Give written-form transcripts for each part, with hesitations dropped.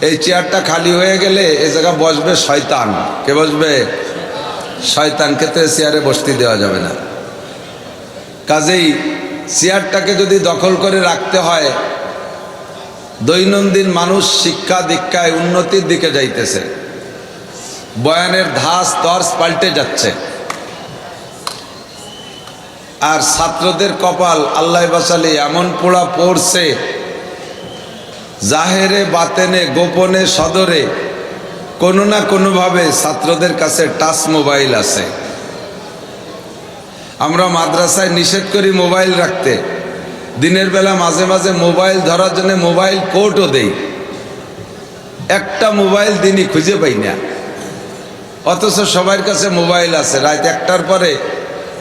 এই চেয়ারটা খালি হয়ে গেলে এ জায়গা বসবে শয়তান। কে বসবে? শয়তানকে তো চেয়ারে বসতে দেওয়া যাবে না। কাজেই চেয়ারটাকে যদি দখল করে রাখতে হয়, দৈনন্দিন মানুষ শিক্ষা দীক্ষায় উন্নতির দিকে যাইতেছে, বয়ানের ধাস তর্স পাল্টে যাচ্ছে, আর ছাত্রদের কপাল আল্লাহ বাঁচালি এমন পোড়া পড়ছে, জাহেরে বাতেনে গোপনে সদরে কোনো না কোনোভাবে ছাত্রদের কাছে টাচ মোবাইল আছে। আমরা মাদ্রাসায় নিষেধ করি মোবাইল রাখতে, দিনের বেলা মাঝে মাঝে মোবাইল ধরার জন্য মোবাইল কোর্টও দেই, একটা মোবাইল দিনই খুঁজে পাই না। অথচ সবার কাছে মোবাইল আছে। রাত 1টার পরে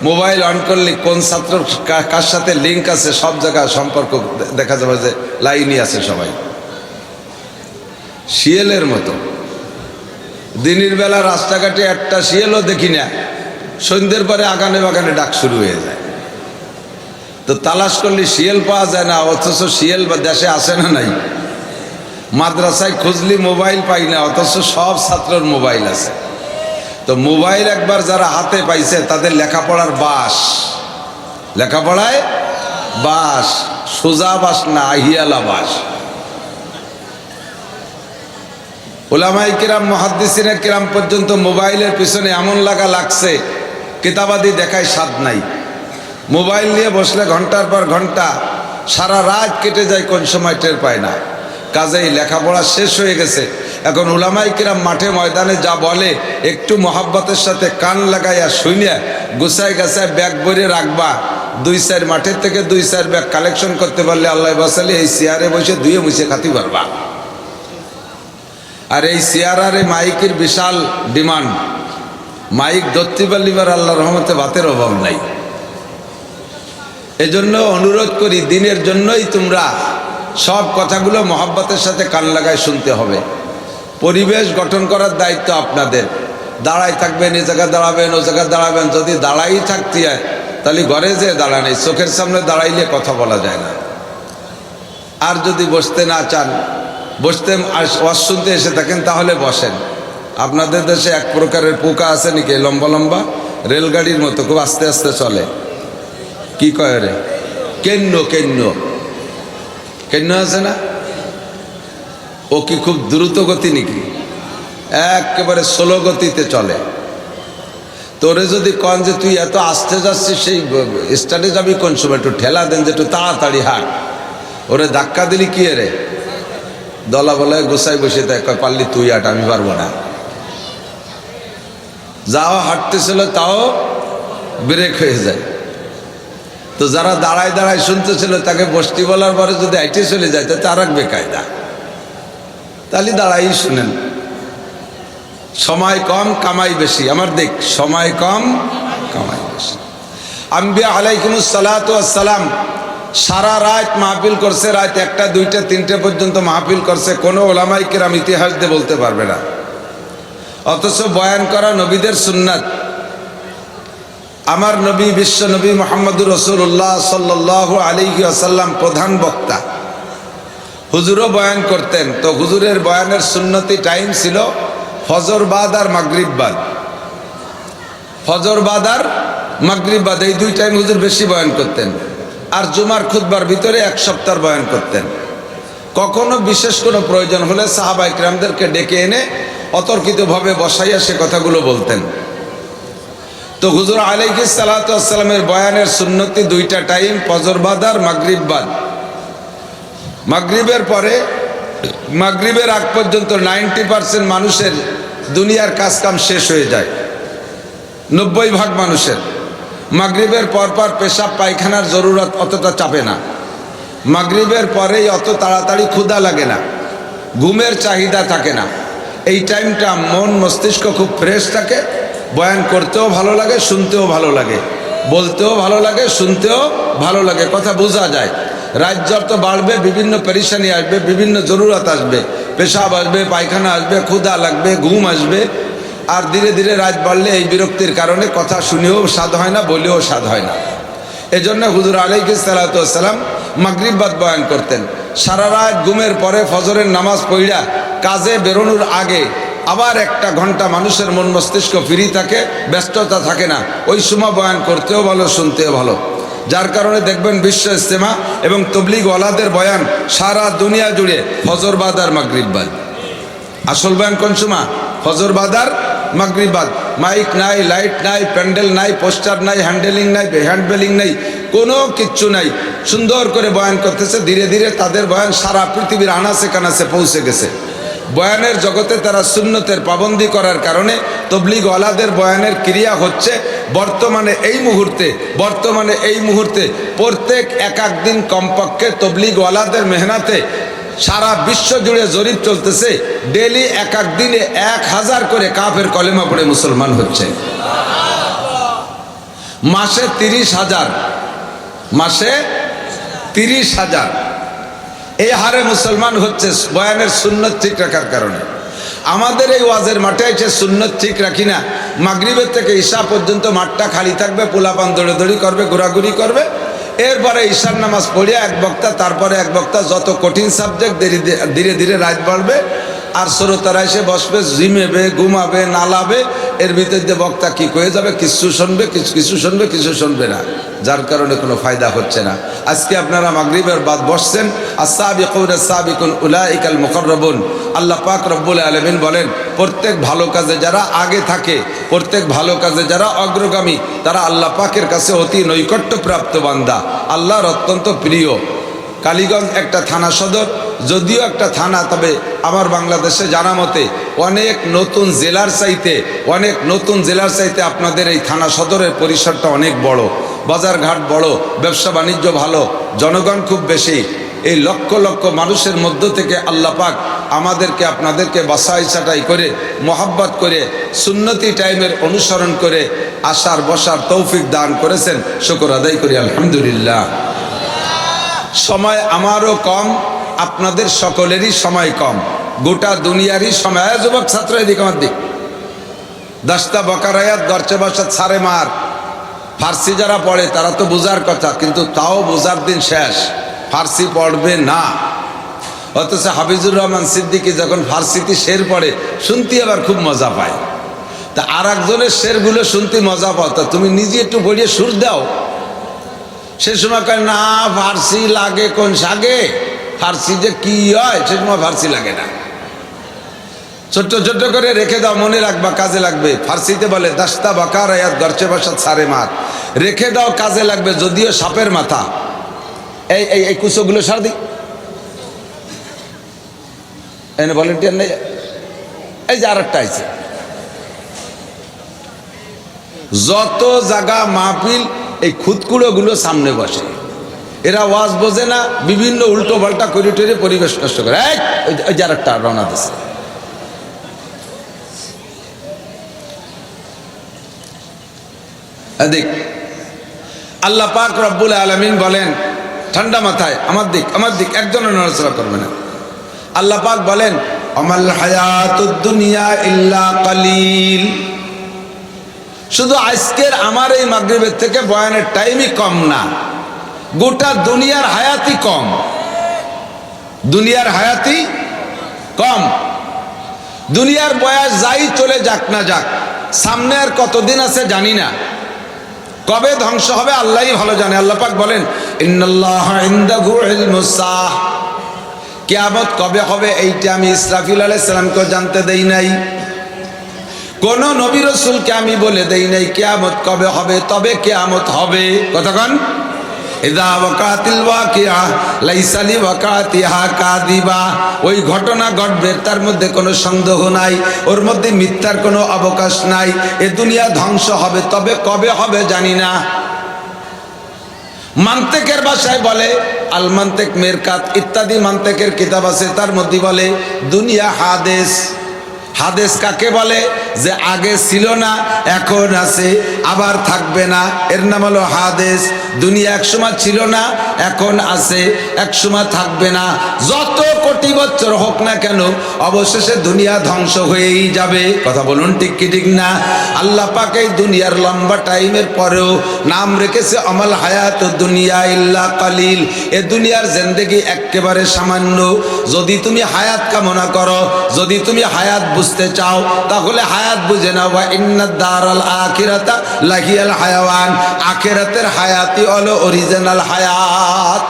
মোবাইল অন করলে কোন ছাত্র কার সাথে লিঙ্ক আছে সব জায়গায় সম্পর্ক দেখা যাবে, যে লাইনই আছে সবাই। শিয়ালের মতো দিনের বেলা রাস্তাঘাটে একটা শিয়ালও দেখি না, সন্ধ্যের পরে আগানে বাগানে ডাক শুরু হয়ে যায়। তো তালাশ করলে শিয়াল পাওয়া যায় না, অথচ শিয়াল দেশে আসে না নাই। মাদ্রাসায় খুঁজলি মোবাইল পাই না, অথচ সব ছাত্রর মোবাইল আছে। তো মোবাইল একবার যারা হাতে পাইছে তাদের লেখাপড়ার বাস, লেখাপড়ায় বাস, সোজা বাস না, আহিয়ালা বাস। উলামায়ে কিরাম মুহাদ্দিসিনে কিরাম পর্যন্ত মোবাইলের পিছনে এমন লাগছে, কিতাবাদি দেখায় স্বাদ নাই। মোবাইল নিয়ে বসলে ঘন্টার পর ঘন্টা সারা রাত কেটে যায়, কোন সময় টের পায় না। কাজেই লেখাপড়া শেষ হয়ে গেছে। এখন উলামায়ে কিরাম মাঠে ময়দানে যা বলে একটু মহাব্বতের সাথে কান লাগাইয়া শুনিয়া গুছায় গাছায় ব্যাগ ভরে রাখবা। 2-4 মাঠের থেকে 2-4 ব্যাগ কালেকশন করতে পারলে আল্লাহ বাসালে এই চেয়ারে বসে ধুয়ে মুছে খাতি পারবা। আর এই চেয়ার আর এই মাইকের বিশাল ডিমান্ড, মাইক ধরতে পারলিবার আল্লাহর রহমতে ভাতের অভাব নাই। এজন্য অনুরোধ করি, দিনের জন্যই তোমরা সব কথাগুলো মহাব্বতের সাথে কান লাগায় শুনতে হবে। পরিবেশ গঠন করার দায়িত্ব আপনাদের। দাঁড়াই থাকবেন, এই জায়গায় দাঁড়াবেন, ও জায়গায় দাঁড়াবেন। যদি দাঁড়াই থাকতে হয় তাহলে ঘরে যে দাঁড়ান, এই চোখের সামনে দাঁড়াইলে কথা বলা যায় না। আর যদি বসতে না চান, বসতে ওয়াজ শুনতে এসে থাকেন, তাহলে বসেন। আপনাদের দেশে এক প্রকারের পোকা আছে নাকি, লম্বা লম্বা রেলগাড়ির মতো, খুব আস্তে আস্তে চলে, কি কয় রে? কেন্ন কেন্ন কেন্ন আছে না? ও কি খুব দ্রুত গতি নাকি? একেবারে স্লো গতিতে চলে। তোরে যদি কন যে তুই এত আস্তে যাচ্ছিস, সেই স্টার্টে যাবি কোন সময়, একটু ঠেলা দেন যে একটু তাড়াতাড়ি হাঁট। ওরে ধাক্কা দিলি কি রে? দলা বলায় গোসাই বসে দেয়, পারলি তুই হাঁট, আমি পারবো না। যাও হাঁটতেছিল তাও ব্রেক হয়ে যায়। তো যারা দাঁড়ায় দাঁড়ায় শুনতেছিল তাকে বসতি বলার পরে যদি হাইটে চলে যায় তাতে আর এক বেকায়দা। তাহলে দাঁড়াই শুনেন। সময় কম কামাই বেশি, আমার দেখ, সময় কম কামাই বেশি। আম্বিয়া আলাইহিমুস সালাতু ওয়াস সালাম সারা রাত মাহফিল করছে, রাত 1টা 2টা 3টে পর্যন্ত মাহফিল করছে। কোনো ওলামায়ে কিরাম ইতিহাস দিয়ে বলতে পারবে না। অথচ বয়ান করা নবীদের সুন্নাত। আমার নবী, বিশ্ব নবী মুহাম্মদুর রাসূলুল্লাহ সাল্লাল্লাহু আলাইহি ওয়াসাল্লাম প্রধান বক্তা। হুজুরও বয়ান করতেন। তো হুজুরের বয়ানের সুন্নতি টাইম ছিল ফজর বাদ আর মাগরিব বাদ। ফজর বাদ আর মাগরিব বাদ, এই 2 টাইম হুজুর বেশি বয়ান করতেন। আর জুমার খুতবার ভিতরে 1 সপ্তাহ বয়ান করতেন। কখনো বিশেষ কোনো প্রয়োজন হলে সাহাবায়ে কিরামদেরকে ডেকে এনে অতর্কিতভাবে বসাইয়া সে কথাগুলো বলতেন। তো হুজুর আলাইহিস সালাতু ওয়াস সালামের বয়ানের সুন্নতি 2টা টাইম, ফজর বাদ আর মাগরিব বাদ। মাগরিবের পরে, মাগরিবের আগ পর্যন্ত 90% মানুষের দুনিয়ার কাজকাম শেষ হয়ে যায়, 90% মানুষের। মাগরিবের পরপর পেশাব পায়খানার জরুরত অতটা চাপে না। মাগরিবের পরেই অত তাড়াতাড়ি ক্ষুধা লাগে না, ঘুমের চাহিদা থাকে না। এই টাইমটা মন মস্তিষ্ক খুব ফ্রেশ থাকে, বয়ান করতেও ভালো লাগে, শুনতেও ভালো লাগে, বলতেও ভালো লাগে, শুনতেও ভালো লাগে, কথা বোঝা যায়। রাত যত বাড়বে বিভিন্ন পেরেশানি আসবে, বিভিন্ন জরুরত আসবে, পেশাব আসবে, পায়খানা আসবে, ক্ষুধা লাগবে, ঘুম আসবে। আর ধীরে ধীরে রাত বাড়লে এই বিরক্তির কারণে কথা শুনেও স্বাদ হয় না, বলেও স্বাদ হয় না। এজন্য হুজুর আলাইহিস সালাতু ওয়াস সালাম মাগরিব বাদ বয়ান করতেন। সারা রাত ঘুমের পরে ফজরের নামাজ পড়া কাজে বেরোনোর আগে আবার 1 ঘন্টা মানুষের মন মস্তিষ্ক ফ্রি থাকে, ব্যস্ততা থাকে না, ওই সময় বয়ান করতেও ভালো, শুনতেও ভালো। যার কারণে দেখবেন বিশ্ব ইজতেমা এবং তবলিগ ওয়ালাদের বয়ান সারা দুনিয়া জুড়ে ফজর বাদ আর মাগরিব বাদ। আসল বয়ান কোন সময়? ফজর বাদ আর মাগরিব বাদ। মাইক নাই, লাইট নাই, প্যান্ডেল নাই, পোস্টার নাই, হ্যান্ডেলিং নাই, হ্যান্ডবেলিং নাই, কোনো কিচ্ছু নাই। সুন্দর করে বয়ান করতেছে। ধীরে ধীরে তাদের বয়ান সারা পৃথিবীর আনাচে কানাচে পৌঁছে গেছে। বয়ানের জগতে তারা সুন্নতের পাবন্দি করার কারণে তবলিগ ওয়ালাদের বয়ানের ক্রিয়া হচ্ছে বর্তমানে এই মুহূর্তে প্রত্যেক এক দিন কমপক্ষে তবলিগ ওয়ালাদের মেহনতে সারা বিশ্ব জুড়ে জরিপ চলতেছে, ডেলি এক দিনে 1000 করে কাফের কলেমা পড়ে মুসলমান হচ্ছে। মাসে 30,000, মাসে 30,000 এই হারে মুসলমান হচ্ছে বয়ানের সুন্নত ঠিক রাখার কারণে। আমাদের এই ওয়াজের মাঠে এসে সুন্নত ঠিক রাখি না, মাগরিবের থেকে ঈশা পর্যন্ত মাঠটা খালি থাকবে, পোলাপান দৌড়াদৌড়ি করবে, ঘোরাঘুরি করবে। এরপরে ঈশার নামাজ পড়িয়া এক বক্তা, তারপরে এক বক্তা, যত কঠিন সাবজেক্ট ধীরে ধীরে রাত বাড়বে। আর শ্রোতারা এসে বসবে, জিমেবে, ঘুমাবে, নালাবে। এর ভিতর দিয়ে বক্তা কি কয়ে যাবে, কিছু শুনবে, কিছু শুনবে না। যার কারণে কোনো ফায়দা হচ্ছে না। আজকে আপনারা মাগরিবের বাদ বসছেন, আস-সাবিকুন আস-সাবিকুন উলাইকাল মুকাররাবুন। আল্লাহ পাক রব্বুল আলামিন বলেন, প্রত্যেক ভালো কাজে যারা আগে থাকে, প্রত্যেক ভালো কাজে যারা অগ্রগামী, তারা আল্লাহ পাকের কাছে অতি নৈকট্যপ্রাপ্ত বান্দা, আল্লাহর অত্যন্ত প্রিয়। কালীগঞ্জ একটা থানা সদর, যদিও একটা থানা, তবে আমার বাংলাদেশে জানা মতে অনেক নতুন জেলার চাইতে আপনাদের এই থানা সদরের পরিসরটা অনেক বড়, বাজারঘাট বড়, ব্যবসা বাণিজ্য ভালো, জনগণ খুব বেশি। এই লক্ষ লক্ষ মানুষের মধ্য থেকে আল্লাহ পাক আমাদেরকে আপনাদেরকে বাছাই ছাঁটাই করে, মোহাব্বত করে, সুন্নতি টাইমের অনুসরণ করে আসার বসার তৌফিক দান করেছেন। শুকর আদায় করি আলহামদুলিল্লাহ। সময় আমারও কম, আপনাদের সকলেরই সময় কম, গোটা দুনিয়ারই সময়। যুবক ছাত্র এদিক আমার দিক, 10টা বকারায়াত গরচে বসা ছাড়ে মার। ফার্সি যারা পড়ে তারা তো বোঝার কথা, কিন্তু তাও বোঝার দিন শেষ, ফার্সি পড়বে না। অথচ হাফিজুর রহমান সিদ্দিকী যখন ফার্সিতে শের পড়ে, শুনতে আবার খুব মজা পায়। তা আর একজনের শেরগুলো শুনতে মজা পাও, তা তুমি নিজে একটু পড়িয়ে সুর দাও। সে সময় কয় না, ফার্সি লাগে কোন সাগে, ফার্সি যে কি হয় সে সময় ফার্সি লাগে না। ছোট্ট ছোট্ট করে রেখে দাও, মনে রাখবা, কাজে লাগবে। ফার্সিতে বলে 10টা বাকার আয়াত গরচে বসা ছাড়ে মার, রেখে দাও, কাজে লাগবে। যদিও সাপের মাথা, এই এই এই কুচোগুলো সার দি, এনে ভলেন্টিয়ার নেই। এই যে আর একটা আছে, যত জায়গা মাহফিল এই খুদকুড়োগুলো সামনে বসে, এরা ওয়াজ বোঝে না, বিভিন্ন উল্টো পাল্টা করে টরে পরিবেশ নষ্ট করে। ওই যে আর একটা রওনা দিচ্ছে। এদিক আল্লাহ পাক রব্বুল আলামিন বলেন, ঠান্ডা মাথায় আমার দিক একজনের নড়াচড়া করবে না। আল্লাহ পাক বলেন, আমাল হায়াতুদ দুনিয়া ইল্লা কালিল। শুধু আজকের আমার এই মাগরিবের থেকে বয়ানের টাইমই কম না, গোটা দুনিয়ার হায়াতি কম, দুনিয়ার হায়াতি কম। দুনিয়ার বয়স যাই চলে যাক না যাক, সামনে আর কতদিন আছে জানি না, কবে ধ্বংস হবে আল্লাহই ভালো জানে। আল্লাহ পাক বলেন, ইন্নাল্লাহা ইনদাহু ইলমুস সাআহ। কিয়ামত কবে হবে এইটা আমি ইসরাফিল আলাইহিস সালামকে জানতে দেই নাই, কোন নবী রাসূলকে আমি বলে দেই নাই কিয়ামত কবে হবে। তবে কিয়ামত হবে কতক্ষণ, ইযা ওয়াকাতিল ওয়াকিআ লাইসা লিওয়াকাতিহা কাযিবা। ওই ঘটনা ঘটবে, তার মধ্যে কোনো সন্দেহ নাই, ওর মধ্যে মিথ্যার কোনো অবকাশ নাই। এ দুনিয়া ধ্বংস হবে, তবে কবে হবে জানি না। মান্তেকের ভাষায় বলে আল মান্তেক মেরকাত ইত্যাদি মান্তেকের কিতাব আছে, তার মধ্যে বলে দুনিয়া হাদেস। হাদেস কাকে বলে? যে আগে ছিল না, এখন আছে, আবার থাকবে না, এর নাম হলো হাদেস। দুনিয়া একসময় ছিল না, এখন আছে, একসময় থাকবে না। যত কোটি বছর হোক না কেন অবশেষে দুনিয়া ধ্বংস হয়েই যাবে। কথা বলুন ঠিক কি ঠিক না? আল্লাহ পাক এই দুনিয়ার লম্বা টাইমের পরেও নাম রেখেছে আমাল হায়াত দুনিয়া ইল্লা কালিল। এ দুনিয়ার জিন্দেগি একেবারে সামান্য। যদি তুমি হায়াত কামনা করো, যদি তুমি হায়াত বুঝতে চাও, তাহলে হায়াত বুঝে নাও। ওয়া ইন্নাদ দারাল আখিরাতা লাহিয়াল হায়াওয়ান। আখিরাতের হায়াতই হলো অরিজিনাল হায়াত।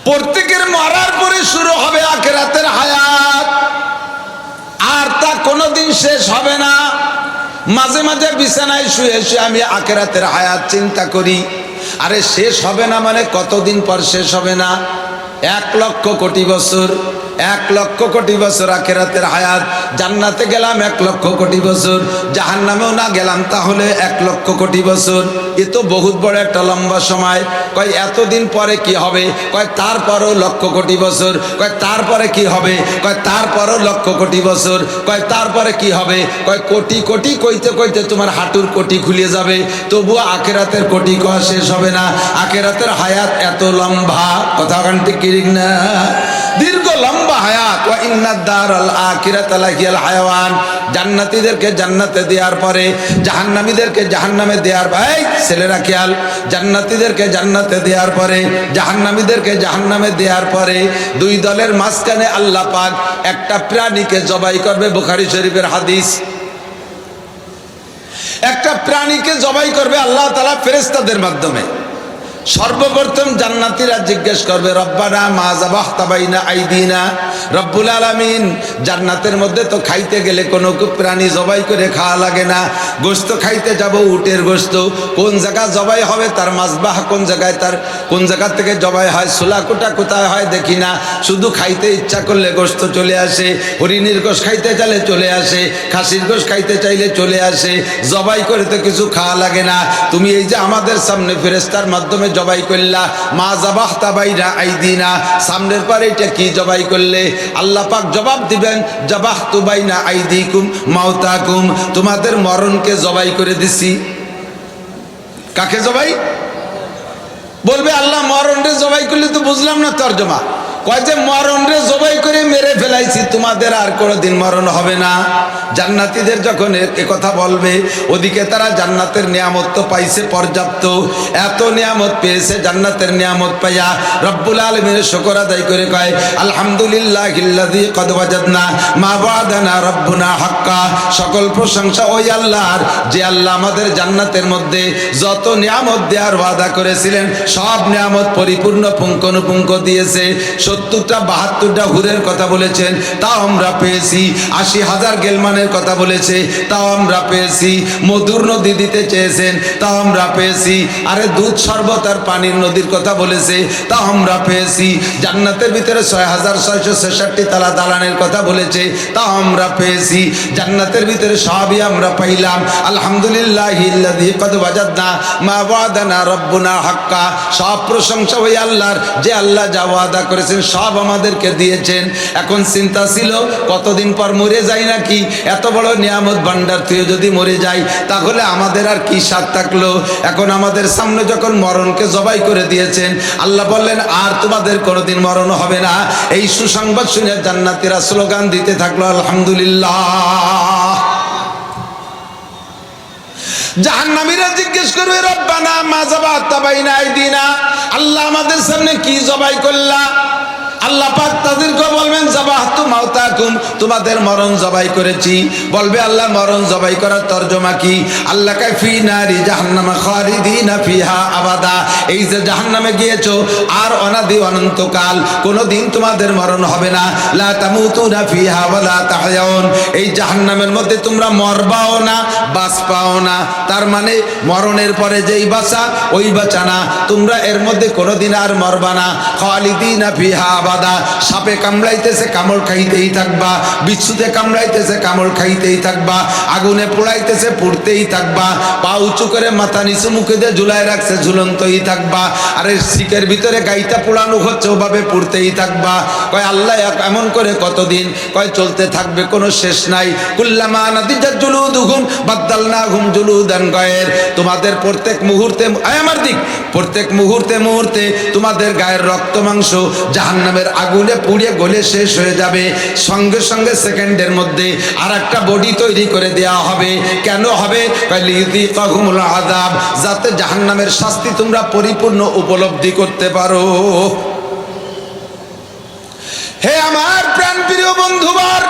প্রত্যেকের মরার পরে শুরু হবে আখিরাতের হায়াত, আর তা কোনোদিন শেষ হবে না। মাঝে মাঝে বিছানায় শুয়ে শুয়ে আমি আখিরাতের হায়াত চিন্তা করি, আরে শেষ হবে না মানে কতদিন পর শেষ হবে না? 1,00,000 কোটি বছর, 1,00,000 কোটি বছর আখিরাতের হায়াত। জান্নাতে গেলাম 1,00,000 কোটি বছর, জাহান্নামেও না গেলাম তাহলে 1,00,000 কোটি বছর। এ তো বহুত বড় একটা লম্বা সময়। কয় এতদিন পরে কি হবে? কয় তারপরও 1,00,000 কোটি বছর। কয় তারপরে কি হবে? কয় তারপরও 1,00,000 কোটি বছর। কয় তারপরে কি হবে? কয় কোটি কোটি কইতে কইতে তোমার হাঁটুর কোটি খুলে যাবে, তবুও আখিরাতের কোটি কয়া শেষ হবে না। আখিরাতের হায়াত এত লম্বা, কথা কান্তি কিরিক না, দীর্ঘ লম্বা হায়াত। ওয়া ইন্নাদ দারাল আখিরাতা লাহিয়াল হায়াওয়ান। জান্নাতীদেরকে জান্নাতে দেওয়ার পরে জাহান্নামীদেরকে জাহান্নামে দেওয়ার, ভাই ছেলেরা খেয়াল, জান্নাতীদেরকে জান্নাতে দেওয়ার পরে জাহান্নামীদেরকে জাহান্নামে দেওয়ার পরে দুই দলের মাঝখানে আল্লাহ পাক একটা প্রাণীকে জবাই করবে। বুখারী শরীফের হাদিস। একটা প্রাণীকে জবাই করবে আল্লাহ তাআলা ফেরেশতাদের মাধ্যমে। সর্বপ্রথম জান্নাতীরা জিজ্ঞেস করবে, রব্বানা মা যাবাহতা বাইনা আইদিনা। রব্বুল আলামিন, জান্নাতের মধ্যে তো খাইতে গেলে কোনো প্রাণী জবাই করে খাওয়া লাগে না। গোশত খাইতে যাব, উটের গোশত, কোন জায়গা জবাই হবে তার মাজবাহ কোন জায়গায়, তার কোন জায়গা থেকে জবাই হয়, সোলাকুটা কোথায় হয় দেখি না, শুধু খাইতে ইচ্ছা করলে গোশত চলে আসে। হরিণীর গোশ খাইতে চাইলে চলে আসে, খাসির গোশ খাইতে চাইলে চলে আসে। জবাই করে তো কিছু খাওয়া লাগে না। তুমি এই যে আমাদের সামনে ফেরেশতার মাধ্যমে জবাই করলা, মা যাবাহতা বাইনা আইদিনা, সামনের পরে এটা কি জবাই করলে? আল্লাহ পাক জবাব দিবেন, যাবাহতু বাইনা আইদিকুম মাউতাকুম, তোমাদের মরণকে জবাই করে দিছি। কাকে জবাই? বলবে আল্লাহ মরণকে জবাই করলে তো বুঝলাম না তরজমা। কয় যে মরণরে জবাই করে মেরে ফেলাইছি, তোমাদের আর কোনোদিন মরণ হবে না। জান্নাতীদের যখন এ কথা বলবে, ওদিকে তারা জান্নাতের নিয়ামত তো পাইছে পর্যাপ্ত, এত নিয়ামত পেয়েছে। জান্নাতের নিয়ামত পাইয়া রব্বুল আলামিনের শুকর আদায় করে কয়, আলহামদুলিল্লাহিল্লাযী কদ ওয়াজাদনা মা ওয়াদানা রব্বুনা হাক্কা। সকল প্রশংসা ওই আল্লাহর, যে আল্লাহ আমাদের জান্নাতের মধ্যে যত নিয়ামত দেওয়ার ওয়াদা করেছিলেন সব নিয়ামত পরিপূর্ণ পুঙ্খানুপুঙ্খ দিয়েছে। 70টা 72টা হুরের কথা বলেছেন, তাও আমরা পেয়েছি। 80,000 গেলমানের কথা বলেছে, তাও আমরা পেয়েছি। মধুর নদী দিতে চেয়েছেন, তাও আমরা পেয়েছি। আরে দুধ শরবত আর পানির নদীর কথা বলেছে, তাও আমরা পেয়েছি। জান্নাতের ভিতরে 6,666 তালা দালানের কথা বলেছে, তাও আমরা পেয়েছি। জান্নাতের ভিতরে সবই আমরা পাইলাম। আলহামদুলিল্লাহিল্লাযী কদ ওয়াজাদনা মা ওয়াদানা রব্বুনা হাক্কা। সব প্রশংসা ওই আল্লাহর, যে আল্লাহ যা ওয়াদা করেছেন সব আমাদেরকে দিয়েছেন। এখন চিন্তা ছিল কতদিন পর মরে যাই নাকি, এত বড় নিয়ামত ভান্ডার থেকে যদি মরে যাই তাহলে আমাদের আর কি স্বাদ থাকলো। এখন আমাদের সামনে যখন মরণকে জবাই করে দিয়েছেন, আল্লাহ বললেন আর তোমাদের কোনোদিন মরণ হবে না। এই সুসংবাদ শুনে জান্নাতীরা স্লোগান দিতে থাকলো, আলহামদুলিল্লাহ। জাহান্নামীরা জিজ্ঞেস করবে, রব্বানা মা যাবাহতা বাইনা আইদিনা, আল্লাহ আমাদের সামনে কি জবাই করলা? আল্লাহ পাক তাদেরকে বলবেন, যাবাহতু মাউতাকুম, তোমাদের মরণ জবাই করেছি। বলবে আল্লাহ মরণ জবাই করার তরজমা কি? আল্লাহ কয়, ফি নারি জাহান্নামা খালিদিনা ফিহা আবাদা। এই যে জাহান্নামে গিয়েছো আর অনাদি অনন্তকাল কোনোদিন তোমাদের মরণ হবে না। লা তামুতুনা ফিহা ওয়ালা তাহয়াউন। এই জাহান্নামের মধ্যে তোমরা মরবাও না, বাঁচপাও না। তার মানে মরণের পরে যেই বাঁচা ওই বাঁচা না, তোমরা এর মধ্যে কোনোদিন আর মরবা না। খালিদিনা ফিহা আবাদা। সাপে কামড়াইতেছে, কামড় খাইতেই থাকবে। থাকবা, বিচ্ছুতে কামড়াইতেছে কামড় খাইতেই থাকবা, আগুনে পোড়াইতেছে পুড়তেই থাকবা, পা উঁচু করে মাথা নিচু মুখে দিয়ে ঝুলাই রাখছে ঝুলন্তই থাকবা, আরে শিকের ভিতরে গাইটা পোড়ানো হচ্ছে ওভাবে পুড়তেই থাকবা। কয় আল্লাহ এমন করে কতদিন? কয় চলতে থাকবে, কোনো শেষ নাই। কুল্লামা নাদিজাত জুলুদুহুম বাদদালনাহুম জুলুদান গায়র। তোমাদের প্রত্যেক মুহূর্তে আমার দিক প্রত্যেক মুহূর্তে মুহূর্তে তোমাদের গায়ের রক্ত মাংস জাহান্নামের আগুনে পুড়ে গলে শেষ হয়ে যাবে। সঙ্গে সঙ্গে সেকেন্ডের মধ্যে আর একটা বডি তৈরি করে দেওয়া হবে। কেন হবে? লিযিকাহুমুল আযাব, যাতে জাহান্নামের শাস্তি তোমরা পরিপূর্ণ উপলব্ধি করতে পারো। হে আমার প্রাণপ্রিয় বন্ধুবার,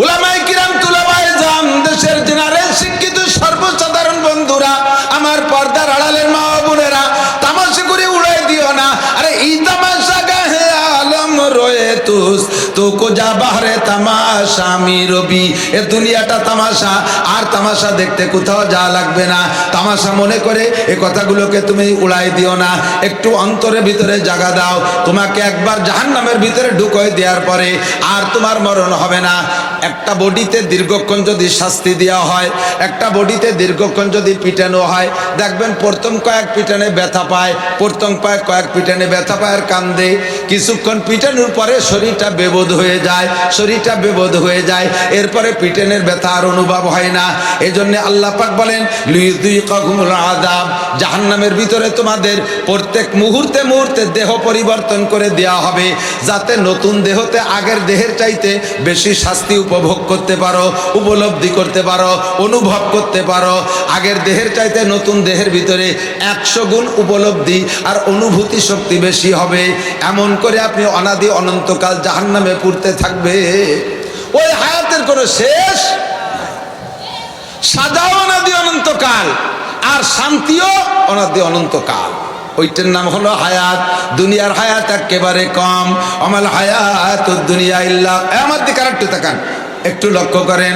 উলামায়ে কিরাম, তুলাবায়ে জাম, দেশের জেনারেল শিক্ষিত সর্বসাধারণ বন্ধুরা, আমার পর্দার আড়ালের মা বোনেরা, তামাশা করে উড়াই দিও না। আরে এই তামাশা গাহে আলম রয়ে তুস তো কোজা বাহরে তামাশা আমি রবি। এ দুনিয়াটা তামাশা, আর তামাশা দেখতে কোথাও যা লাগবে না। তামাশা মনে করে এ কথাগুলোকে তুমি উড়াই দিও না, একটু অন্তরের ভিতরে জায়গা দাও। তোমাকে একবার জাহান্নামের ভিতরে ঢুকোয় দেওয়ার পরে আর তোমার মরণ হবে না। একটা বডিতে দীর্ঘক্ষণ যদি শাস্তি দেওয়া হয়, একটা বডিতে দীর্ঘক্ষণ যদি পিটানো হয়, দেখবেন প্রথম কয়েক পিটানে ব্যথা পায়, প্রথম কয়েক পিটানে ব্যথা পায় আর কান্দে। কিছুক্ষণ পিটানোর পরে শরীরটা বেবোধ হয়ে যায়, শরীরটা বেবোধ হয়ে যায়, এরপরে পিটানের ব্যথা আর অনুভব হয় না। এই জন্য আল্লাহ পাক বলেন লিযিকাহুমুল আযাব, জাহান্নামের ভিতরে তোমাদের প্রত্যেক মুহূর্তে মুহূর্তে দেহ পরিবর্তন করে দেওয়া হবে, যাতে নতুন দেহতে আগের দেহের চাইতে বেশি শাস্তি উপভোগ করতে পারো, উপলব্ধি করতে পারো, অনুভব করতে পারো। আগের দেহের চাইতে নতুন দেহের ভিতরে 100 গুণ উপলব্ধি আর অনুভূতি শক্তি বেশি হবে। এমন করে আপনি অনাদি অনন্তকাল জাহান্নামে পুড়তে থাকবে। ওই হায়াতের কোনো শেষ, সাজাও অনাদি অনন্তকাল আর শান্তিও অনাদি অনন্তকাল। ওইটার নাম হলো হায়াত। দুনিয়ার হায়াত একেবারে কম। আমাল হায়াতুদ দুনিয়া ইল্লা, আমার দিকে আরেকটু তাকান, একটু লক্ষ্য করেন।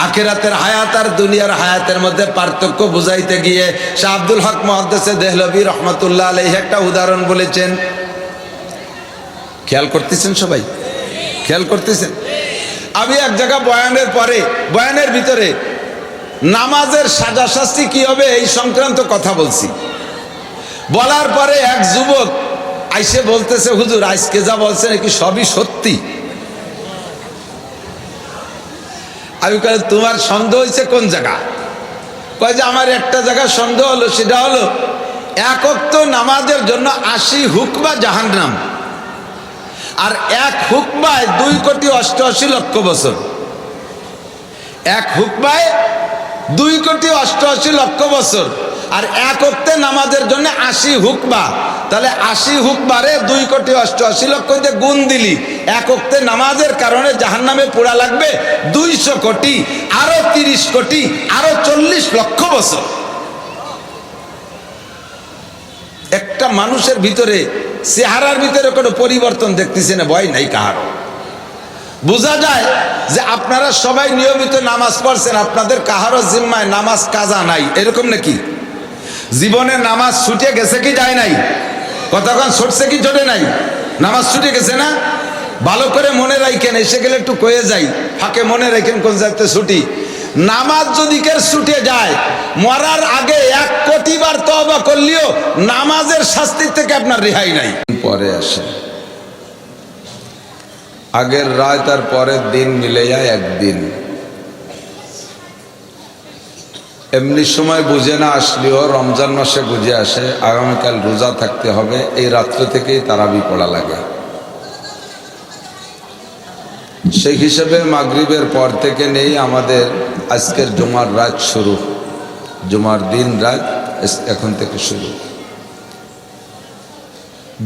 আখিরাতের হায়াত আর দুনিয়ার হায়াতের মধ্যে পার্থক্য বুঝাইতে গিয়ে শাহ আব্দুল হক মুহাদ্দিস দেহলভী রহমাতুল্লাহ আলাইহি একটা উদাহরণ বলেছেন। খেয়াল করতেছেন সবাই? খেয়াল করতেছেন? আমি এক জায়গা বয়ানের পরে, বয়ানের ভিতরে নামাজের সাজা শাস্তি কি হবে এই সংক্রান্ত কথা বলছি। বলার পরে এক যুবক আইসে বলতেছে, হুজুর আজকে যা বলছেন কি সবই সত্যি? আমি কই তোমার সন্দেহ হয়েছে কোন জায়গা? কয় যে আমার একটা জায়গা সন্দেহ হলো, সেটা হলো এক ওয়াক্ত নামাজের জন্য 80 হুকবা জাহান্নাম, আর এক হুকবায় 2,88,00,000 বছর। এক হুকবায় 2,88,00,000 বছর, আর এক ওয়াক্তে নামাজের জন্য 80 হুকবা। তাহলে 80 হুকবারে 2,88,00,000 দিয়ে গুণ দিলি, এক ওয়াক্তে নামাজের কারণে জাহান্নামে পোড়া লাগবে 200 কোটি, আরো 30 কোটি, আরো 40 লক্ষ বছর। একটা মানুষের ভিতরে চেহারার ভিতরে কোনো পরিবর্তন দেখতেছে না, ভয় নাই কাহারও। বোঝা যায় যে আপনারা সবাই নিয়মিত নামাজ পড়ছেন, আপনাদের কাহারও জিম্মায় নামাজ কাজা নাই, এরকম নাকি? জীবনে নামাজ ছুটে গেছে কি যায় নাই? কতক্ষণ ছুটছে কি ছোটে নাই? নামাজ ছুটে গেছে না? ভালো করে মনে রাখেন, এসে গেলে একটু কয়ে যাই, ফাঁকে মনে রাখেন কোন যাতে ছুটি। নামাজ যদি কেউ ছুটে যায়, মরার আগে 1 কোটি বার তওবা করলেও নামাজের শাস্তি থেকে আপনার রেহাই নাই। পরে আসে আগের রাত আর পরের দিন মিলে যায় একদিন। এমনি সময় বুঝে না আসলেও রমজান মাসে বুঝে আসে আগামীকাল রোজা থাকতে হবে, এই রাত্র থেকেই তারাবি পড়া লাগে। সেই হিসেবে মাগরিবের পর থেকে নেই আমাদের আজকের জুমার রাত শুরু, জুমার দিন রাত এখন থেকে শুরু।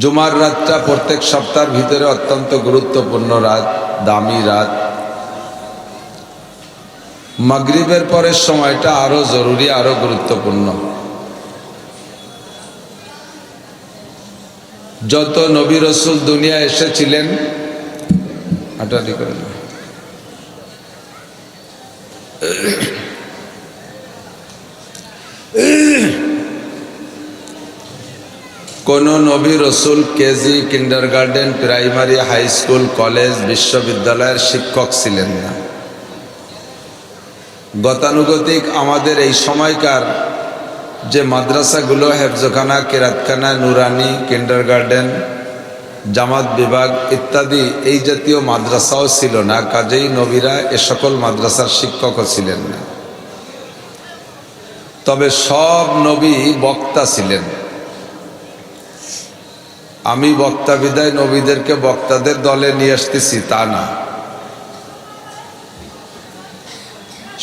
জুমার রাতটা প্রত্যেক সপ্তাহের ভিতরে অত্যন্ত গুরুত্বপূর্ণ রাত, দামি রাত। মাগরিবের পরের সময়টা আরো জরুরি, আরো গুরুত্বপূর্ণ। যত নবী রসুল দুনিয়া এসেছিলেন, হাঁটাহাঁটি করেন, কোনো নবী রসুল KG, kindergarten, primary, high school, college, বিশ্ববিদ্যালয়ের শিক্ষক ছিলেন না। গতানুগতিক আমাদের এই সময়কার যে মাদ্রাসাগুলো, হেফজখানা, কেরাতখানা, নুরানি, কিন্ডারগার্টেন, জামাত বিভাগ ইত্যাদি, এই জাতীয় মাদ্রাসাও ছিল না। কাজেই নবীরা এ সকল মাদ্রাসার শিক্ষকও ছিলেন না। তবে সব নবী বক্তা ছিলেন। আমি বক্তা বিদায় নবীদেরকে বক্তাদের দলে নিয়ে আসতেছি তা না।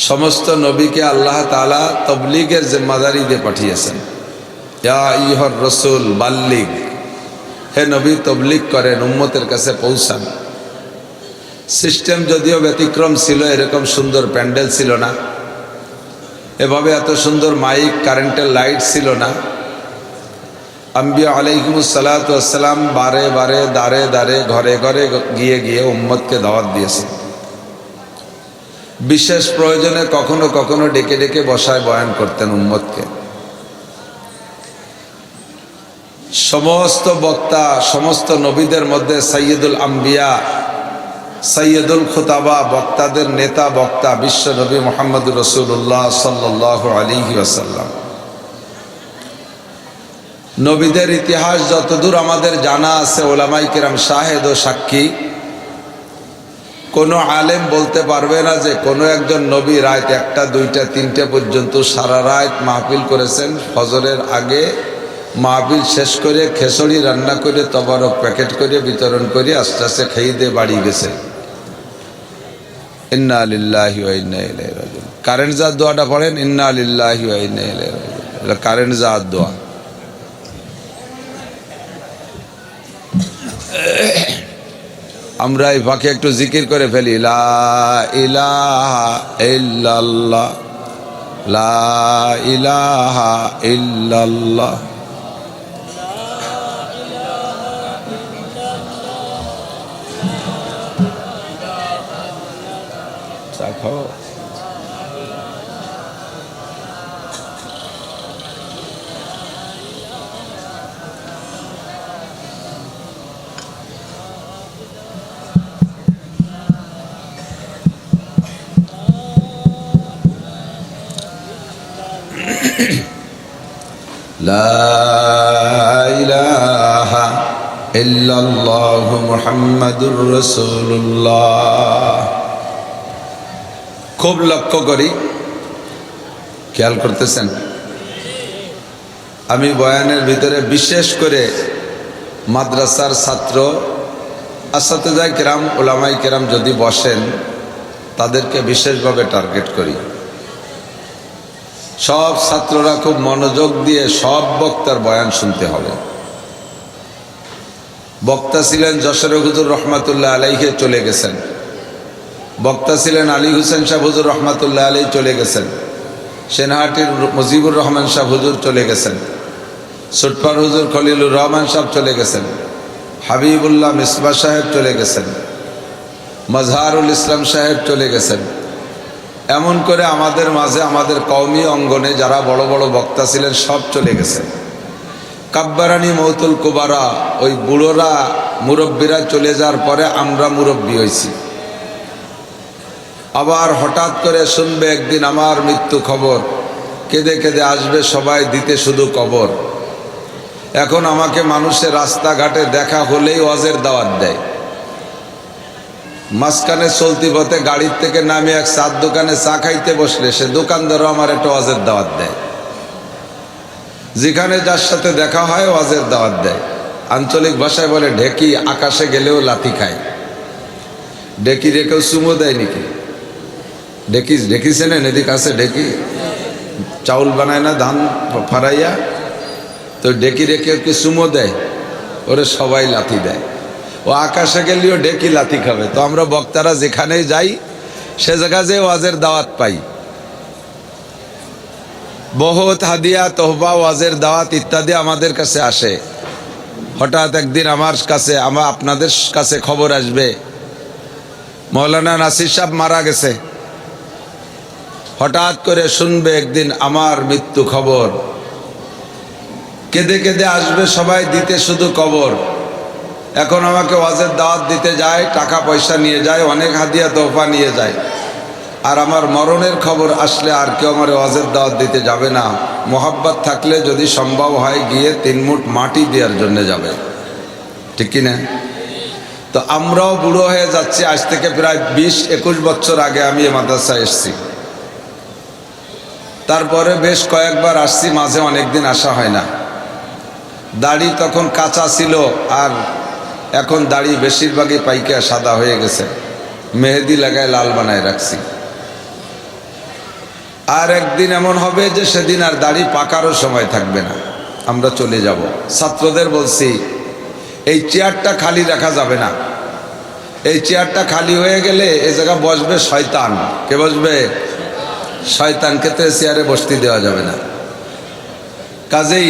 সমস্ত নবীকে আল্লাহ তাআলা তবলিগের জিম্মাদারি দিয়ে পাঠিয়েছেন। ইয়া আইয়ুহার রাসূল বাল্লিগ, হে নবী তবলিগ করেন, উম্মতের কাছে পৌঁছান। সিস্টেম যদিও ব্যতিক্রম ছিল, এরকম সুন্দর প্যান্ডেল ছিল না, এভাবে এত সুন্দর মাইক, কারেন্টের লাইট ছিল না। আম্বিয়া আলাইহিমুস সালাতু ওয়াস সালাম বারে বারে, দাঁড়ে দাঁড়ে, ঘরে ঘরে গিয়ে গিয়ে উম্মতকে দাওয়াত দিয়েছেন। বিশেষ প্রয়োজনে কখনো কখনো ডেকে ডেকে বসায় বয়ান করতেন উম্মতকে। সমস্ত বক্তা, সমস্ত নবীদের মধ্যে সাইয়্যিদুল আম্বিয়া, সাইয়্যিদুল খুতাবা, বক্তাদের নেতা বক্তা বিশ্ব নবী মুহাম্মদুর রাসূলুল্লাহ সাল্লাল্লাহু আলাইহি ওয়াসাল্লাম। নবীদের ইতিহাস যতদূর আমাদের জানা আছে, ওলামায়ে কিরাম শাহেদ ও সাক্ষী। কোনো আলেম বলতে পারবে না যে কোনো একজন নবী রাত 1টা, 2টা, 3টে পর্যন্ত সারা রাত মাহফিল করেছেন। ফজরের আগে মাহফিল শেষ করে খেচড়ি রান্না করে তবারক প্যাকেট করে বিতরণ করে আস্তে আস্তে খেয়ে দিয়ে বাড়ি গেছে। ইন্না লিল্লাহি ওয়া ইন্না ইলাইহি রাজিউন। কারেন্ট জাত দোয়াটা পড়েন, ইন্না লিল্লাহি ওয়া ইন্না ইলাইহি রাজিউন। এটা কারেন্ট জাত দোয়া। আমরা এই ফাঁকে একটু জিকির করে ফেলি, লা ইলাহা ইল্লাল্লাহ, লা ইলাহা ইল্লাল্লাহ। দেখো লা ইলাহা ইল্লাল্লাহু মুহাম্মাদুর রাসূলুল্লাহ। খুব লক্ষ্য করি, খেয়াল করতেছেন, আমি বয়ানের ভিতরে বিশেষ করে মাদ্রাসার ছাত্র, আসাতেজায়ে কেরাম, উলামায়ে কেরাম যদি বসেন তাদেরকে বিশেষভাবে টার্গেট করি। সব ছাত্ররা খুব মনোযোগ দিয়ে সব বক্তার বয়ান শুনতে হবে। বক্তা ছিলেন যশোরের হুজুর রহমাতুল্লাহ আলাইহি, চলে গেছেন। বক্তা ছিলেন আলী হোসেন সাহেব হুজুর রহমাতুল্লাহ আলাইহি, চলে গেছেন। সেনহাটির মুজিবুর রহমান সাহেব হুজুর চলে গেছেন। সুটপার হুজুর খলিলুর রহমান সাহেব চলে গেছেন। হাবিবুল্লাহ মিসবাহ সাহেব চলে গেছেন। মজহারুল ইসলাম সাহেব চলে গেছেন। এমন করে আমাদের মাঝে, আমাদের কওমি অঙ্গনে যারা বড় বড় বক্তা ছিলেন সব চলে গেছে। কাব্বারানি মৌতুল কুবারা, ওই বুড়োরা মুরব্বীরা চলে যাওয়ার পরে আমরা মুরব্বী হয়েছি। আবার হঠাৎ করে শুনবে একদিন আমার মৃত্যু খবর, কেঁদে কেঁদে আসবে সবাই দিতে শুধু কবর। এখন আমাকে মানুষের রাস্তাঘাটে দেখা হলেই ওয়াজের দাওয়াত দেয়। মাঝখানে চলতি পথে গাড়ির থেকে নামে এক চার দোকানে চা খাইতে বসলে সে দোকানদারও আমার একটা ওয়াজের দাওয়াত দেয়। যেখানে যার সাথে দেখা হয় ওয়াজের দাওয়াত দেয়। আঞ্চলিক ভাষায় বলে ঢেকি, আকাশে গেলেও লাথি খায়। ঢেকি রেখেও চুমো দেয় নাকি? ঢেকিছেন এদিক আছে ঢেকি, চাউল বানায় না ধান ফারাইয়া, তো ঢেকি রেখে কি চুমো দেয়? ওরে সবাই লাথি দেয়। ও আকাশে গেলেও ঢেকি লাথি খাবে। তো আমরা বক্তারা যেখানেই যাই সে জায়গা যে ওয়াজের দাওয়াত পাই। বহুত হাদিয়া, তোহবা, ওয়াজের দাওয়াত ইত্যাদি আমাদের কাছে আসে। হঠাৎ একদিন আমার কাছে, আপনাদের কাছে খবর আসবে মৌলানা নাসির সাহেব মারা গেছে। হঠাৎ করে শুনবে একদিন আমার মৃত্যু খবর। কেঁদে কেঁদে আসবে সবাই দিতে শুধু কবর। এখন আমাকে ওয়াজের দাওয়াত দিতে যায়, টাকা পয়সা নিয়ে যায়, অনেক হাদিয়া তোহফা নিয়ে যায়, আর আমার মরণের খবর আসলে আর কেউ আমার ওয়াজের দাওয়াত দিতে যাবে না। মোহাব্বত থাকলে যদি সম্ভব হয় গিয়ে 3 মুঠ মাটি দেওয়ার জন্য যাবে, ঠিক কি না? তো আমরাও বুড়ো হয়ে যাচ্ছি। আজ থেকে প্রায় 20-21 বছর আগে আমি এ মাদ্রাসায় এসেছি। তারপরে বেশ কয়েকবার আসছি, মাঝে অনেক দিন আসা হয় না। দাড়ি তখন কাঁচা ছিল, আর এখন দাড়ি বেশিরভাগই পাইকা সাদা হয়ে গেছে, মেহেদি লাগায় লাল বানায় রাখছি। আর একদিন এমন হবে যে সেদিন আর দাড়ি পাকারও সময় থাকবে না, আমরা চলে যাব। ছাত্রদের বলছি এই চেয়ারটা খালি রাখা যাবে না। এই চেয়ারটা খালি হয়ে গেলে এ জায়গা বসবে শয়তান। কে বসবে? শয়তানকে তো চেয়ারে বসতে দেওয়া যাবে না। কাজেই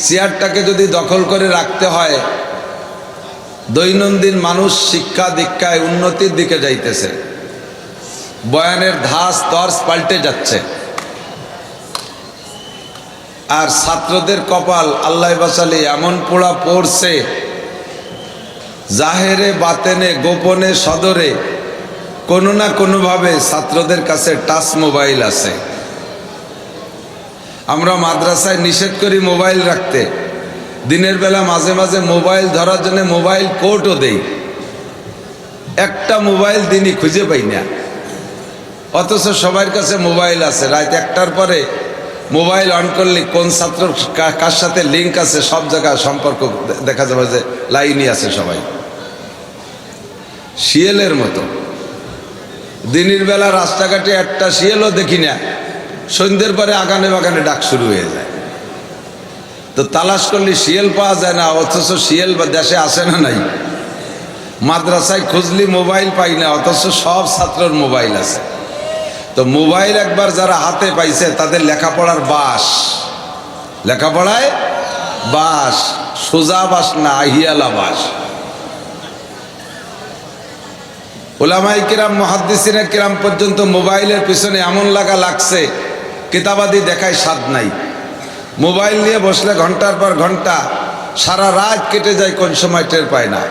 চেয়ারটাকে যদি দখল করে রাখতে হয়, দৈনন্দিন মানুষ শিক্ষা দীক্ষায় উন্নতির দিকে যাইতেছে, বয়ানের ধাস তর্স পাল্টে যাচ্ছে, আর ছাত্রদের কপাল আল্লাহ বাঁচালে এমন পোড়া পড়ছে, জাহেরে বাতেনে গোপনে সদরে কোনো না কোনোভাবে ছাত্রদের কাছে টাচ মোবাইল আছে। আমরা মাদ্রাসায় নিষেধ করি মোবাইল রাখতে, দিনের বেলা মাঝে মাঝে মোবাইল ধরার জন্য মোবাইল কোর্টও দেই, একটা মোবাইল দিনই খুঁজে পাই না। অথচ সবার কাছে মোবাইল আছে। রাত 1টার পরে মোবাইল অন করলে কোন ছাত্র কার সাথে লিঙ্ক আছে সব জায়গায় সম্পর্ক দেখা যাবে, যে লাইনই আছে সবাই, শিয়ালের মতো। দিনের বেলা রাস্তাঘাটে একটা শিয়ালও দেখি না, সন্ধ্যের পরে আগানে বাগানে ডাক শুরু হয়ে যায়। তো তালাশ করলে শিয়াল পাওয়া যায় না, অথচ শিয়াল দেশে আসে না নাই। মাদ্রাসায় খুঁজলি মোবাইল পাই না, অথচ সব ছাত্রর মোবাইল আছে। তো মোবাইল একবার যারা হাতে পাইছে তাদের লেখাপড়ার বাস, লেখাপড়ায় বাস, সোজা বাস না, আহিয়ালা বাস। উলামায়ে কিরাম মুহাদ্দিসিনে কিরাম পর্যন্ত মোবাইলের পিছনে এমন লাগছে, কিতাবাদি দেখায় স্বাদ নাই। মোবাইল নিয়ে বসলে ঘন্টার পর ঘন্টা, সারা রাত কেটে যায়, কোন সময় টের পায় না।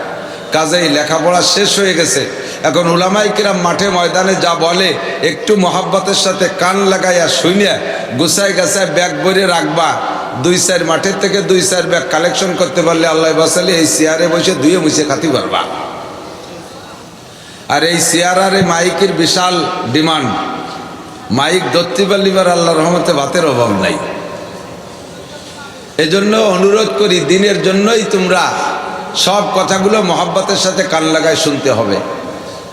কাজেই লেখাপড়া শেষ হয়ে গেছে। এখন উলামায়ে কিরাম মাঠে ময়দানে যা বলে একটু মহাব্বতের সাথে কান লাগাইয়া শুনিয়া গুছায় গাছায় ব্যাগ ভরে রাখবা। 2-4 মাঠের থেকে 2-4 ব্যাগ কালেকশন করতে পারলে আল্লাহ বাসালে এই চেয়ারে বসে ধুয়ে মুছে খাতি পারবা। আর এই চেয়ার আর এই মাইকের বিশাল ডিমান্ড, মাইক ধরতে পারলিবার আল্লাহ রহমতে ভাতের অভাব নাই। এজন্য অনুরোধ করি, দিনের জন্যই তোমরা সব কথাগুলো মহাব্বতের সাথে কান লাগায় শুনতে হবে।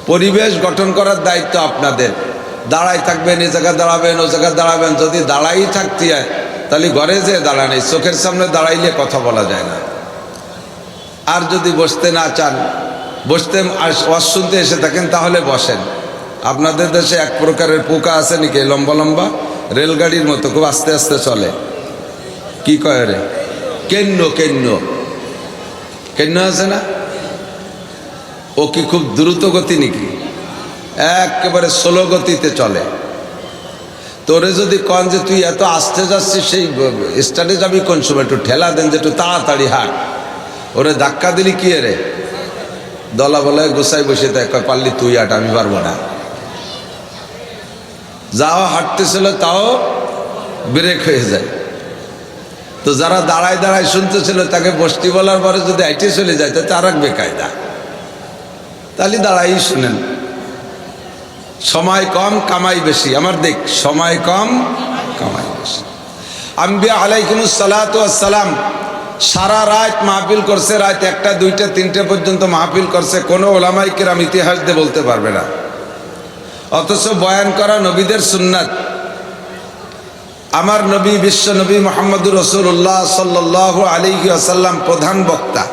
পরিবেশ গঠন করার দায়িত্ব আপনাদের। দাঁড়াই থাকবেন, এ জায়গায় দাঁড়াবেন, ও জায়গায় দাঁড়াবেন। যদি দাঁড়াই থাকতে হয় তাহলে ঘরে যে দাঁড়ান, এই চোখের সামনে দাঁড়াইলে কথা বলা যায় না। আর যদি বসতে না চান, বসতে ওয়াজ শুনতে এসে থাকেন, তাহলে বসেন। আপনাদের দেশে এক প্রকারের পোকা আছে নাকি, লম্বা লম্বা রেলগাড়ির মতো, খুব আস্তে আস্তে চলে, কি কয় রে? কেন্ন কেন্ন কেন্ন আছে না? ও কি খুব দ্রুত গতি নাকি? একেবারে স্লো গতিতে চলে। তোরে যদি কন যে তুই এত আস্তে যাচ্ছিস, সেই স্টার্টে যাবি কোন সময়, একটু ঠেলা দেন যে একটু তাড়াতাড়ি হাঁট। ওরে ধাক্কা দিলি কি রে? দলা বলায় গোসাই বসে দেয়, কয় পারলি তুই হাঁট, আমি পারবো না। যাও হাঁটতেছিল তাও ব্রেক হয়ে যায়। তো যারা দাঁড়ায় দাঁড়ায় শুনতেছিল তাকে বসতি বলার পরে যদি হাইটে চলে যায় তাতে আর এক বেকায়দা। তাহলে দাঁড়াই শুনেন। সময় কম কামাই বেশি, আমার দেখ, সময় কম কামাই বেশি। আম্বিয়া আলাইহিমুস সালাতু ওয়াস সালাম সারা রাত মাহফিল করছে, রাত 1টা 2টা 3টে পর্যন্ত মাহফিল করছে। কোনো ওলামায়ে কিরাম ইতিহাস দিয়ে বলতে পারবে না। অথচ বয়ান করা নবীদের সুন্নাত। আমার নবী, বিশ্ব নবী মুহাম্মদুর রাসূলুল্লাহ সাল্লাল্লাহু আলাইহি ওয়াসাল্লাম প্রধান বক্তা,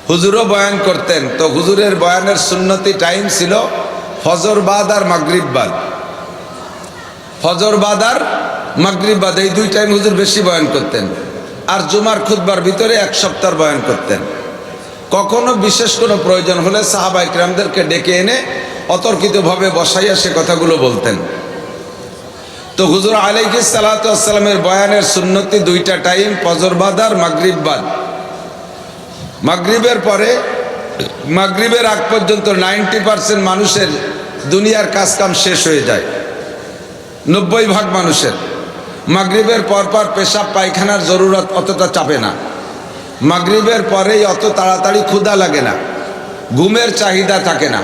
হুজুরও বয়ান করতেন। তো হুজুরের বয়ানের সুন্নতি টাইম ছিল ফজর বাদ আর মাগরিব বাদ। ফজর বাদ আর মাগরিব বাদ, এই 2 টাইম হুজুর বেশি বয়ান করতেন। আর জুমার খুতবার ভিতরে 1 সপ্তাহ বয়ান করতেন। কখনো বিশেষ কোনো প্রয়োজন হলে সাহাবায়ে কিরামদেরকে ডেকে এনে অতর্কিতভাবে বসাইয়া সে কথাগুলো বলতেন। তো হুজুর আলাইহিস সালাতু ওয়াস সালামের বয়ানের সুন্নতি দুইটা টাইম, ফজর বাদ আর মাগরিব বাদ। মাগরিবের পরে, মাগরিবের আগ পর্যন্ত 90% মানুষের দুনিয়ার কাজ কাম শেষ হয়ে যায়, 90% মানুষের। মাগরিবের পরপর পেশাব পায়খানার জরুরত অতটা চাপে না, মাগরিবের পরেই অত তাড়াতাড়ি ক্ষুধা লাগে না, ঘুমের চাহিদা থাকে না।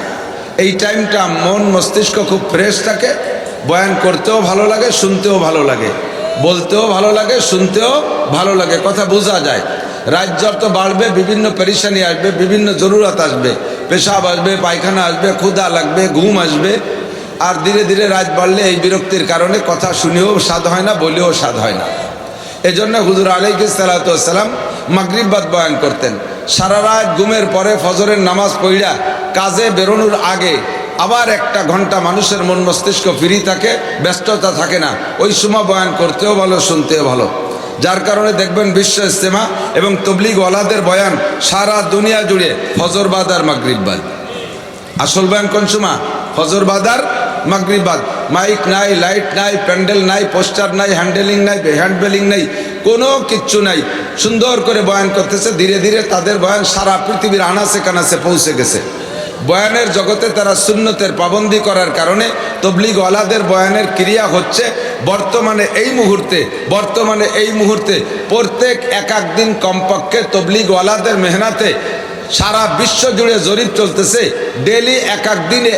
এই টাইমটা মন মস্তিষ্ক খুব ফ্রেশ থাকে, বয়ান করতেও ভালো লাগে, শুনতেও ভালো লাগে, বলতেও ভালো লাগে, শুনতেও ভালো লাগে, কথা বোঝা যায়। রাত যত বাড়বে বিভিন্ন পেরেশানি আসবে, বিভিন্ন জরুরত আসবে, পেশাব আসবে, পায়খানা আসবে, ক্ষুধা লাগবে, ঘুম আসবে। আর ধীরে ধীরে রাত বাড়লে এই বিরক্তির কারণে কথা শুনেও স্বাদ হয় না, বলেও স্বাদ হয় না। এজন্য হুজুর আলাইহিস সালাতু ওয়াস সালাম মাগরিব বাদ বয়ান করতেন। সারা রাত ঘুমের পরে ফজরের নামাজ পড়া কাজে বেরোনোর আগে আবার 1 ঘন্টা মানুষের মন মস্তিষ্ক ফ্রি থাকে, ব্যস্ততা থাকে না, ওই সময় বয়ান করতেও ভালো, শুনতেও ভালো। যার কারণে দেখবেন বিশ্ব ইজতেমা এবং তবলিগ ওয়ালাদের বয়ান সারা দুনিয়া জুড়ে ফজর বাদ আর মাগরিব বাদ। আসল বয়ান কোন সময়? ফজর বাদ আর মাগরিব বাদ। মাইক নাই, লাইট নাই, প্যান্ডেল নাই, পোস্টার নাই, হ্যান্ডেলিং নাই, হ্যান্ডবেলিং নাই, কোনো কিচ্ছু নাই। সুন্দর করে বয়ান করতেছে, ধীরে ধীরে তাদের বয়ান সারা পৃথিবীর আনাচে কানাচে পৌঁছে গেছে। বয়ানের জগতে তারা সুন্নতের পাবন্দি করার কারণে তবলিগ ওয়ালাদের বয়ানের ক্রিয়া হচ্ছে বর্তমানে এই মুহূর্তে প্রত্যেক এক দিন কমপক্ষে তবলিগ ওয়ালাদের মেহনতে সারা বিশ্ব জুড়ে জরিপ চলতেছে, ডেলি এক দিনে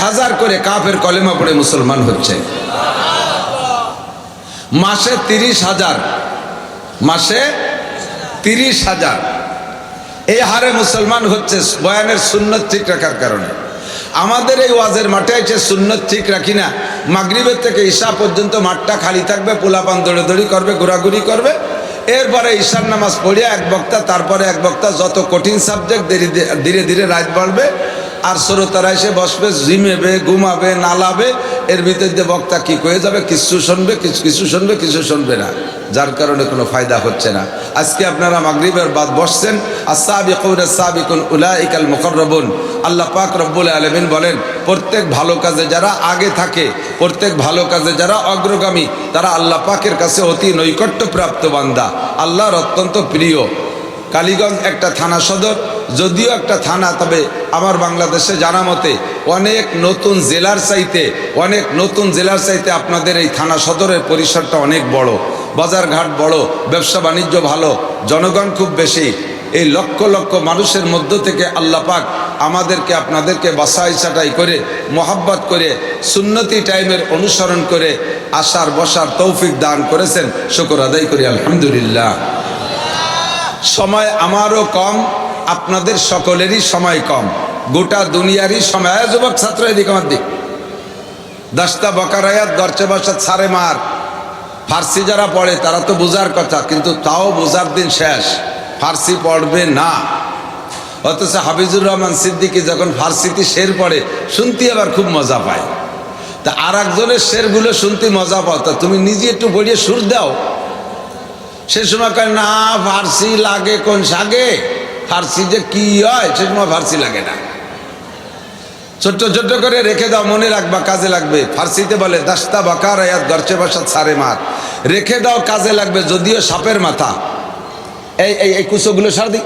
1000 করে কাফের কলেমা পড়ে মুসলমান হচ্ছে। মাসে 30,000, মাসে 30,000 এই হারে মুসলমান হচ্ছে বয়ানের সুন্নত ঠিক রাখার কারণে। আমাদের এই ওয়াজের মাঠে এসে সুন্নত ঠিক রাখি না, মাগরিবের থেকে ঈশা পর্যন্ত মাঠটা খালি থাকবে, পোলাপান দৌড়াদৌড়ি করবে, ঘোরাঘুরি করবে। এরপরে ঈশার নামাজ পড়িয়া এক বক্তা, তারপরে এক বক্তা, যত কঠিন সাবজেক্ট ধীরে ধীরে রাত বাড়বে। আর শ্রোতারা এসে বসবে, ঝিমেবে, ঘুমাবে, নালাবে। এর ভিতর দিয়ে বক্তা কি কয়ে যাবে, কিছু শুনবে, কিছু শুনবে, কিছু শুনবে না, যার কারণে কোনো ফায়দা হচ্ছে না। আজকে আপনারা মাগরিবের বাদ বসছেন, আস-সাবিকুনা আস-সাবিকুন উলাইকাল মুকাররাবুন। আল্লাহ পাক রব্বুল আলামিন বলেন, প্রত্যেক ভালো কাজে যারা আগে থাকে, প্রত্যেক ভালো কাজে যারা অগ্রগামী, তারা আল্লাহ পাকের কাছে অতি নৈকট্যপ্রাপ্ত বান্দা, আল্লাহর অত্যন্ত প্রিয়। কালীগঞ্জ একটা থানা সদর, যদিও একটা থানা, তবে আমার বাংলাদেশে জানা মতে অনেক নতুন জেলার চাইতে আপনাদের এই থানা সদরের পরিসরটা অনেক বড়, বাজারঘাট বড়, ব্যবসা বাণিজ্য ভালো, জনগণ খুব বেশি। এই লক্ষ লক্ষ মানুষের মধ্য থেকে আল্লাহ পাক আমাদেরকে আপনাদেরকে বাছাই ছাঁটাই করে, মোহাব্বত করে, সুন্নতি টাইমের অনুসরণ করে আসার বসার তৌফিক দান করেছেন। শুকর আদায় করি আলহামদুলিল্লাহ। সময় আমারও কম, আপনাদের সকলেরই সময় কম, গোটা দুনিয়ারই সময়। যুবক ছাত্র এদিক আমার দিক, 10টা বকারায়াত গরচে বসা ছাড়ে মার। ফার্সি যারা পড়ে তারা তো বোঝার কথা, কিন্তু তাও বোঝার দিন শেষ, ফার্সি পড়বে না। অথচ হাফিজুর রহমান সিদ্দিকী যখন ফার্সিতে শের পড়ে, শুনতে আবার খুব মজা পায়। তা আর একজনের শেরগুলো শুনতে মজা পাও, তা তুমি নিজে একটু পড়িয়ে সুর দাও। সে সময় কয় না, ফার্সি লাগে কোন সাগে, ফার্সি যে কি হয় সে সময় ফার্সি লাগে না। ছোট্ট ছোট্ট করে রেখে দাও, মনে রাখবা, কাজে লাগবে। ফার্সিতে বলে 10টা বকারায়াত গরচে বসা ছাড়ে মার, রেখে দাও, কাজে লাগবে। যদিও সাপের মাথা, এই কুচোগুলো সার দিই,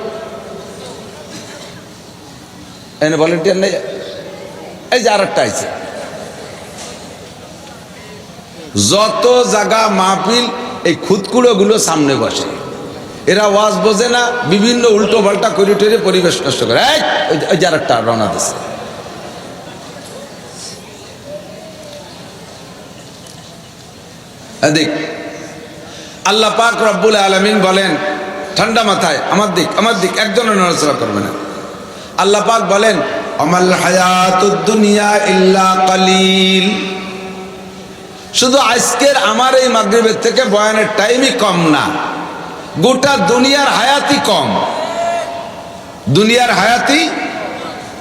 এনে ভলেন্টিয়ার নেই। এই যে আরেকটা আছে, যত জায়গা মাহফিল এই খুদকুড়োগুলো সামনে বসে, এরা ওয়াজ বোঝে না, বিভিন্ন উল্টো পাল্টা করে টরে পরিবেশ নষ্ট করে। ওই যে আরেকটা রওনা দিচ্ছে। এদিক আল্লাহ পাক রব্বুল আলামিন বলেন, ঠান্ডা মাথায় আমার দিক একজনের নড়াচড়া করবে না। আল্লাহ পাক বলেন, আমাল হায়াতুদ দুনিয়া ইল্লা কালিল। শুধু আজকের আমার এই মাগরিবের থেকে বয়ানের টাইমই কম না, গোটা দুনিয়ার হায়াতি কম, দুনিয়ার হায়াতি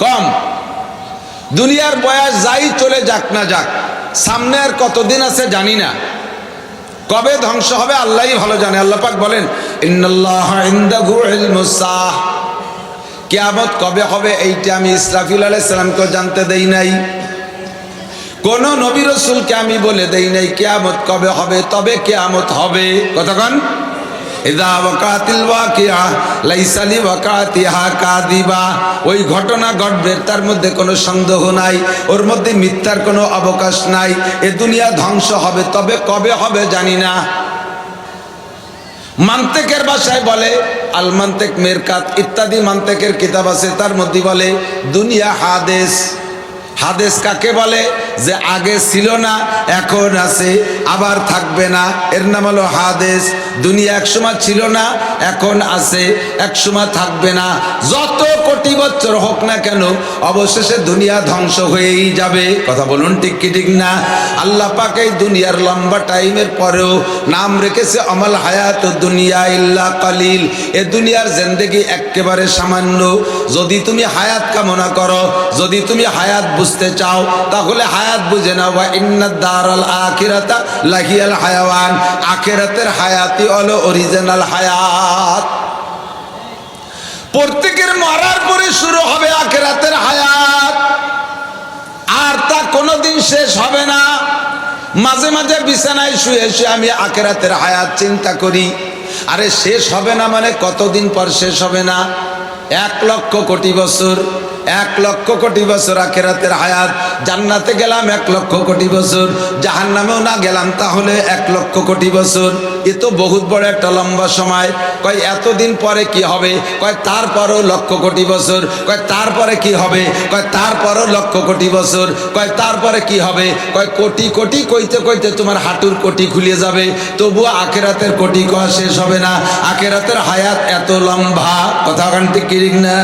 কম। দুনিয়ার বয়স যাই চলে যাক না যাক, সামনে আর কতদিন আছে জানি না, কবে ধ্বংস হবে আল্লাহই ভালো জানে। আল্লাহ পাক বলেন, ইন্নাল্লাহা ইনদাহু ইলমুস সাআহ, কিয়ামত কবে হবে এইটা আমি ইসরাফিল আলাইহিস সালামকে জানতে দেই নাই। কোন নবী রাসূলকে আমি বলে দেই নাই কিয়ামত কবে হবে, তবে কিয়ামত হবে। কতক্ষণ? ইযা ওয়াকাতিল ওয়াকিআ লাইসা লিওয়াকাতিহা কাযিবা, ওই ঘটনা ঘটবে, তার মধ্যে কোনো সন্দেহ নাই, ওর মধ্যে মিথ্যার কোনো অবকাশ নাই। এ দুনিয়া ধ্বংস হবে, তবে কবে হবে জানি না। মান্তেকের ভাষায় বলে, আল মান্তেক মেরকাত ইত্যাদি মান্তেকের কিতাব আছে, তার মধ্যে বলে দুনিয়া হাদেস। হাদেস কাকে বলে? যে আগে ছিল না, এখন আছে, আবার থাকবে না, এর নাম হলো হাদেস। দুনিয়া একসময় ছিল না, এখন আছে, একসময় থাকবে না। যত কোটি বছর হোক না কেন, অবশেষে দুনিয়া ধ্বংস হয়েই যাবে। কথা বলুন ঠিক কি ঠিক না? আল্লাহ পাক এই দুনিয়ার লম্বা টাইমের পরেও নাম রেখেছে অমাল হায়াত দুনিয়া ইল্লা কালিল। এ দুনিয়ার জিন্দেগি একেবারে সামান্য। যদি তুমি হায়াত কামনা করো, যদি তুমি হায়াত বুঝতে চাও, তাহলে হায়াত বুঝে নাও। ওয়া ইন্নাদ দারাল আখিরাতা লাহিয়াল হায়াওয়ান, আখিরাতের হায়াতই হলো অরিজিনাল হায়াত। প্রত্যেকের মরার পরে শুরু হবে আখিরাতের হায়াত, আর তা কোনোদিন শেষ হবে না। মাঝে মাঝে বিছানায় শুয়ে শুয়ে আমি আখিরাতের হায়াত চিন্তা করি, আরে শেষ হবে না মানে কতদিন পর শেষ হবে না? 1,00,000 কোটি বছর, 1,00,000 কোটি বছর আখিরাতের হায়াত। জান্নাতে গেলাম 1,00,000 কোটি বছর, জাহান্নামেও না গেলাম তাহলে 1,00,000 কোটি বছর। এ তো বহুত বড় একটা লম্বা সময়। কয় এতদিন পরে কি হবে? কয় তারপরও 1,00,000 কোটি বছর। কয় তারপরে কি হবে? কয় তারপরও 1,00,000 কোটি বছর। কয় তারপরে কি হবে? কয় কোটি কোটি কইতে কইতে তোমার হাঁটুর কোটি খুলে যাবে, তবুও আখিরাতের কোটি কয়া শেষ হবে না। আখিরাতের হায়াত এত লম্বা। কথা কান্তি কিরিক না?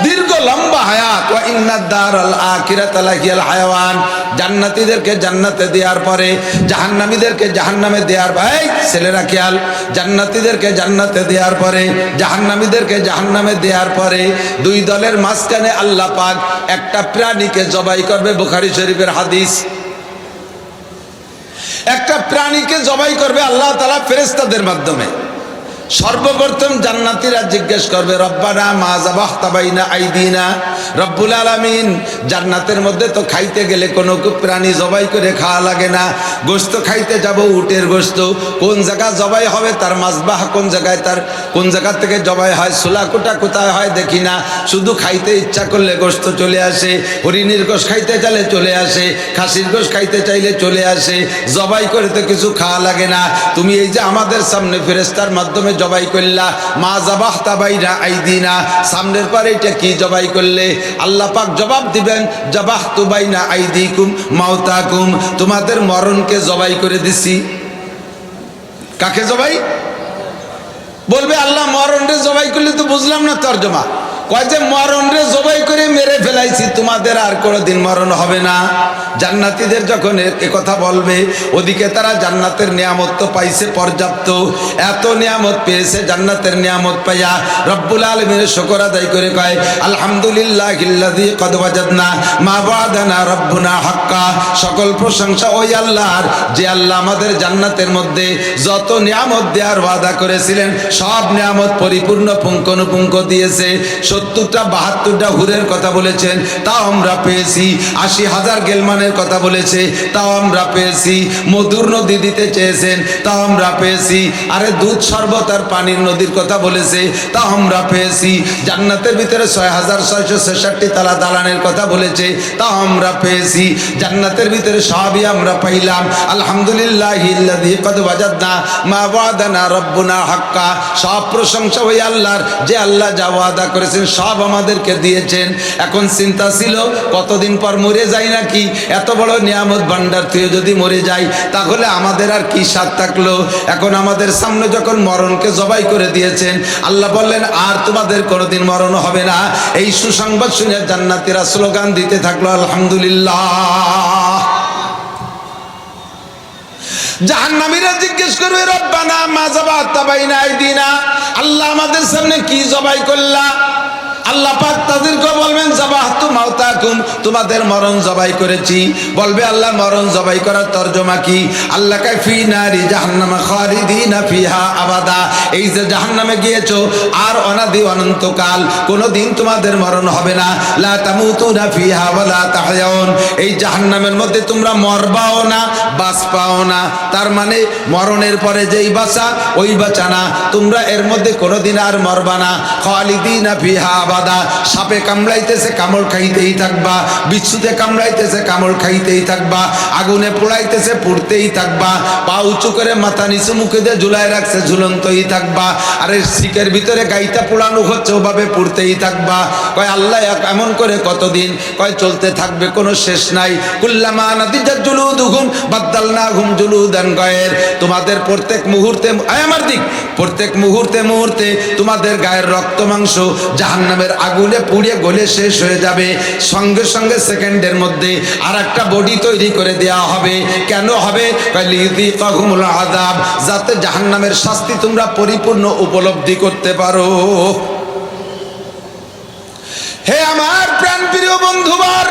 দীর্ঘ লম্বা হায়াত। ওয়া ইন্নাদ দারাল আখিরাতা লাহিয়াল হায়াওয়ান, জান্নাতীদেরকে জান্নাতে দেওয়ার পরে জাহান্নামীদেরকে জাহান্নামে দেওয়ার, ভাই ছেলেরা খেয়াল, জান্নাতীদেরকে জান্নাতে দেওয়ার পরে জাহান্নামীদেরকে জাহান্নামে দেওয়ার পরে দুই দলের মাঝখানে আল্লাহ পাক একটা প্রাণীকে জবাই করবে। বুখারী শরীফের হাদিস। একটা প্রাণীকে জবাই করবে আল্লাহ তাআলা ফেরেশতাদের মাধ্যমে। সর্বপ্রথম জান্নাতীরা জিজ্ঞেস করবে, রব্বানা মা যাবাহতা বাইনা আইদিনা। রব্বুল আলামিন, জান্নাতের মধ্যে তো খাইতে গেলে কোনো প্রাণী জবাই করে খাওয়া লাগে না। গোশত খাইতে যাব, উটের গোশত, কোন জায়গা জবাই হবে তার মাজবাহ কোন জায়গায়, তার কোন জায়গা থেকে জবাই হয়, সোলাকুটা কোথায় হয় দেখি না, শুধু খাইতে ইচ্ছা করলে গোশত চলে আসে। হরিণীর গোশত খাইতে চাইলে চলে আসে, খাসির গোশত খাইতে চাইলে চলে আসে। জবাই করে তো কিছু খাওয়া লাগে না। তুমি এই যে আমাদের সামনে ফেরেশতার মাধ্যমে জবাই করলা, মা যাবাহতা বাইনা আইদিনা, সামনের পরে এটা কি জবাই করলে? আল্লাহ পাক জবাব দিবেন, যাবাহতু বাইনা আইদিকুম মাউতাকুম, তোমাদের মরণকে জবাই করে দিছি। কাকে জবাই? বলবে আল্লাহ মরণ রে জবাই করলে, তো বুঝলাম না তরজমা। কয় যে মরণ রে জবাই করে মেরে ফেলাইছি, তোমাদের আর কোনোদিন মরণ হবে না। জান্নাতীদের যখন এ কথা বলবে, ওদিকে তারা জান্নাতের নিয়ামত তো পাইছে পর্যাপ্ত, এত নিয়ামত পেয়েছে, জান্নাতের নিয়ামত পাইয়া রব্বুল আলামিনের শুকর আদায় করে কয় আলহামদুলিল্লাহিল্লাযী কদ ওয়াজাদনা মা ওয়াদানা রব্বুনা হাক্কা। সকল প্রশংসা ওই আল্লাহর, যে আল্লাহ আমাদের জান্নাতের মধ্যে যত নিয়ামত দেওয়ার ওয়াদা করেছিলেন সব নিয়ামত পরিপূর্ণ পুঙ্খানুপুঙ্খ দিয়েছে। 70টা 72টা হুরের কথা বলেছেন, তাও আমরা পেয়েছি। 80,000 গেলমানের কথা বলেছে, তাও আমরা পেয়েছি। মধুর নদী দিতে চেয়েছেন, তাও আমরা পেয়েছি। আরে দুধ শরবত আর পানির নদীর কথা বলেছে, তাও আমরা পেয়েছি। জান্নাতের ভিতরে 6,666 তালা দালানের কথা বলেছে, তাও আমরা পেয়েছি। জান্নাতের ভিতরে সবই আমরা পাইলাম। আলহামদুলিল্লাহিল্লাযী কদ ওয়াজাদনা মা ওয়াদানা রব্বুনা হাক্কা। সব প্রশংসা ওই আল্লাহর, যে আল্লাহ যা ওয়াদা করেছেন সব আমাদেরকে দিয়েছেন। এখন চিন্তা ছিল কতদিন পর মরে যাই নাকি, এত বড় নিয়ামত ভান্ডার থেকে যদি মরে যাই তাহলে আমাদের আর কি স্বাদ থাকলো। এখন আমাদের সামনে যখন মরণকে জবাই করে দিয়েছেন, আল্লাহ বললেন আর তোমাদের কোনোদিন মরণ হবে না। এই সুসংবাদ শুনে জান্নাতীরা স্লোগান দিতে থাকলো আলহামদুলিল্লাহ। জাহান্নামীরা জিজ্ঞেস করবে, রব্বানা মা যাবাহতা বাইনা আইদিনা, আল্লাহ আমাদের সামনে কি জবাই করলা? আল্লাহ পাক তাদেরকে বলবেন যাবাহতু মাউতাকুম, তোমাদের মরণ জবাই করেছি। বলবে আল্লাহ মরণ জবাই করার তরজমা কি? আল্লাহ কয় ফি নারি জাহান্নাম খালিদিনা ফিহা আবাদা, এই যে জাহান্নামে গিয়েছো আর অনাদি অনন্তকাল কোনোদিন তোমাদের মরণ হবে না। লা তামুতুনা ফিহা ওয়ালা তাহয়াউন, এই জাহান্নামের মধ্যে তোমরা মরবাও না বাঁচবাও না। তার মানে মরণের পরে যেই বাঁচা ওই বাঁচা না, তোমরা এর মধ্যে কোনোদিন আর মরবা না। খালিদিনা ফিহা আবাদা, সাপে কামড়াইতেছে কামড় খাইতেই থাকবা, বিচ্ছুতে কামড়াইতেছে কামড় খাইতেই থাকবা, আগুনে পোড়াইতেছে পুড়তেই থাকবা, পা উঁচু করে মাথা নিচু মুখে দিয়ে ঝুলাই রাখছে ঝুলন্তই থাকবা, আরে শিকের ভিতরে গাইতা পোড়ানো হচ্ছে ওভাবে পুড়তেই থাকবা। কয় আল্লাহ এমন করে কতদিন? কয় চলতে থাকবে, কোনো শেষ নাই। কুল্লামা নাদিজাত জুলুদুহুম বাদদালনাহুম জুলুদান গায়র, তোমাদের প্রত্যেক মুহূর্তে আমার দিক প্রত্যেক মুহূর্তে মুহূর্তে তোমাদের গায়ের রক্ত মাংস জাহান্নামের আগুনে পুড়ে গলে শেষ হয়ে যাবে। সঙ্গে সঙ্গে সেকেন্ডের মধ্যে আর একটা বডি তৈরি করে দেওয়া হবে। কেন হবে? লিযিকাহুমুল আযাব, যাতে জাহান্নামের শাস্তি তোমরা পরিপূর্ণ উপলব্ধি করতে পারো। হে আমার প্রাণপ্রিয় বন্ধুবার,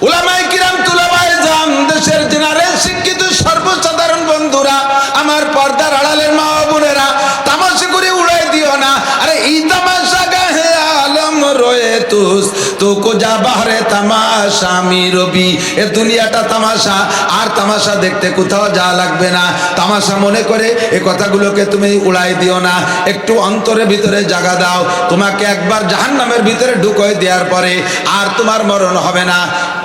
উলামায়ে কিরাম, তুলাবায়ে জাম, দেশের জেনারেল শিক্ষিত সর্বসাধারণ বন্ধুরা, আমার পর্দার আড়ালের মা বোনেরা, তামাশা করে উড়াই দিও না। আরে এই তামাশা গাহে আলম রয়ে তুস তো কোজা বাহরে তামাশা আমি রবি, এ দুনিয়াটা তামাশা, আর তামাশা দেখতে কোথাও যা লাগবে না। তামাশা মনে করে এ কথাগুলোকে তুমি উড়াই দিও না, একটু অন্তরের ভিতরে জায়গা দাও। তোমাকে একবার জাহান্নামের ভিতরে ঢুকাই দেওয়ার পরে আর তোমার মরণ হবে না।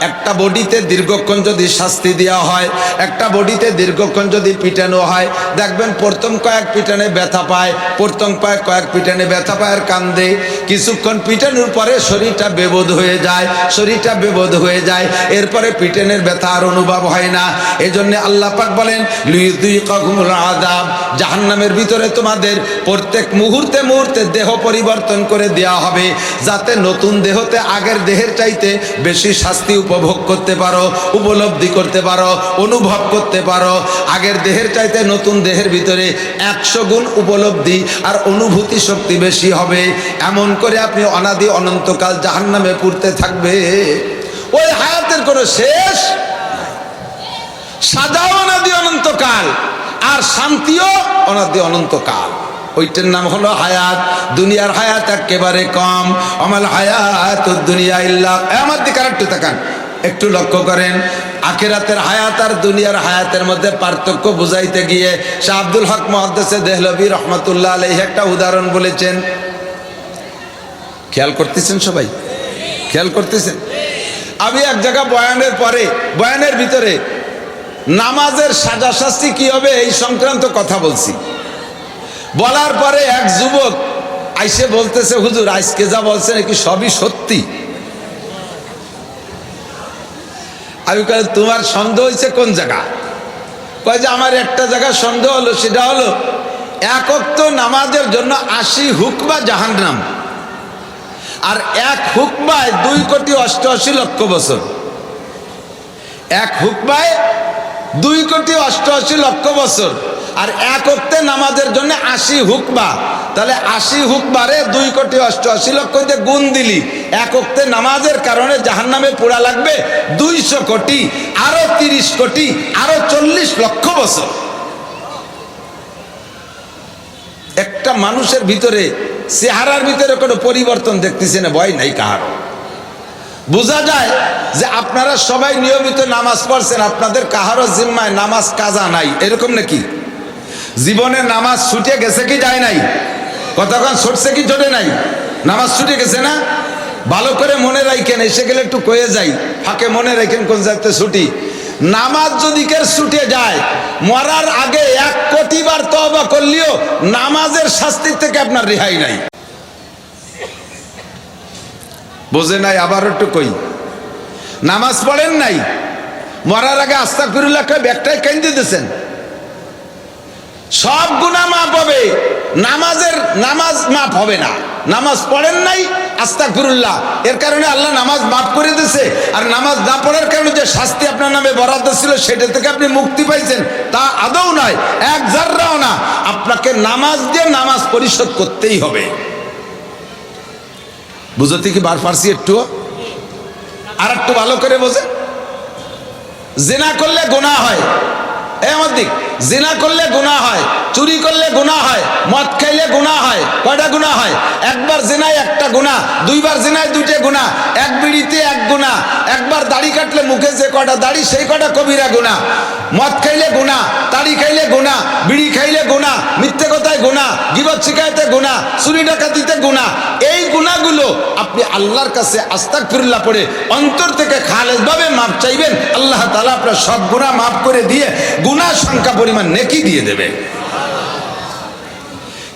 একটা বডিতে দীর্ঘক্ষণ যদি শাস্তি দেওয়া হয়, একটা বডিতে দীর্ঘক্ষণ যদি পিটানো হয়, দেখবেন প্রথম কয়েক পিটানে ব্যথা পায়, প্রথম কয়েক পিটানে ব্যথা পায় আর কান্দে। কিছুক্ষণ পিটানোর পরে শরীরটা বেবোধ হয়ে যায়, শরীরটা বেবোধ হয়ে যায়, এরপরে পিটানের ব্যথা আর অনুভব হয় না। এই জন্য আল্লাহ পাক বলেন লিযিকাহুমুল আযাব, জাহান্নামের ভিতরে তোমাদের প্রত্যেক মুহূর্তে মুহূর্তে দেহ পরিবর্তন করে দেওয়া হবে, যাতে নতুন দেহতে আগের দেহের চাইতে বেশি শাস্তি উপভোগ করতে পারো, উপলব্ধি করতে পারো, অনুভব করতে পারো। আগের দেহের চাইতে নতুন দেহের ভিতরে 100 গুণ উপলব্ধি আর অনুভূতি শক্তি বেশি হবে। এমন করে আপনি অনাদি অনন্তকাল জাহান্নামে পুড়তে থাকবে। ওই হায়াতের কোনো শেষ, সাজাও অনাদি অনন্তকাল আর শান্তিও অনাদি অনন্তকাল। ওইটার নাম হলো হায়াত। দুনিয়ার হায়াত একেবারে কম। আমাল হায়াতুদ দুনিয়া ইল্লা, আমার দিকে আরেকটু তাকান, একটু লক্ষ্য করেন। আখিরাতের হায়াত আর দুনিয়ার হায়াতের মধ্যে পার্থক্য বুঝাইতে গিয়ে শাহ আব্দুল হক মুহাদ্দিস দেহলভী রহমাতুল্লাহ আলাইহি একটা উদাহরণ বলেছেন। খেয়াল করতেছেন সবাই? খেয়াল করতেছেন? আমি এক জায়গা বয়ানের পরে, বয়ানের ভিতরে নামাজের সাজা শাস্তি কি হবে এই সংক্রান্ত কথা বলছি। বলার পরে এক যুবক আইসে বলতেছে, হুজুর আজকে যা বলছেন কি সবই সত্যি? আমি কই তোমার সন্দেহ হয়েছে কোন জায়গা? কয় যে আমার একটা জায়গা সন্দেহ হলো, সেটা হলো এক ওয়াক্ত নামাজের জন্য 80 হুকমা জাহান্নাম, আর এক হুকমায় 2,88,00,000 বছর। এক হুকমায় 2,88,00,000 বছর, আর এক ওয়াক্তে নামাজের জন্য 80 হুকমা। তাহলে 80 হুকমারে 2,88,00,000 দিয়ে গুণ দিলি, এক ওয়াক্তে নামাজের কারণে জাহান্নামে পোড়া লাগবে 200 কোটি, আরো 30 কোটি, আরো 40 লক্ষ বছর। একটা মানুষের ভিতরে চেহারার ভিতরে কোনো পরিবর্তন দেখতেছে না, ভয় নাই কাহার। বোঝা যায় যে আপনারা সবাই নিয়মিত নামাজ পড়ছেন, আপনাদের কাহারও জিম্মায় নামাজ কাজা নাই, এরকম নাকি? জীবনে নামাজ ছুটে গেছে কি যায় নাই? কতক্ষণ ছুটছে কি ছোটে নাই? নামাজ ছুটে গেছে না? ভালো করে মনে রাখেন, এসে গেলে একটু কয়ে যাই, ফাঁকে মনে রাখেন কোন যাতে ছুটি। নামাজ যদি কেউ ছুটে যায়, মরার আগে 1 কোটি বার তওবা করলেও নামাজের শাস্তির থেকে আপনার রেহাই নাই। বোঝে নাই? আবার একটু কই, নামাজ পড়েন নাই, মরার আগে আস্তাগফিরুল্লাহ কই ব্যাগটাই কেন দিতেছেন, সব গুনাহ মাফ হবে, নামাজ মাফ হবে না। নামাজ পড়েন নাই, আস্তাগফিরুল্লাহ, এর কারণে আল্লাহ নামাজ মাফ করে দিয়েছে। আর নামাজ না পড়ার কারণে যে শাস্তি আপনার নামে বরাদ্দ ছিল সেটা থেকে আপনি মুক্তি পাইছেন, তা আদৌ নয়, 1 জাররাও না। আপনাকে নামাজ দিয়ে নামাজ পরিশোধ করতেই হবে। বুঝতে কি বার পারছি একটু? আর একটু ভালো করে বোঝে। জিনা করলে গুনাহ হয়, এই আমার দিক, জিনা করলে গুনাহ হয়, চুরি করলে গুনাহ হয়, মদ খাইলে গুনাহ হয়। কয়টা গুনাহ হয়? একবার জিনায় একটা গুনাহ, দুইবার জিনায় দুইটা গুনাহ, এক বিড়িতে এক গুনাহ, একবার দাড়ি কাটলে মুখে যে কয়টা দাড়ি সেই কয়টা কবিরা গুনাহ, মদ খাইলে গুনাহ, তাড়ি খাইলে গুনাহ, বিড়ি খাইলে গুনাহ, মিথ্যে কথায় গুনাহ, গীবত শিকায়তে গুনাহ, চুরি ডাকাতিতে গুনাহ। এই গুনাহগুলো আপনি আল্লাহর কাছে আস্তাগফিরুল্লাহ পড়ে অন্তর থেকে খালেসভাবে মাপ চাইবেন, আল্লাহ তাআলা আপনার সব গুনাহ মাফ করে দিয়ে গুনাহ সংখ্যা পরিমাণ নেকি দিয়ে দেবে।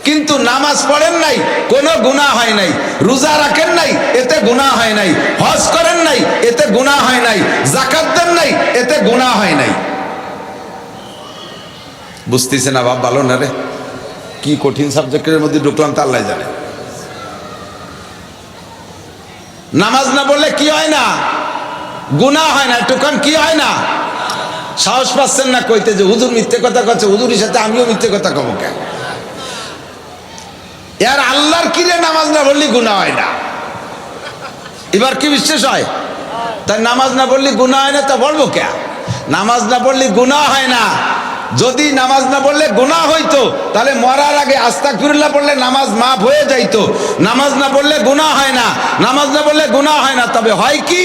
কিন্তু নামাজ পড়েন নাই, কোনো গুনাহ হয় নাই, রোজা রাখেন নাই, এতে গুনাহ হয় নাই, হজ করেন নাই, এতে গুনাহ হয় নাই, যাকাত দেন নাই, এতে গুনাহ হয় নাই। বুঝতেছে না বাপ? ভালো না রে, কি কঠিন সাবজেক্টের মধ্যে ঢুকলাম তা আল্লাহ জানে। নামাজ না পড়লে কি হয় না? গুনাহ হয় না। টুকান কি হয় না? সাহস পাচ্ছেন না কইতে যে হুজুর মিথ্যে কথা কচ্ছে, হুজুরের সাথে আমিও মিথ্যে কথা কব কেন? এর আল্লাহর কিরে নামাজ না পড়লে গুনাহ হয় না? এবার কি বিশ্বাস হয়? তাই নামাজ না পড়লে গুনাহ হয় না, তা বলবো কে? নামাজ না পড়লে গুনাহ হয় না। যদি নামাজ না পড়লে গুনাহ হইতো তাহলে মরার আগে আস্তাগফিরুল্লাহ পড়লে নামাজ মাফ হয়ে যাইতো। নামাজ না পড়লে গুনাহ হয় না, নামাজ না পড়লে গুনাহ হয় না। তবে হয় কি,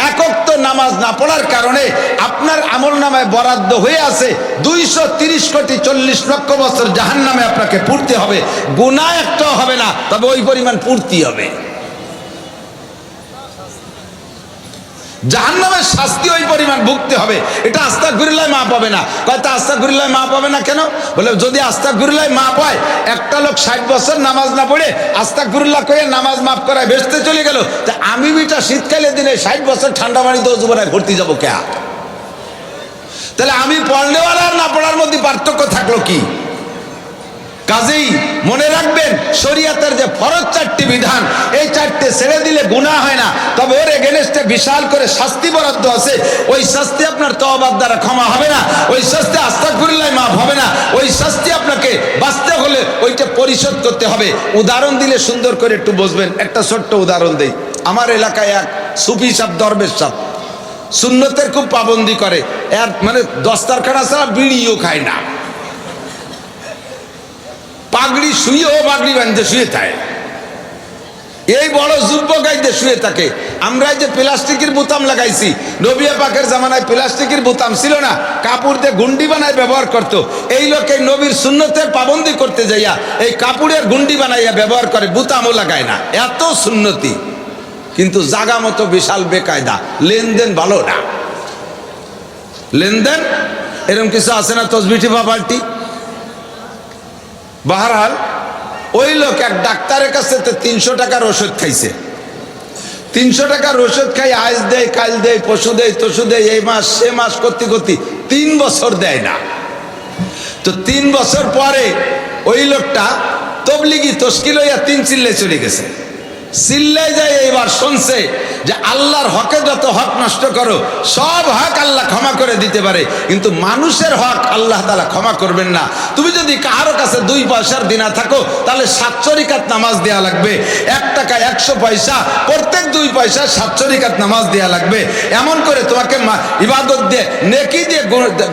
এক ওয়াক্ত নামাজ না পড়ার কারণে আপনার আমলনামায় বরাদ্দ হয়ে আছে 230 কোটি 40 লক্ষ বছর জাহান্নামে আপনাকে পুড়তে হবে। গুনাহ একটাও হবে না, তবে ওই পরিমাণ পূর্তি হবে। জাহান্নামের শাস্তি ওই পরিমাণ ভুগতে হবে। এটা আস্তাগফিরুল্লাহ মাপ হবে না। কয়টা আস্তাগফিরুল্লাহ মাপ হবে না কেন? বলে যদি আস্তাগফিরুল্লাহ মাপ হয়, একটা লোক 60 বছর নামাজ না পড়ে আস্তাগফিরুল্লাহ করে নামাজ মাফ করায় বেহেশতে চলে গেল, তা আমি বিটা শীতকালের দিনে 60 বছর ঠান্ডা পানিতে ওযু করে ভর্তি যাবো কে? তাহলে আমি পড়লেওয়ালা আর না পড়ার মধ্যে পার্থক্য থাকলো কি? কাজেই মনে রাখবেন, শরীয়তের যে ফরজ 4টি বিধান, এই 4টে ছেড়ে দিলে গুনাহ হয় না, তবে ওর এগেনস্টে বিশাল করে শাস্তি বরাদ্দ আছে। ওই শাস্তি আপনার তওবার দ্বারা ক্ষমা হবে না, ওই শাস্তি আস্তাগফিরুল্লাহ মাফ হবে না, ওই শাস্তি আপনাকে বাঁচতে হলে ওইটা পরিশোধ করতে হবে। উদাহরণ দিলে সুন্দর করে একটু বুঝবেন। একটা ছোট্ট উদাহরণ দেই। আমার এলাকায় এক সুফি সাহেব, দরবেশ সাহেব, সুন্নতের খুব পাবন্দি করে। এর মানে দস্তারখানা ছাড়া বিড়িও খায় না, পাগড়ি শুয়েও পাগড়ি বাঁধতে শুয়ে থাকে, এই বড় যুব্য গাইতে শুয়ে থাকে। আমরা যে প্লাস্টিকের বোতাম লাগাইছি, নবী পাকের জামানায় প্লাস্টিকের বোতাম ছিল না, কাপড় দিয়ে গুন্ডি বানায় ব্যবহার করতো। এই লোকে নবীর সুন্নতের পাবন্দি করতে যাইয়া এই কাপড়ের গুন্ডি বানাইয়া ব্যবহার করে, বোতামও লাগায় না। এত সুন্নতি, কিন্তু জাগা মতো বিশাল বেকায়দা, লেনদেন ভালো না। লেনদেন এরকম কিছু আছে না, তসবিটি বা পাল্টি। বাহারাল ওই লোক এক ডাক্তারের কাছে 300 টাকার ওষুধ খাইছে। 300 টাকার ওষুধ খাই, আজ দেয়, কাল দেয়, পশু দেয়, তসু দেয়, এই মাস সে মাস করতে করতে 3 বছর দেয় না। তো 3 বছর পরে ওই লোকটা তবলিগি তশকিল হইয়া 3 চিল্লায় চলে গেছে। চিল্লায় যায় এইবার শুনছে যে আল্লাহর হকে যত হক নষ্ট করো, সব হক আল্লাহ ক্ষমা করে দিতে পারে, কিন্তু মানুষের হক আল্লাহ তাআলা ক্ষমা করবেন না। তুমি যদি কারো কাছে 2 পয়সার দিনা থাকো, তাহলে 7 রাকাত নামাজ দেয়া লাগবে। 1 টাকা 100 পয়সা, প্রত্যেক 2 পয়সা 7 রাকাত নামাজ দেয়া লাগবে। এমন করে তোমাকে ইবাদত দিয়ে, নেকি দিয়ে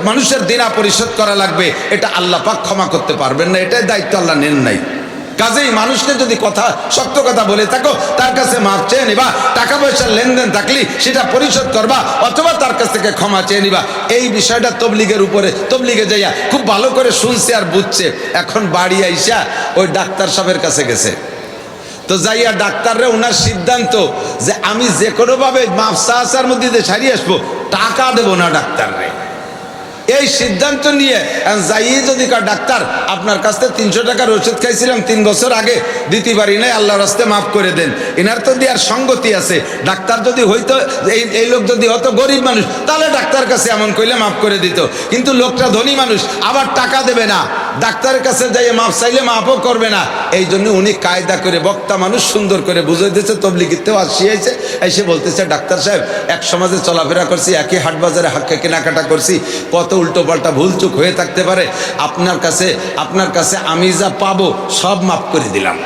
মানুষের দিনা পরিশোধ করা লাগবে। এটা আল্লাহ পাক ক্ষমা করতে পারবেন না, এটাই দায়িত্ব আল্লাহ নেন নাই। কাজেই মানুষকে যদি কথা, সত্য কথা বলে থাকো, তার কাছে মাপ চেয়ে নিবা। টাকা পয়সার লেনদেন থাকলে সেটা পরিশোধ করবা, অথবা তার কাছ থেকে ক্ষমা চেয়ে নিবা। এই বিষয়টা তবলিগের উপরে, তবলিগে যাইয়া খুব ভালো করে শুনছে আর বুঝছে। এখন বাড়ি আইসা ওই ডাক্তার সাহেবের কাছে গেছে। তো যাইয়া ডাক্তাররে ওনার সিদ্ধান্ত যে আমি যে কোনোভাবে মাপ চাচার মধ্যে দিয়ে ছাড়িয়ে আসবো, টাকা দেবো না ডাক্তাররে। এই সিদ্ধান্ত নিয়ে যাইয়ে যদি ডাক্তার আপনার কাছ থেকে 300 টাকার ওষুধ খাইছিলাম 3 বছর আগে, দিতে পারি নাই, আল্লাহর রাস্তে মাফ করে দেন। এনার তো দেওয়ার সঙ্গতি আছে। ডাক্তার যদি হইতো, এই লোক যদি হতো গরিব মানুষ, তাহলে ডাক্তার কাছে এমন কইলে মাফ করে দিত। কিন্তু লোকটা ধনী মানুষ, আবার টাকা দেবে না, ডাক্তারের কাছে যাইয়ে মাফ চাইলে মাফও করবে না। এই জন্য উনি কায়দা করে, বক্তা মানুষ, সুন্দর করে বুঝাই দিয়েছে। তবলিগিতেও আসিয়েছে, এসে বলতেছে ডাক্তার সাহেব, এক সমাজে চলাফেরা করছি, একই হাট বাজারে হাক্কে কেনাকাটা করছি, কত উল্টো পাল্টা ভুলচুক হয়ে থাকতে পারে। আপনার কাছে আমি যা পাবো সব মাফ করে দিলাম।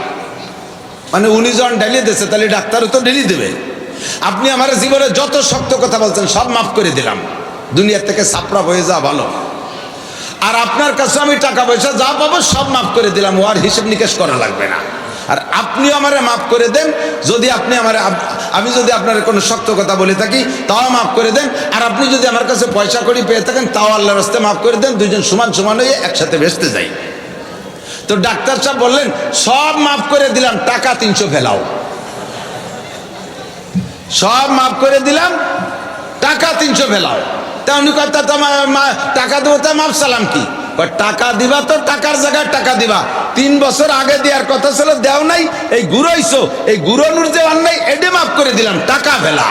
মানে উনি যখন ঢেলিয়ে দিয়েছে তাহলে ডাক্তারও তো ঢেলি দেবে। আপনি আমার জীবনে যত শক্ত কথা বলছেন সব মাফ করে দিলাম, দুনিয়ার থেকে সাপড়া হয়ে যাওয়া ভালো। আর আপনার কাছে আমি টাকা পয়সা যা পাবো সব মাফ করে দিলাম, ওর হিসেব নিকেশ করা লাগবে না। আর আপনিও আমারে মাফ করে দেন, যদি আপনি আমি যদি আপনার কোনো শক্ত কথা বলে থাকি তাও মাফ করে দেন। আর আপনি যদি আমার কাছে পয়সা কড়ি পেয়ে থাকেন তাও আল্লাহর রাস্তায় মাফ করে দেন, দুইজন সমান সমান হয়ে একসাথে ভেস্তে যাই। তো ডাক্তার সাহেব বললেন সব মাফ করে দিলাম, টাকা 300 ফেলাও। সব মাফ করে দিলাম, টাকা 300 ফেলাও। তা উনি কথা টাকা দেবো, তা মাফ সালাম কি? টাকা দিবা তো টাকার জায়গায় টাকা দিবা। 3 বছর আগে দেওয়ার কথা ছিল, দেও নাই, এই ঘুরাইছো, এই ঘুরানোর যে অন্যায় এডে মাফ করে দিলাম, টাকা ফেলা।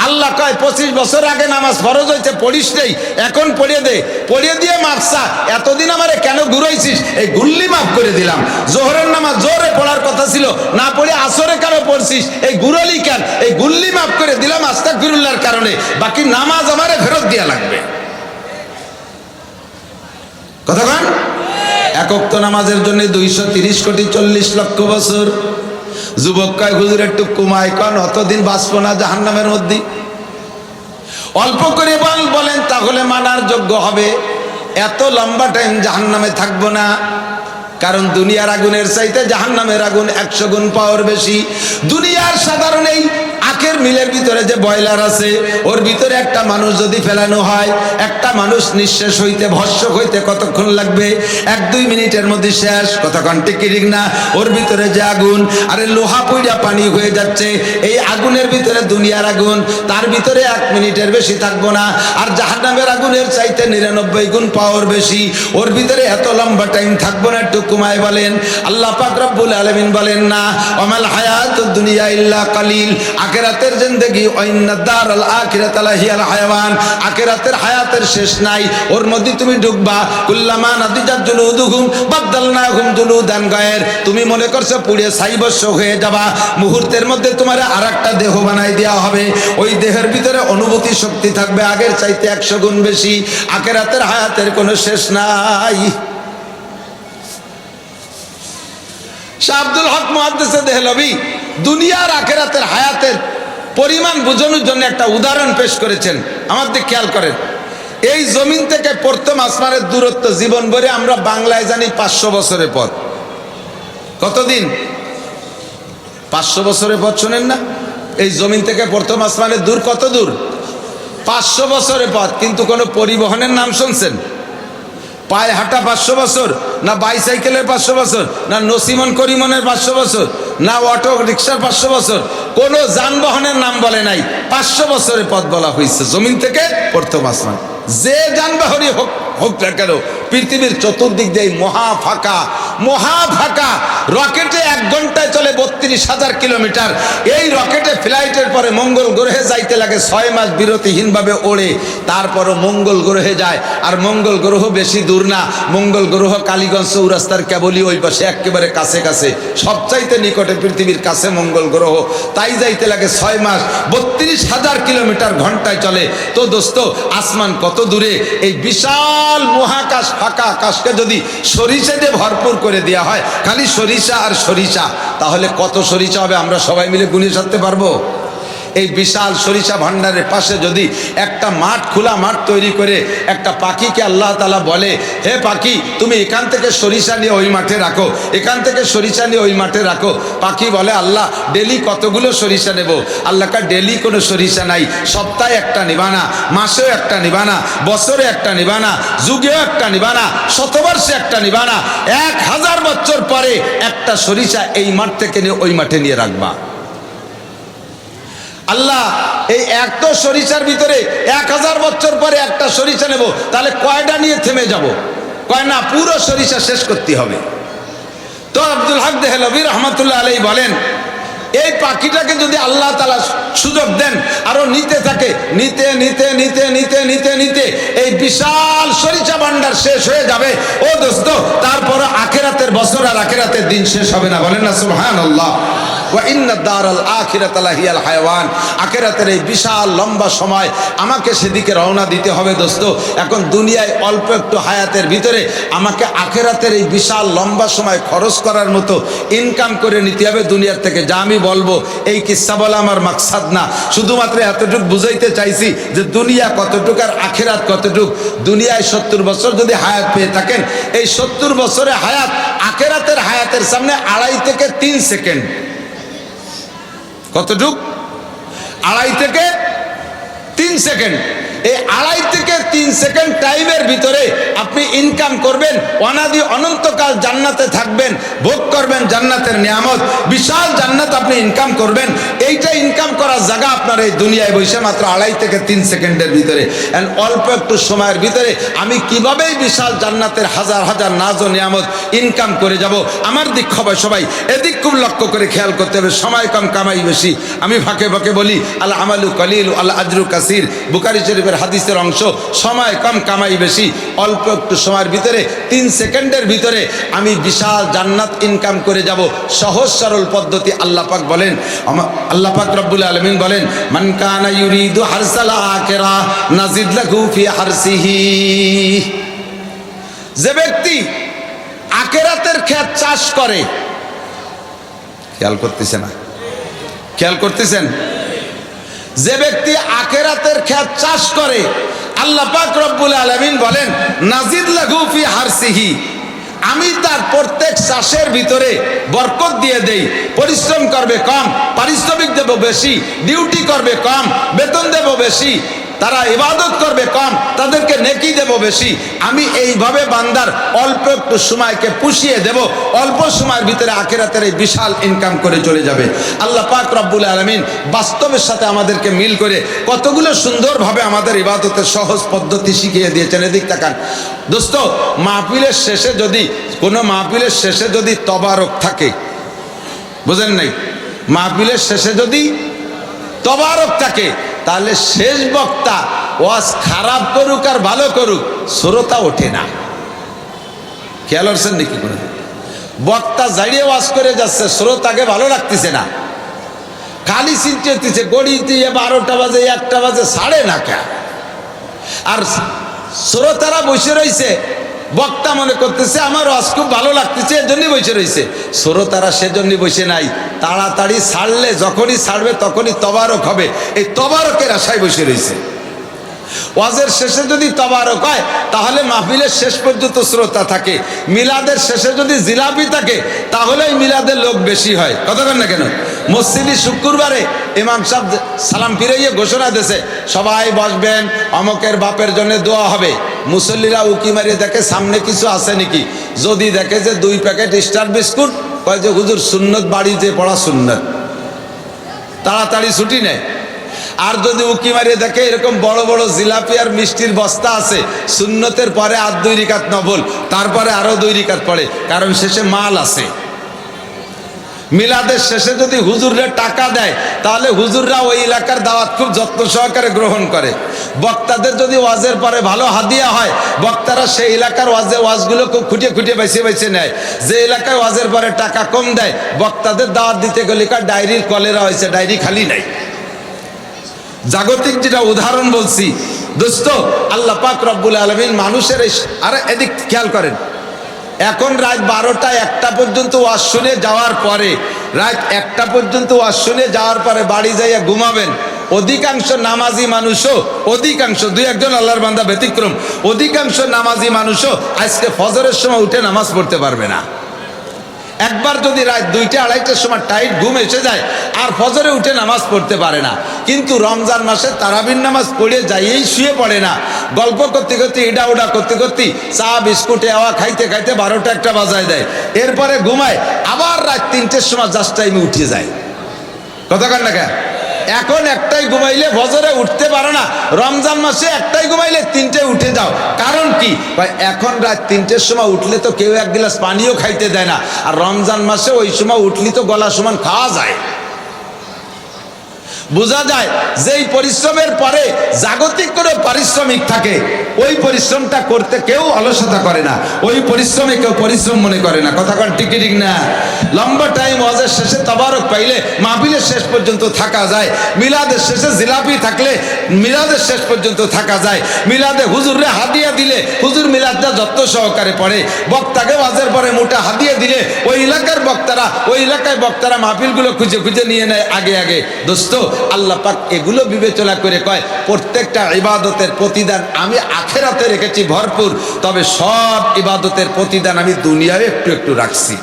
আল্লাহ কয় 25 বছর আগে নামাজ ফরজ হয়েছে, পড়িস নেই, এখন পড়িয়ে দে, পড়িয়ে দিয়ে মাফসা। এতদিন আমারে কেন ঘুরাইছিস, এই গুল্লি মাফ করে দিলাম। জোহরের নামাজ জোরে পড়ার কথা ছিল, না পড়ে আসরে কেন পড়ছিস, এই ঘুরালি কেন, এই গুল্লি মাফ করে দিলাম আস্তাগফিরুল্লাহর কারণে। বাকি নামাজ আমারে ফেরত দেয়া লাগবে। কথা কন? এক ওয়াক্ত নামাজের জন্য 230 কোটি 40 লক্ষ বছর। যুবক কয় হুজুর একটু কমায় কন, অতদিন বাঁচবো না জাহান্নামের মধ্যে। অল্প করে বলেন তাহলে মানার যোগ্য হবে। এত লম্বা টাইম জাহান্নামে থাকবো না, কারণ দুনিয়ার আগুনের চাইতে জাহান্নামের আগুন 100 গুণ পাওয়ার বেশি। দুনিয়ার সাধারণ এই আখের মিলের ভিতরে যে বয়লার আছে, ওর ভিতরে একটা মানুষ যদি ফেলানো হয়, একটা মানুষ নিঃশেষ হইতে ভস্ম হইতে কতক্ষণ লাগবে? 1-2 মিনিটের মধ্যে শেষ। কতক্ষণ ঠিক না? ওর ভিতরে যে আগুন, আরে লোহা পুইড়া পানি হয়ে যাচ্ছে, এই আগুনের ভিতরে দুনিয়ার আগুন, তার ভিতরে 1 মিনিটের বেশি থাকবো না। আর জাহান্নামের আগুনের চাইতে 99 গুণ পাওয়ার বেশি, ওর ভিতরে এত লম্বা টাইম থাকবো না। একটু কমায় বলেন। আল্লাহ পাক রব্বুল আলামিন বলেন না, ওয়ামাল হায়াতুদ দুনিয়া ইল্লা কালিল, আখিরাতের জিন্দেগি ওয়াইন্নাদ দারাল আখিরাতা লাহিয়াল হায়াওয়ান, আখিরাতের হায়াতের শেষ নাই, ওর মধ্যে তুমি ঢুকবা। কুল্লামা নাদিজাত জুলুদুহুম বাদদালনাহুম জুলুদান গায়র, তুমি মনে করছো পুড়ে ছাইবস্য হয়ে যাবা, মুহূর্তের মধ্যে তোমার আরেকটা দেহ বানাই দেওয়া হবে। ওই দেহের ভিতরে অনুভূতি শক্তি থাকবে আগের চাইতে 100 গুণ বেশি। আখিরাতের হায়াতের কোনো শেষ নাই। শাহ আব্দুল হক মুহাদ্দিসে দেহলভী দুনিয়ার আখিরাতের হায়াতের পরিমাণ বোঝানোর জন্য একটা উদাহরণ পেশ করেছেন। আমার দিকে খেয়াল করেন, এই জমিন থেকে প্রথম আসমানের দূরত্ব জীবন ভরে আমরা বাংলায় জানি 500 বছরের পথ। কতদিন? 500 বছরের পথ। শোনেন না, এই জমিন থেকে প্রথম আসমানের দূর কত দূর? 500 বছরের পথ। কিন্তু কোনো পরিবহনের নাম শুনছেন? পায়ে হাঁটা 500 বছর, না বাইসাইকেলের 500 বছর, না নসিমন করিমনের 500 বছর, না অটো রিক্সার 500 বছর, কোনো যানবাহনের নাম বলে নাই। 500 বছরের পথ বলা হয়েছে জমিন থেকে প্রথম আসমান। যে যানবাহনই হোক না কেন, পৃথিবীর চতুর্দিক দিয়ে মহা ফাঁকা। রকেটে 1 ঘন্টায় চলে 32,000 কিলোমিটার। এই রকেটে ফ্লাইটের পরে মঙ্গল গ্রহে যাইতে লাগে 6 মাস বিরতিহীনভাবে ওড়ে, তারপরও মঙ্গল গ্রহে যায়। আর মঙ্গল গ্রহ বেশি দূর না, মঙ্গল গ্রহ কালীগঞ্জ চৌরাস্তার কেবলই ওই পাশে, একেবারে কাছে, সবচাইতে নিকটে, পৃথিবীর কাছে মঙ্গল গ্রহ। তাই যাইতে লাগে 6 মাস, 32,000 কিলোমিটার ঘন্টায় চলে। তো দোস্ত, আসমান কত দূরে! এই বিশাল মহাকাশ, ফাঁকা আকাশকে যদি সরিষা দিয়ে ভরপুর করে দেওয়া হয়, খালি সরিষা আর সরিষা, তাহলে কত সরিষা হবে আমরা সবাই মিলে গুনে সারতে পারবো? এই বিশাল সরিষা ভান্ডারের পাশে যদি একটা মাঠ, খোলা মাঠ তৈরি করে একটা পাখিকে আল্লাহ তাআলা বলে, হে পাখি তুমি এখান থেকে সরিষা নিয়ে ওই মাঠে রাখো, এখান থেকে সরিষা নিয়ে ওই মাঠে রাখো। পাখি বলে, আল্লাহ ডেলি কতগুলো সরিষা নেব? আল্লাহ কা ডেলি কোনো সরিষা নাই, সপ্তাহে একটা নিবানা, মাসেও একটা নিবানা, বছরে একটা নিবানা, যুগেও একটা নিবানা, শতবর্ষে একটা নিবানা, 1000 বছর পরে একটা সরিষা এই মাঠ থেকে নিয়ে ওই মাঠে নিয়ে রাখবা। আল্লাহ এই একটা সরিষার ভিতরে 1000 বছর পরে একটা সরিষা নেব, তাহলে কয়টা নিয়ে থেমে যাব? কয় না, পুরো সরিষা শেষ করতে হবে। তো আব্দুল হক দেহলভী রহমতুল্লাহ আলাইহি বলেন, এই পাখিটাকে যদি আল্লাহ তাআলা সুযোগ দেন, আরো নিতে থাকে, নিতে এই বিশাল সরিষা ভান্ডার শেষ হয়ে যাবে। ও দোস্ত, তারপর আখিরাতের বছর আর আখিরাতের দিন শেষ হবে না। বলেন না সুবহানাল্লাহ। ওয়া ইন্না দারাল আখিরাতা লাহিয়াল হায়াওয়ান, আখিরাতের এই বিশাল লম্বা সময় আমাকে সেদিকে রওনা দিতে হবে দোস্ত। এখন দুনিয়ায় অল্প একটু হায়াতের ভিতরে আমাকে আখিরাতের এই বিশাল লম্বা সময় খরচ করার মতো ইনকাম করে নিতে হবে দুনিয়ার থেকে। যা আমি বলবো এই কিস্সা বলা আমার মাকসাদ না, শুধুমাত্র এতটুকু বুঝাইতে চাইছি যে দুনিয়া কতটুক আর আখিরাত কতটুক। দুনিয়ায় 70 বছর যদি হায়াত পেয়ে থাকেন, এই 70 বছরের হায়াত আখিরাতের হায়াতের সামনে 2.5 থেকে 3 সেকেন্ড। কতটুক? 2.5 থেকে 3 সেকেন্ড। এই 2.5 থেকে 3 সেকেন্ড টাইমের ভিতরে আপনি ইনকাম করবেন, অনাদি অনন্তকাল জান্নাতে থাকবেন, ভোগ করবেন জান্নাতের নিয়ামত, বিশাল জান্নাত আপনি ইনকাম করবেন। এইটা ইনকাম করার জায়গা আপনার এই দুনিয়ায় বসে মাত্র 2.5 থেকে 3 সেকেন্ডের ভিতরে। এন্ড অল্প একটু সময়ের ভিতরে আমি কিভাবে বিশাল জান্নাতের হাজার হাজার নাজ ও নিয়ামত ইনকাম করে যাব, আমার দিক হবে সবাই এদিক খুব লক্ষ্য করে খেয়াল করতে হবে। সময় কম কামাই বেশি। আমি ফাঁকে ফাঁকে বলি আল আমালু কলিল আল আজরু কাসির, বুখারী শরীফের হাদিসের অংশ। সময় কম কামাই বেশি। অল্প একটু সময়ের ভিতরে 3 সেকেন্ডের ভিতরে আমি বিশাল জান্নাত ইনকাম করে যাব। সহজ সরল পদ্ধতি। আল্লাহ পাক বলেন, আল্লাহ পাক রব্বুল আলামিন বলেন, মান কানা ইউরিদু হারসাল আখিরা নাজিদ লাহু ফি হারসিহি। যে ব্যক্তি আখিরাতের ক্ষেত চাষ করে, খেয়াল করতেছে না? খেয়াল করতেছেন? যে ব্যক্তি আখিরাতের ক্ষেত চাষ করে, আল্লাহ পাক রব্বুল আলামিন বলেন, নাজিদ লাহু ফি হারসিহি, আমি তার প্রত্যেক চাষের ভিতরে বরকত দিয়ে দেই। পরিশ্রম করবে কম, পারিশ্রমিক দেব বেশি। ডিউটি করবে কম, বেতন দেব বেশি। তারা ইবাদত করবে কম, তাদেরকে নেকি দেব বেশি। আমি এইভাবে বান্দার অল্প একটু সময়কে পুষিয়ে দেব, অল্প সময়ের ভিতরে আখিরাতের এই বিশাল ইনকাম করে চলে যাবে। আল্লাহ পাক রব্বুল আলামিন বাস্তবের সাথে আমাদেরকে মিল করে কতগুলো সুন্দরভাবে আমাদের ইবাদতের সহজ পদ্ধতি শিখিয়ে দিয়েছেন। এদিক তাকান দোস্ত, মাহফিলের শেষে যদি কোনো মাহফিলের শেষে যদি তবারক থাকে, বুঝেন নাই? মাহফিলের শেষে যদি তবারক থাকে, তাহলে শেষ বক্তা ওয়াজ খারাপ করুক আর ভালো করুক, শ্রোতা ওঠে না। খেয়াল করছেন নাকি? করে বক্তা জাড়িয়ে ওয়াজ করে যাচ্ছে, শ্রোতাকে ভালো লাগতেছে না, খালি চিন্তা হতেছে গড়িতে 12টা বাজে 1টা বাজে ছাড়ে না কে। আর শ্রোতারা বসে রয়েছে, বক্তা মনে করতেছে আমার ওয়াজ খুব ভালো লাগতেছে, এজন্যই বসে রয়েছে। শ্রোতারা সেজন্যই বসে নাই, তাড়াতাড়ি ছাড়লে যখনই ছাড়বে তখনই তবারক হবে, এই তবারকের আশায় বসে রয়েছে। ওয়াজের শেষে যদি তবারক হয় তাহলে মাহফিলের শেষ পর্যন্ত শ্রোতা থাকে। মিলাদের শেষে যদি জিলাপি থাকে তাহলেই মিলাদের লোক বেশি হয়। কথা বলেন না কেন? মসজিদে শুক্রবারে ইমাম সাহেব সালাম ফিরাইয়ে ঘোষণা দিয়েছে, সবাই বসবেন, অমকের বাপের জন্য দোয়া হবে। মুসল্লিরা উকি মারিয়ে দেখে সামনে কিছু আছে নাকি। যদি দেখে যে 2 প্যাকেট স্টার বিস্কুট, কয় যে হুজুর সুন্নত বাড়ি যে পড়া সুন্নত, তাড়াতাড়ি ছুটি নেয়। আর যদি উকি মারিয়ে দেখে এরকম বড় বড় জিলাপি আর মিষ্টির বস্তা আছে, সুন্নতের পরে আর 2 রিকাত নফল, তারপরে আরো 2 রিকাত পড়ে, কারণ শেষে মাল আছে। মিলাদের শেষে যদি হুজুররা টাকা দেয় তাহলে হুজুররা ওই এলাকার দাওয়াত খুব যত্ন সহকারে গ্রহণ করে। বক্তাদের যদি ওয়াজের পরে ভালো হাদিয়া হয়, বক্তারা সেই এলাকার ওয়াজগুলো খুব খুঁটিয়ে খুঁটিয়ে বেছে নেয়। যে এলাকায় ওয়াজের পরে টাকা কম দেয়, বক্তাদের দাওয়াত দিতে গেলে ডায়েরির কলেরা হয়েছে, ডায়েরি খালি নাই। জাগতিক যেটা উদাহরণ বলছি দোস্ত, আল্লাহ পাক রব্বুল আলামিন মানুষের আর এদিক খেয়াল করেন, এখন রাত 12টা 1টা পর্যন্ত ওয়াজ শুনে যাওয়ার পরে, রাত 1টা পর্যন্ত ওয়াজ শুনে যাওয়ার পরে বাড়ি যাইয়া ঘুমাবেন। অধিকাংশ নামাজি মানুষও, অধিকাংশ 2-1জন আল্লাহর বান্দা ব্যতিক্রম, অধিকাংশ নামাজি মানুষও আজকে ফজরের সময় উঠে নামাজ পড়তে পারবে না। একবার যদি রাত 2টা-2:30টার সময় টাইট ঘুম এসে যায় আর ফজরে উঠে নামাজ পড়তে পারে না। কিন্তু রমজান মাসে তারাবির নামাজ পড়ে যাইয়েই শুয়ে পড়ে না, গল্প করতে করতে ইডা উডা করতে করতে চা বিস্কুটে আওয়া খাইতে খাইতে 12টা-1টা বাজায় দেয়। এরপরে ঘুমায়, আবার রাত 3টের সময় জাস্ট টাইমে উঠে যায়। কথা কান না কেন? এখন 1টায় ঘুমাইলে ফজরে উঠতে পারো না, রমজান মাসে 1টায় ঘুমাইলে 3টায় উঠে যাও। কারণ কি? এখন রাত 3টের সময় উঠলে তো কেউ 1 গ্লাস পানিও খাইতে দেয় না, আর রমজান মাসে ওই সময় উঠলি তো গলা সমান খাওয়া যায়। বোঝা যায় যেই পরিশ্রমের পরে জাগতিক কোনো পারিশ্রমিক থাকে, ওই পরিশ্রমটা করতে কেউ অলসতা করে না, ওই পরিশ্রমে কেউ পরিশ্রম মনে করে না। কথা কন ঠিক ঠিক না? লম্বা টাইম ওয়াজের শেষে তবারক পাইলে মাহফিলের শেষ পর্যন্ত থাকা যায়, মিলাদের শেষে জিলাপি থাকলে মিলাদের শেষ পর্যন্ত থাকা যায়, মিলাদে হুজুরে হাদিয়া দিলে হুজুর মিলাদটা যত্ন সহকারে পড়ে, বক্তাকে ওয়াজের পরে মোটা হাদিয়া দিলে ওই এলাকার বক্তারা, ওই এলাকায় বক্তারা মাহফিলগুলো খুঁজে খুঁজে নিয়ে নেয় আগে আগে। দোস্ত, আল্লাহ পাক এগুলো বিবেচনা করে কয় প্রত্যেকটা ইবাদতের প্রতিদান আমি আখিরাতে রেখেছি ভরপুর, তবে সব ইবাদতের প্রতিদান আমি দুনিয়ায় একটু একটু রাখছি।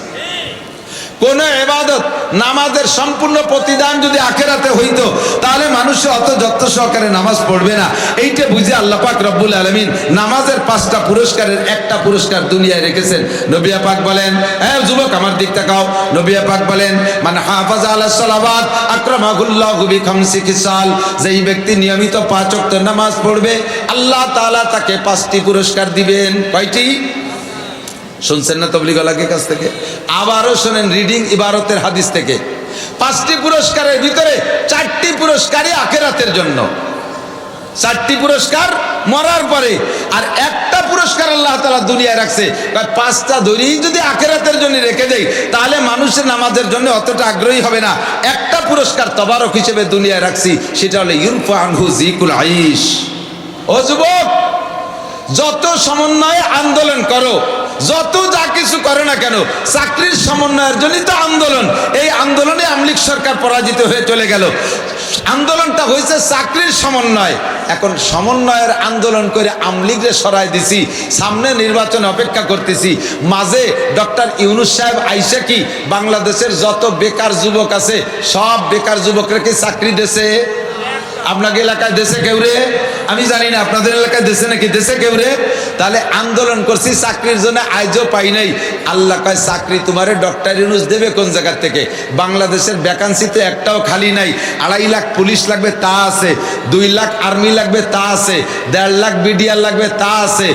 কোন ইবাদত, নামাজের সম্পূর্ণ প্রতিদান যদি আখিরাতে হইতো তাহলে মানুষ অত যত্ন সহকারে নামাজ পড়বে না। এইটা বুঝে আল্লাহ পাক রব্বুল আলামিন নামাজের 5টা পুরস্কারের একটা পুরস্কার দুনিয়ায় রেখেছেন। নবী পাক বলেন, হ্যাঁ যুবক আমার দিক তাকাও, নবী পাক বলেন মান হাফাজা আলাস সালাওয়াত আকরামাহুল্লাহু বিখামসি খিসাল, যেই ব্যক্তি নিয়মিত 5 ওয়াক্ত নামাজ পড়বে আল্লাহ তাআলা তাকে 5টি পুরস্কার দিবেন। কয়টি শুনছেন না তবলিগওয়ালাকে কাছ থেকে? আবারও শোনেন রিডিং ইবারতের হাদিস থেকে। 5টি পুরস্কারের ভিতরে 4টি পুরস্কারই আখিরাতের জন্য, 4টি পুরস্কার মরার পরে, আর একটা পুরস্কার আল্লাহ তাআলা দুনিয়ায় রাখছে। 5টা ধরেই যদি আখিরাতের জন্য রেখে দেই তাহলে মানুষের নামাজের জন্য অতটা আগ্রহী হবে না। একটা পুরস্কার তবারক হিসেবে দুনিয়ায় রাখছি, সেটা হলো ইউরফা আনহু যিকুল আইশ। ও যুবক, যত সমন্বয়ে আন্দোলন করো, যত যা কিছু করে না কেন, চাকরির সমন্বয়ের জন্যই তো আন্দোলন। এই আন্দোলনে আমলিক সরকার পরাজিত হয়ে চলে গেল। আন্দোলনটা হয়েছে চাকরির সমন্বয়। এখন সমন্বয়ের আন্দোলন করে আমলিগরে সরাই দিছি, সামনে নির্বাচন অপেক্ষা করতেছি। মাঝে ডক্টর ইউনূস সাহেব আইসা কি বাংলাদেশের যত বেকার যুবক আছে সব বেকার যুবকরা কি চাকরি দেশে? আপনাকে এলাকায় দেশে কেউ রে? আমি জানি না আপনাদের এলাকায় দেশে নাকি, দেশে কেউ রে? তাহলে আন্দোলন করছি চাকরির জন্য, আইজও পাই নাই। আল্লাহ কয় চাকরি তোমারে ডক্টর ইউনূস দেবে কোন জায়গা থেকে? বাংলাদেশের ভ্যাকান্সি তো একটাও খালি নাই। 2.5 লাখ পুলিশ লাগবে তা আছে, 2 লাখ আর্মি লাগবে তা আছে, 1.5 লাখ বিডিআর লাগবে তা আছে,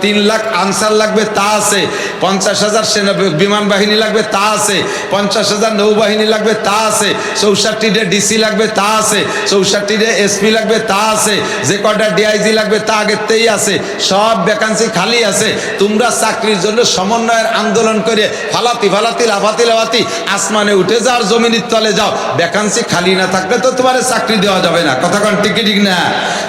3 লাখ আনসার লাগবে তা আছে, 50,000 সেনা বিমান বাহিনী লাগবে তা আছে, 50,000 নৌবাহিনী লাগবে তা আছে, 64টা ডিসি লাগবে তা আছে, 64টা এসপি লাগবে তা আছে, যে কটা ডিআইজি লাগবে তা আগেতেই আছে, সব ভ্যাকান্সি খালি আছে। তোমরা চাকরির জন্য সমন্বয়ের আন্দোলন করে ফালাতি ফালাতি লাফাতি লাফাতি আসমানে উঠে যাও, জমিনের তলে যাও। ভ্যাকান্সি খালি না থাকলে তো তোমার চাকরি দেওয়া যাবে না। কথা কোন ঠিক ঠিক না?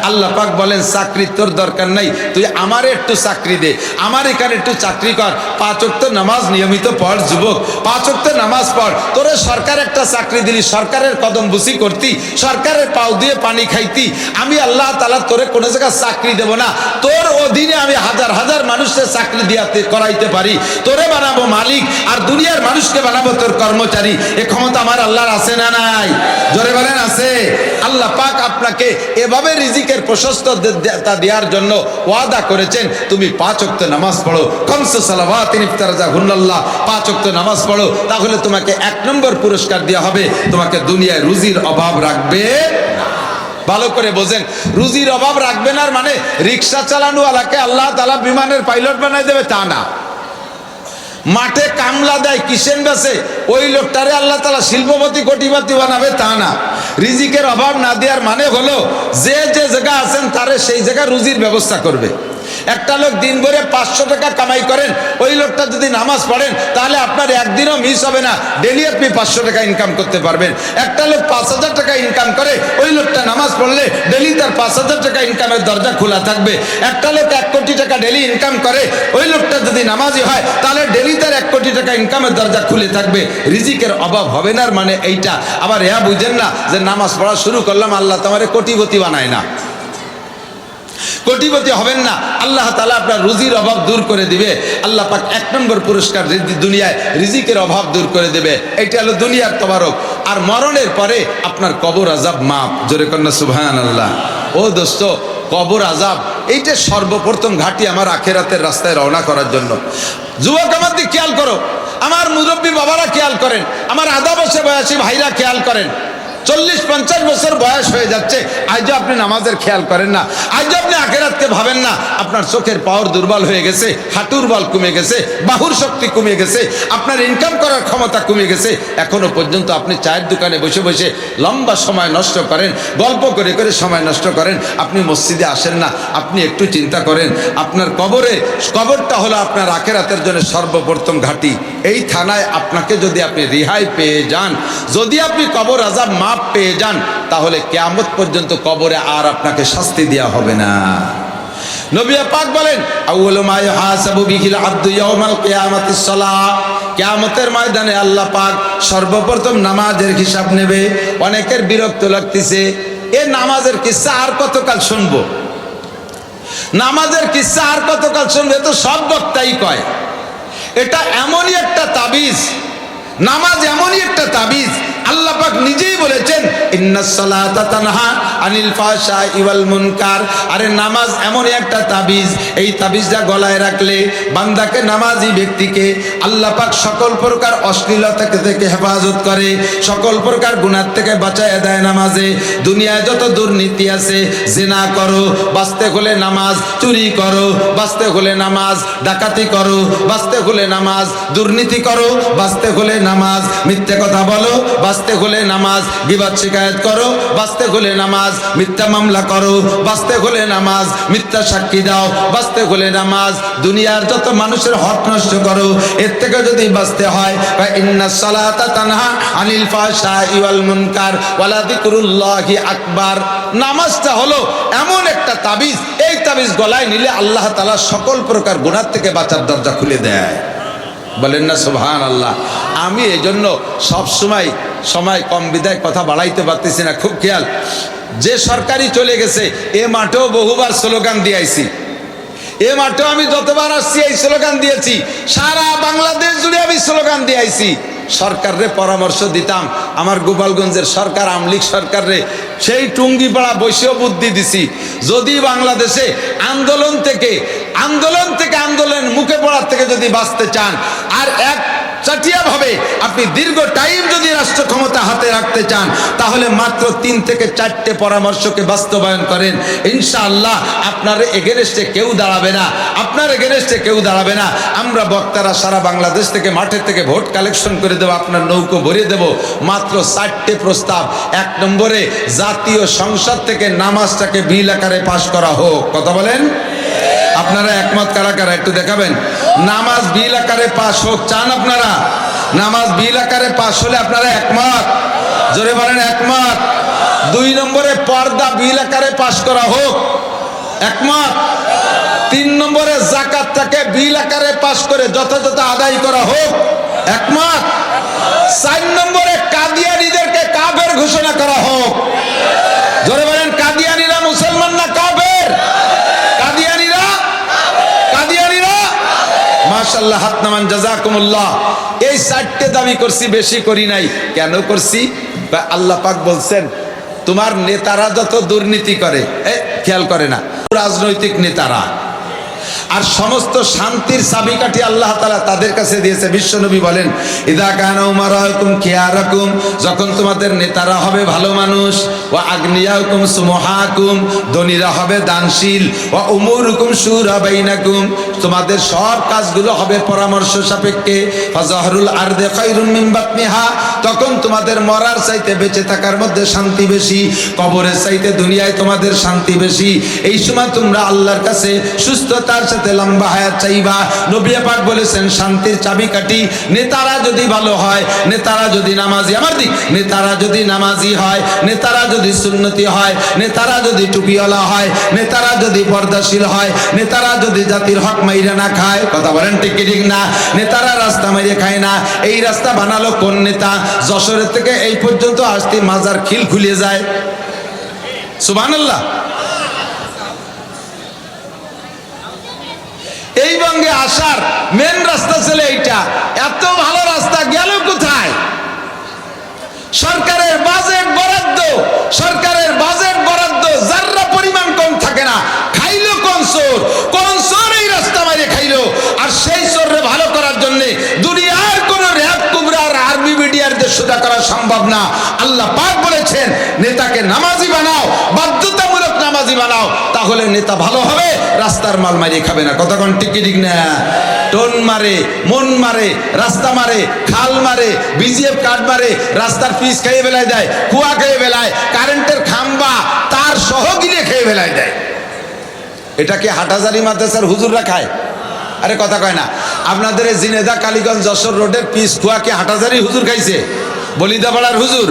আল্লাহ পাক বলেন চাকরি তোর দরকার নাই, তুই আমারে একটু চাকরি দে, আমার এখানে একটু চাকরি কর। 5 ওয়াক্ত নামাজ নিয়মিত পড় যুবক, 5 ওয়াক্ত নামাজ পড়। তোরে সরকার একটা চাকরি দিলি, সরকারের কদম বুসি করতি, সরকারের পাও দিয়ে পানি খাইতি। আমি আল্লাহ তাআলা তোরে কোনো জায়গায় চাকরি দেব না, তোর অধীনে আমি হাজার হাজার মানুষের চাকরি দিয়াতে করাইতে পারি। তোরে বানাবো মালিক, আর দুনিয়ার মানুষকে বানাবো তোর কর্মচারী। এ ক্ষমতা আমার আল্লাহর আছে না নাই? জোরে বলেন আছে। আল্লাহ পাক আপনাকে এভাবে রিজিকের প্রশস্ততা দেওয়ার জন্য ওয়াদা করেছেন, তুমি 5 ওয়াক্ত নামাজ পড়ো, খামসু সালাওয়াতিন ইফতারাজাহুন্নাল্লাহ, 5 ওয়াক্ত নামাজ পড়ো, তাহলে তোমাকে 1 নম্বর পুরস্কার দেওয়া হবে, তোমাকে দুনিয়ায় রুজির অভাব রাখবে। ভালো করে বোঝেন, রুজির অভাব রাখবে না মানে রিক্সা চালানোওয়ালাকে আল্লাহ তাআলা বিমানের পাইলট বানাই দেবে তা না। মাঠে কামলা দেয়, কিসেন বেছে, ওই লোকটারে আল্লাহ তাআলা শিল্পপতি কোটিপতি বানাবে তা না। রিজিকের অভাব না দেওয়ার মানে হলো যে যে জায়গা আছেন তারে সেই জায়গা রুজির ব্যবস্থা করবে। একটা লোক দিন ভরে 500 টাকা কামাই করেন, ওই লোকটা যদি নামাজ পড়েন তাহলে আপনার একদিনও মিস হবে না, ডেলি আপনি 500 টাকা ইনকাম করতে পারবেন। একটা লোক 5,000 টাকা ইনকাম করে, ওই লোকটা নামাজ পড়লে ডেলি তার 5,000 টাকা ইনকামের দরজা খোলা থাকবে। একটা লোক 1 কোটি টাকা ডেলি ইনকাম করে, ওই লোকটা যদি নামাজি হয় তাহলে ডেলি তার 1 কোটি টাকা ইনকামের দরজা খুলে থাকবে। রিজিকের অভাব হবে না মানে এইটা। আবার এরা বুঝেন না যে নামাজ পড়া শুরু করলাম আল্লাহ তোমারে কোটিপতি বানায় না, কোটিপতি হবেন না। আল্লাহ তাআলা আপনার রুজির অভাব দূর করে দিবে। আল্লাহ পাক 1 নম্বর পুরস্কার দুনিয়ায় রিজিকের অভাব দূর করে দেবে। এটা হলো দুনিয়ার তবারক। আর মরণের পরে আপনার কবর আযাব মাফ। জোরে কন্না সুবহানাল্লাহ। ও দোস্ত, কবর আযাব এইটা সর্বপ্রথম ঘাটি আমার আখিরাতের রাস্তায় রওনা করার জন্য। যুবক আমার দিকে খেয়াল করো, আমার মুরব্বী বাবারা খেয়াল করেন, আমার আধা বয়সী ভাইরা খেয়াল করেন। 40-50 বছর বয়স হয়ে যাচ্ছে, আজও আপনি নামাজের খেয়াল করেন না, আজও আপনি আখিরাতকে ভাবেন না। আপনার চোখের পাওয়ার দুর্বল হয়ে গেছে, হাঁটুর বল কমে গেছে, বাহুর শক্তি কমে গেছে, আপনার ইনকাম করার ক্ষমতা কমে গেছে। এখনো পর্যন্ত আপনি চায়ের দোকানে বসে বসে লম্বা সময় নষ্ট করেন, গল্প করে করে সময় নষ্ট করেন, আপনি মসজিদে আসেন না। আপনি একটু চিন্তা করেন, আপনার কবরটা হলো আপনার আখিরাতের জন্য সর্বপ্রথম ঘাঁটি। এই থানায় আপনাকে যদি আপনি রেহাই পেয়ে যান, যদি আপনি কবর আযাব মাফ পেয়ে যান, তাহলে কিয়ামত পর্যন্ত কবরে আর আপনাকে শাস্তি দেওয়া হবে না। নবী পাক বলেন, আউয়ালু মা ইউহাসাবু বিহিল আবদু ইয়াউমাল কিয়ামাতিস সালাহ। কিয়ামতের ময়দানে আল্লাহ পাক সর্বপ্রথম নামাজের হিসাব নেবে। অনেকের বিরক্ত লাগতেছে, এ নামাজের কিসসা আর কতকাল শুনবো, নামাজের কিসসা আর কতকাল শুনবে, তো সব বক্তাই কয়। এটা এমনই একটা তাবিজ, নামাজ এমনই একটা তাবিজ, আল্লাহ পাক নিজেই বলেছেন, ইন্নাস সালাতা তানহা আনিল ফাহশাই ওয়াল মুনকার। আরে নামাজ এমনই একটা তাবিজ, এই তাবিজটা গলায় রাখলে বান্দাকে, নামাজি ব্যক্তিকে আল্লাহ পাক সকল প্রকার অশ্লীলতা থেকে হেফাজত করে, সকল প্রকার গুনাহ থেকে বাঁচায় দেয় নামাজে। দুনিয়ায় যত দুর্নীতি আছে, জিনা করো বাঁচতে হলে নামাজ, চুরি করো বাঁচতে হলে নামাজ, ডাকাতি করো বাঁচতে হলে নামাজ, দুর্নীতি করো বাঁচতে হলে নামাজ, মিথ্যে কথা বলো বাঁচতে হলে নামাজ, গীবত শিকায়ত করো বাঁচতে হলে নামাজ, মিথ্যা মামলা করো বাঁচতে হলে নামাজ, মিথ্যা সাক্ষী দাও বাঁচতে হলে নামাজ, দুনিয়ার যত মানুষের হক নষ্ট করো, এর থেকে যদি বাঁচতে হয়, ইন্নাস সালাতা তানহা আনিল ফাহশাই ওয়াল মুনকার ওয়ালা যিকরুল্লাহি আকবার। নামাজটা হলো এমন একটা তাবিজ, এই তাবিজ গলায় নিলে আল্লাহ তাআলা সকল প্রকার গুনাহ থেকে বাঁচার দরজা খুলে দেয়। বলেন না সুবহানাল্লাহ। আমি এই জন্য সবসময় সময় কম বিদায় কথা বাড়াইতে পারতেছি না, খুব খেয়াল। যে সরকারি চলে গেছে, এ মাঠেও বহুবার স্লোগান দিয়েছি, এ মাঠেও আমি যতবার আসছি এই স্লোগান দিয়েছি, সারা বাংলাদেশ জুড়ে আমি স্লোগান দিয়েছি। সরকারে পরামর্শ দিতাম, আমার গোপালগঞ্জের সরকার, আমলিগ সরকারে সেই টুঙ্গিপাড়া বসেও বুদ্ধি দিছি, যদি বাংলাদেশে আন্দোলন থেকে আন্দোলনের মুখে পড়ার থেকে যদি বাঁচতে চান, আর এক চাটিয়া ভাবে আপনি দীর্ঘ টাইম যদি রাষ্ট্র ক্ষমতা হাতে রাখতে চান, তাহলে মাত্র 3 থেকে 4টে পরামর্শকে বাস্তবায়ন করেন, ইনশাআল্লাহ আপনার এগেনস্টে কেউ দাঁড়াবে না, আপনার এগেনস্টে কেউ দাঁড়াবে না। আমরা বক্তারা সারা বাংলাদেশ থেকে, মাঠের থেকে ভোট কালেকশন করে দেবো, আপনার নৌকো ভরিয়ে দেব। মাত্র 4টে প্রস্তাব। 1 নম্বরে, জাতীয় সংসদ থেকে নামাজটাকে বিল আকারে পাশ করা হোক। কথা বলেন, আপনারা একমত কারা কারা একটু দেখাবেন? নামাজ বিল আকারে পাশ হোক, চান আপনারা? নামাজ বিল আকারে পাশ হলে আপনারা একমত? জোরে বলেন একমত। 2 নম্বরে, পর্দা বিল আকারে পাশ করা হোক, একমত? 3 নম্বরে, যাকাতটাকে বিল আকারে পাশ করে যথাযথ আদায় করা হোক, একমত? 4 নম্বরে, কাদিয়ানীদেরকে কাফের ঘোষণা করা হোক। জোরে বলেন, কাদিয়ানীরা মুসলমান না কাফের? মাশাআল্লাহ, হাত নামান, জাযাকুমুল্লাহ। এই 4টে দাবি করছি, বেশি করি নাই। কেন করছি? আল্লাহ পাক বলছেন, তোমার নেতারা যত দুর্নীতি করে, খেয়াল করে না, রাজনৈতিক নেতারা, আর সমস্ত শান্তির চাবিকাঠি আল্লাহ তাআলা তাদের কাছে দিয়েছে। বিশ্বনবী বলেন, ইযা কানা উমারাকুম খিয়ারাকুম, যখন তোমাদের নেতারা হবে ভালো মানুষ, ওয়া আগনিয়াকুম সুমহাকুম, ধনীরা হবে দানশীল, ওয়া উমুরুকুম শুরা বাইনাকুম, তোমাদের সব কাজগুলো হবে পরামর্শ সাপেক্ষে, ফাজাহরুল আরদে খায়রুম মিন বাতনিহা, তখন তোমাদের মরার চাইতে বেঁচে থাকার মধ্যে শান্তি বেশি, কবরের চাইতে দুনিয়ায় তোমাদের শান্তি বেশি। এই সময় তোমরা আল্লাহর কাছে সুস্থতার সাথে লম্বা হায়াত চাইবা। নবী পাক বলেছেন, শান্তির চাবিকাঠি, নেতারা যদি ভালো হয়, নেতারা যদি নামাজি, আমার দিক, নেতারা যদি নামাজি হয়, নেতারা যদি সুন্নতি হয়, নেতারা যদি টুপিওয়ালা হয়, নেতারা যদি পর্দাশীল হয়, নেতারা যদি জাতির হক মাইরা না খায়, কথা বলেন ঠিক কি ঠিক না? নেতারা রাস্তা মাইরে খায় না। এই রাস্তা বানালো কোন নেতা? যশোরের থেকে এই পর্যন্ত আসতে মাজার খিল খুলে যায়। সুবহানাল্লাহ। এই বঙ্গে আসার মেন রাস্তা ছিল এইটা, এত ভালো রাস্তা গেল কোথায়? সরকারের বাজেট বরাদ্দ, সরকারের বাজেট বরাদ্দ যাররা পরিমাণ কম থাকে না। খাইলো কোন চোর? কোন চোর এই রাস্তা মাইরে খাইলো? আর সেই চোররে ভালো করার জন্য দুনিয়ার কোন র‍্যাব কুবরা আর আর্মি বিডিআর দিয়ে সোজা করা সম্ভব না। আল্লাহ পাক বলেছেন, তাহলে নেতা ভালো হবে, রাস্তার মাল মারিয়ে খাবে না। কথা কোন ঠিক কি ঠিক না? টোন মারে, মন মারে, রাস্তা মারে, খাল মারে, বিজিএফ কার্ড মারে, রাস্তার পিচ খেয়ে বেলায় দেয়, কুয়া খেয়ে বেলায়, কারেন্টের খাম্বা তার সহ গিরে খেয়ে বেলায় দেয়। এটা কি হাটহাজারী মাদ্রাসার হুজুররা খায়? আরে কথা কয় না। আপনাদের এই জিনেদা কালীগঞ্জ যশোর রোডের পিচ কুয়া কি হাটহাজারী হুজুর খাইছে? বলিদাপাড়ার হুজুর,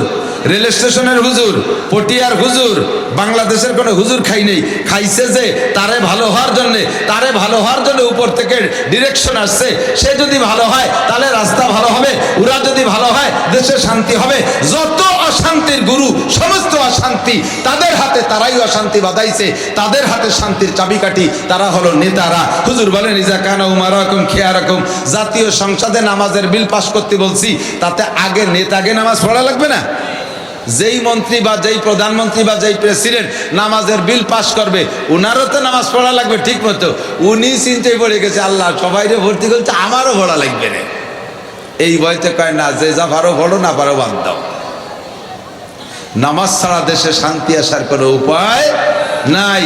রেল স্টেশনের হুজুর, পটিয়ার হুজুর, বাংলাদেশের কোনো হুজুর খাই নেই। খাইছে যে তারে ভালো হওয়ার জন্যে, তারে ভালো হওয়ার জন্য উপর থেকে ডিরেকশন আসছে। সে যদি ভালো হয় তাহলে রাস্তা ভালো হবে, ওরা যদি ভালো হয় দেশে শান্তি হবে। যত অশান্তির গুরু, সমস্ত অশান্তি তাদের হাতে, তারাই অশান্তি বাঁধাইছে, তাদের হাতে শান্তির চাবিকাঠি, তারা হলো নেতারা। হুজুর বলেন ইজা কানা উমারাকুম খিয়ারাকুম, জাতীয় সংসদে নামাজের বিল পাশ করতে বলছি, তাতে আগে নেতাকে নামাজ পড়া লাগবে না? যেই মন্ত্রী বা যেই প্রধানমন্ত্রী বা যেই প্রেসিডেন্ট নামাজের বিল পাস করবে, উনারও তো নামাজ পড়া লাগবে ঠিক মতো। উনি চিন্তায় পড়ে গেছে, আল্লাহ সবাইরে ভর্তি করছে, আমারও পড়া লাগবে না। এই বয়তে কয় না, যে যা পারো পড়ো, না পারো বাদ দাও। নামাজ ছাড়া দেশে শান্তি আসার কোনো উপায় নাই।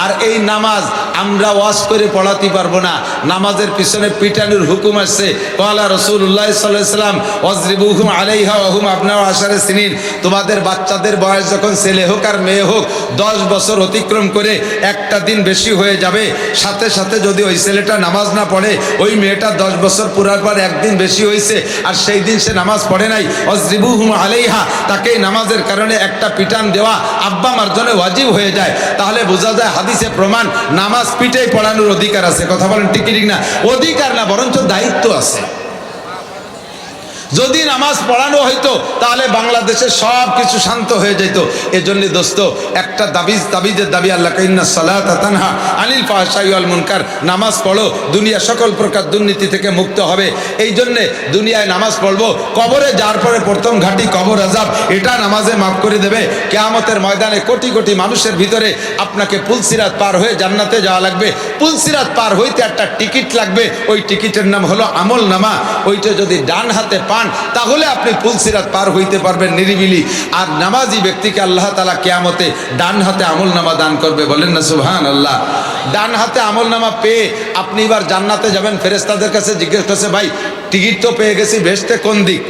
আর এই নামাজ আমরা ওয়াজ করে পড়াতে পারবো না। নামাজের পিছনে পিটানোর হুকুম আসছে। ক্বালা রাসূলুল্লাহ সাল্লাল্লাহু আলাইহি ওয়াসাল্লাম ওয়াজরিবুহুম আলাইহা ওয়া হুম আবনাউ আশারা সিনিন। তোমাদের বাচ্চাদের বয়স যখন ছেলে হোক আর মেয়ে হোক 10 বছর অতিক্রম করে একটা দিন বেশি হয়ে যাবে, সাথে সাথে যদি ওই ছেলেটা নামাজ না পড়ে, ওই মেয়েটা 10 বছর পুরার পর একদিন বেশি হয়েছে আর সেই দিন সে নামাজ পড়ে নাই, ওয়াজরিবুহুম আলাইহা, তাকে নামাজের কারণে একটা পিটান দেওয়া আব্বা মার জন্য ওয়াজিব হয়ে যায়। তাহলে বোঝা যায় হাদিসে প্রমাণ নামাজ পিটাই পড়ানোর অধিকার আছে। কথা বলেন ঠিক ঠিক না? অধিকার না, বরঞ্চ দায়িত্ব আছে। যদি নামাজ পড়ানো হইতো তাহলে বাংলাদেশে সব কিছু শান্ত হয়ে যেত। এজন্য দোস্ত, একটা তাবিজের দাবি আল্লাহ ইন্না সালাতা তানহা আনিল ফাহশাই ওয়াল মুনকার, নামাজ পড়ো, দুনিয়া সকল প্রকার দুর্নীতি থেকে মুক্ত হবে। এই জন্যে দুনিয়ায় নামাজ পড়বো, কবরে যাওয়ার পরে প্রথম ঘাটি কবর আযাব, এটা নামাজে মাফ করে দেবে। কিয়ামতের ময়দানে কোটি কোটি মানুষের ভিতরে আপনাকে পুলসিরাত পার হয়ে জান্নাতে যাওয়া লাগবে। পুলসিরাত পার হইতে একটা টিকিট লাগবে, ওই টিকিটের নাম হলো আমল নামা। ওইটা যদি ডান হাতে পান তাহলে আপনি পুলসিরাত পার হইতে পারবেন নিরিবিলি। আর নামাজি ব্যক্তিকে আল্লাহ তাআলা কিয়ামতে ডান হাতে আমল নামা দান করবে। বলেন না সুবহানাল্লাহ। ডান হাতে আমল নামা পেয়ে আপনি এবার জান্নাতে যাবেন। ফেরেশতাদের কাছে জিজ্ঞেস করছে, ভাই টিকিট তো পেয়ে গেছি, ভেস্তে কোন দিক?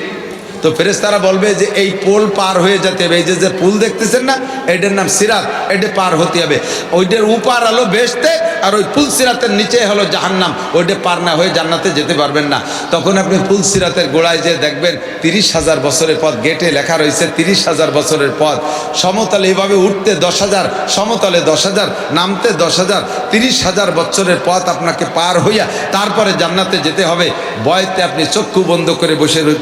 তো ফেরেশতারা বলবে যে এই পোল পার হয়ে যেতে হবে। এই যে পুল দেখতেছেন না, এটার নাম সিরাত, এটা পার হতে হবে। ওইটার উপার হলো বেহেশতে, আর ওই পুল সিরাতের নিচে হলো জাহান্নাম। ওইটা পার না হয়ে জান্নাতে যেতে পারবেন না। তখন আপনি পুল সিরাতের গোড়ায় যে দেখবেন 30,000 বছরের পথ, গেটে লেখা রয়েছে 30,000 বছরের পথ। সমতলে এইভাবে উঠতে 10,000, সমতলে 10,000, নামতে 10,000, 30,000 বছরের পথ আপনাকে পার হইয়া তারপরে জান্নাতে যেতে হবে। ভয়তে আপনি চক্ষু বন্ধ করে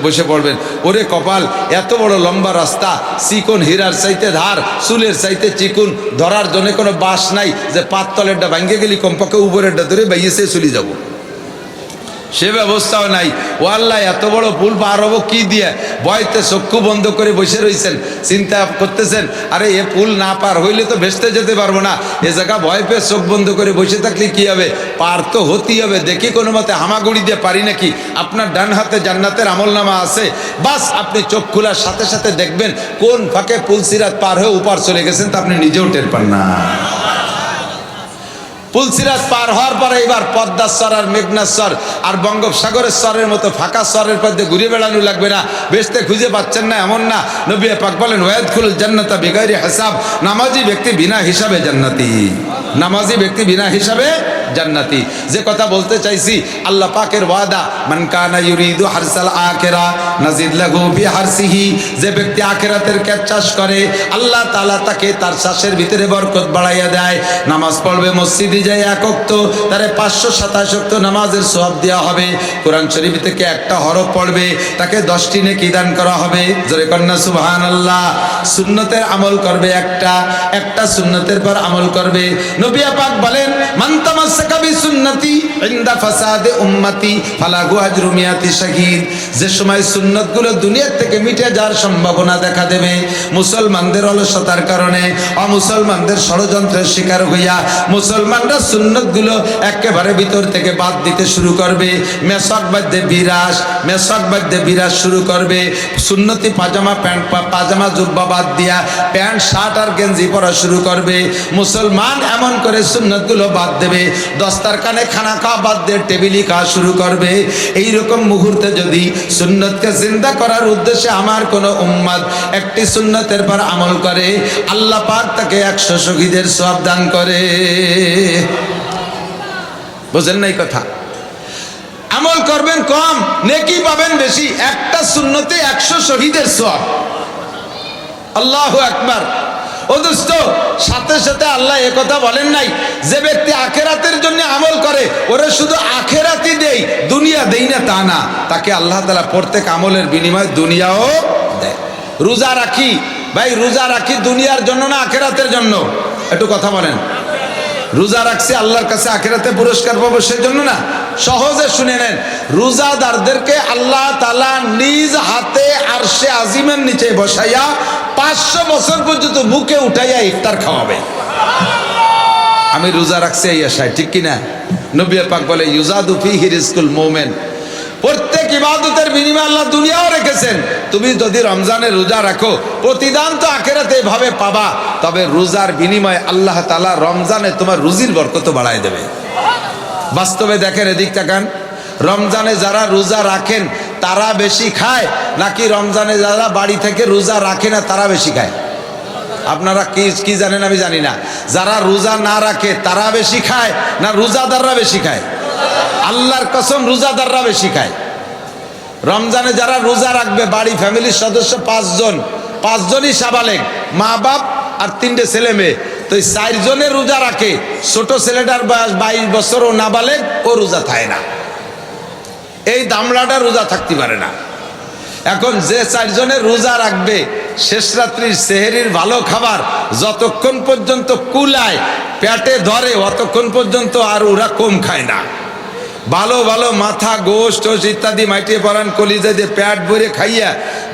বসে পড়বেন। ওরে কপাল, এত বড় লম্বা রাস্তা, চিকন হীরার চাইতে ধার, চুলের চাইতে চিকুন, ধরার জন্য কোনো বাস নাই যে পাততলেরটা ভাঙ্গে গেলি কমপক্ষে উপরেরটা ধরে বাইয়েছে চলে যাব, সে ব্যবস্থাও নাই। ও আল্লাহ, এত বড় পুল পার হবো কি দিয়ে? ভয়তে চক্ষু বন্ধ করে বসে রয়েছেন, চিন্তা করতেছেন, আরে এ পুল না পার হইলে তো ভেস্তে যেতে পারবো না। এ জায়গা ভয় পেয়ে চোখ বন্ধ করে বসে থাকলে কি হবে? পার তো হতেই হবে। দেখি কোনো মতে হামাগুড়ি দিয়ে পারি নাকি। আপনার ডান হাতে জান্নাতের আমলনামা আছে, বাস আপনি চোখ খোলার সাথে সাথে দেখবেন কোন ফাঁকে পুলসিরাত পার হয়ে উপার চলে গেছেন, তা আপনি নিজেও টের পান না। পুলসিরাত পার হওয়ার পরে এবার পদ্মার স্বর আর মেঘনার স্বর আর বঙ্গোপসাগরের স্বরের মতো ফাঁকা স্বরের পথে ঘুরে বেড়ানো লাগবে না। বেহেশতে খুঁজে পাচ্ছেন না এমন না। নবী পাক বলেন ওয়াদখুলুল জান্নাতা বিগাইরি হিসাব, নামাজি ব্যক্তি বিনা হিসাবে জান্নাতি। নামাজি ব্যক্তি বিনা হিসাবে জান্নাতি। যে কথা বলতে চাইছি, আল্লাহ পাকের ওয়াদা, মান কানা ইউরিদু হারসাল আখিরা নাজিদ লাহু ফি হারসিহি, যে ব্যক্তি আখিরাতের ক্ষেত চাষ করে আল্লাহ তাআলা তাকে তার চাষের ভিতরে বরকত বাড়াইয়া দেয়। নামাজ পড়বে, মসজিদে যায় এক ওয়াক্ত, তারে 527 ওয়াক্ত নামাজের সওয়াব দেওয়া হবে। কোরআন শরীফ থেকে একটা হরফ পড়বে, তাকে 10টি নেকি দান করা হবে। জোরে কন্না সুবহানাল্লাহ। সুন্নতের আমল করবে একটা সুন্নতের পর আমল করবে। নবী পাক বলেন মান তামাসসাকা বিসুন্নতি ইনদা ফাসাদে উম্মতি ফালাহু আজরু মিয়াতি শাহীদ। যে সময় সুন্নতগুলো দুনিয়া থেকে মিটে যাওয়ার সম্ভাবনা দেখা দেবে, মুসলমানদের অলসতার কারণে, অমুসলমানদের ষড়যন্ত্রের শিকার হইয়া মুসলমানরা সুন্নতগুলো একেবারে ভিতর থেকে বাদ দিতে শুরু করবে। মেশক বাদ্যে বিরাজ শুরু করবে। সুন্নতি পাজামা জুব্বা বাদ দিয়া প্যান্ট শার্ট আর গেঞ্জি পরা শুরু করবে। মুসলমান এমন করে সুন্নতগুলো বাদ দেবে, দস্তারখানে খানা খাওয়া বাদ দিয়ে টেবিলি খাওয়া শুরু করবে। এইরকম মুহূর্তে যদি সুন্নতকে জিন্দা করার উদ্দেশ্যে আমার কোনো উম্মত একটি সুন্নতের পর আমল করে, আল্লাহ পাক তাকে 100 শহীদের সওয়াব দান করে। বুঝেন নাই কথা? আমল করবেন কম, নেকি পাবেন বেশি। একটা সুন্নতে 100 শহীদের সওয়াব। আল্লাহু আকবার। ও দোস্ত, সাথে সাথে আল্লাহ একথা বলেন নাই যে ব্যক্তি আখেরাতের জন্য আমল করে ওরে শুধু আখেরাতই দেই, দুনিয়া দেই না তা না, তাকে আল্লাহ তাআলা প্রত্যেক আমলের বিনিময়ে দুনিয়াও দেয়। রোজা রাখি ভাই, রোজা রাখি দুনিয়ার জন্য না আখেরাতের জন্য? একটু কথা বলেন। রোজা রাখছি আল্লাহর কাছে আখেরাতে পুরস্কার পাবো সেই জন্য না? সহজে শুনে নেন, রোজাদারদেরকে আল্লাহ তাআলা নিজ হাতে আরশে আজিমের নিচে বসাইয়া 500 বছর পর্যন্ত বুকে উঠাইয়া ইফতার খাওয়াবে। আমি রোজা রাখছি এই আশায়, ঠিক কিনা? নবী পাক বলে ইউজাদু ফিহি রিজকুল মুমিন। প্রত্যেক ইবাদতের বিনিময়ে আল্লাহ দুনিয়াও রেখেছেন। তুমি যদি রমজানে রোজা রাখো, প্রতিদান তো আখেরাতে এভাবে পাবা, তবে রোজার বিনিময়ে আল্লাহ তাআলা রমজানে তোমার রুজির বরকত বাড়ায় দেবে। বাস্তবে দেখেন, এদিক তাকান, রমজানে যারা রোজা রাখেন তারা বেশি খায় নাকি রমজানে যারা বাড়ি থেকে রোজা রাখে না তারা বেশি খায়? আপনারা কি জানেন আমি জানি না। যারা রোজা না রাখে তারা বেশি খায় না রোজাদাররা বেশি খায়? আল্লাহর কসম, রোজাদাররা বেশি খায়। রমজানে যারা রোজা রাখবে, বাড়ি ফ্যামিলির সদস্য 5 জন, 5 জনই সাবালেগ, মা বাপ আর 3টে ছেলে মেয়ে, তো 4 জনে রোজা রাখে। ছোট ছেলেটার বয়স 22 বছর, ও নাবালেগ, ও রোজা থাকে না। এই দামড়াটা রোজা থাকতে পারে না। এখন যে 4 জনের রোজা রাখবে, শেষ রাত্রির সেহেরির ভালো খাবার যতক্ষণ পর্যন্ত কুলায় পেটে ধরে অতক্ষণ পর্যন্ত আর ওরা কম খায় না। ভালো ভালো মাথা, গোশত ইত্যাদি মাইটিয়ে পরান কলিজা দিয়ে পেট ভরে খাইয়া,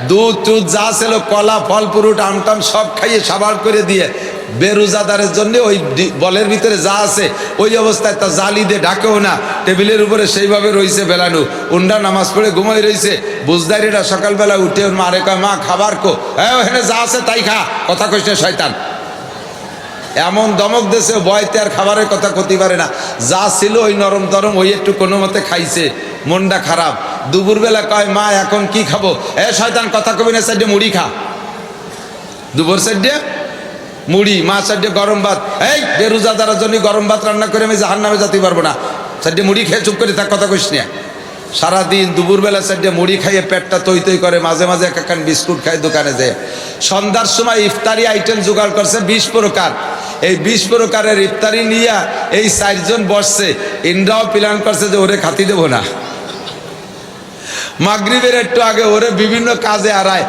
দুধ টুধ যা ছিল, কলা ফল ফ্রুট আমটাম সব খাইয়ে সাবার করে দিয়ে বেরোজাদারের জন্য ওই বলের ভিতরে যা আছে ওই অবস্থায় তা জালি দিয়ে ঢাকেও না, টেবিলের উপরে সেইভাবে রয়েছে বেলানু, উন্ডা নামাজ পড়ে ঘুমাই রয়েছে। বুঝদারিটা সকালবেলা উঠে ওর মারে কয়, মা খাবার কো? হ্যাঁ, ওখানে যা আছে তাই খা, কথা কইস না শয়তান। এমন দমক দেশে বয়তে আর খাবারের কথা করতে পারে না। যা ছিল ওই নরম তরম ওই একটু কোনো মতে খাইছে, মনটা খারাপ। দুপুরবেলা কয়, মা এখন কি খাবো? শয়তান, কথা কবি না, সাইডে মুড়ি খা। দুপুর সাইডে মুড়ি, মা সাইডে গরম ভাত। এই বেরোজাদারের জন্য গরম ভাত রান্না করে আমি জাহান্নামে যেতে পারবো না, সাইডে মুড়ি খেয়ে চুপ করে থাক, কথা কইস না। সারাদিন দুপুরবেলা সাইডে মুড়ি খাইয়ে পেটটা তৈ তৈ করে, মাঝে মাঝে একখান বিস্কুট খায় দোকানে যায়। সন্ধ্যার সময় ইফতারি আইটেম জোগাড় করছে 20 প্রকার। এই 20 প্রকারের ইফতারি নিয়ে এই 4 জন বসছে। ইন্দ্রাও প্ল্যান করছে যে ওরে খাতি দেবো না। মাগরিবের একটু আগে ওরে বিভিন্ন কাজে আড়ায়,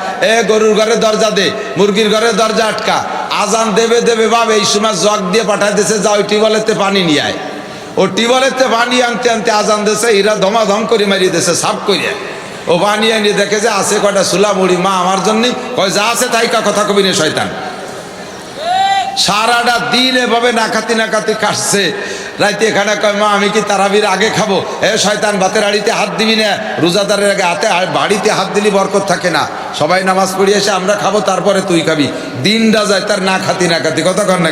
গরুর ঘরে দরজা দে, মুরগির ঘরে দরজা আটকা, আজান দেবে দেবে বাপ, এই সময় জগ দিয়ে পাঠাই দিয়েছে, যা ওই টিউবওয়েলেতে পানি নিয়ে আয়। ও টিউবওয়েলেতে পানি আনতে আনতে আজান দিয়েছে, এরা ধমাধম করে মারিয়ে দিয়েছে সাফ করিয়া। ও পানি আনিয়ে দেখে যে আছে কটা সুলা মুড়ি, মা আমার জন্য কয় যা আছে তাই কথা কবি না শয়তান। সারাটা দিন এভাবে নাকাতি নাকাতি কাটছে। রাইতে এখানে কয়, মা আমি কি তারাবির আগে খাবো? শয়তান, ভাতের হাড়িতে হাত দিবি না, রোজাদারের আগে হাতে বাড়িতে হাত দিলি বরকত থাকে না। সবাই নামাজ পড়িয়ে এসে আমরা খাবো, তারপরে তুই খাবি। দিনটা যায় তার না খাতি কথা কর না।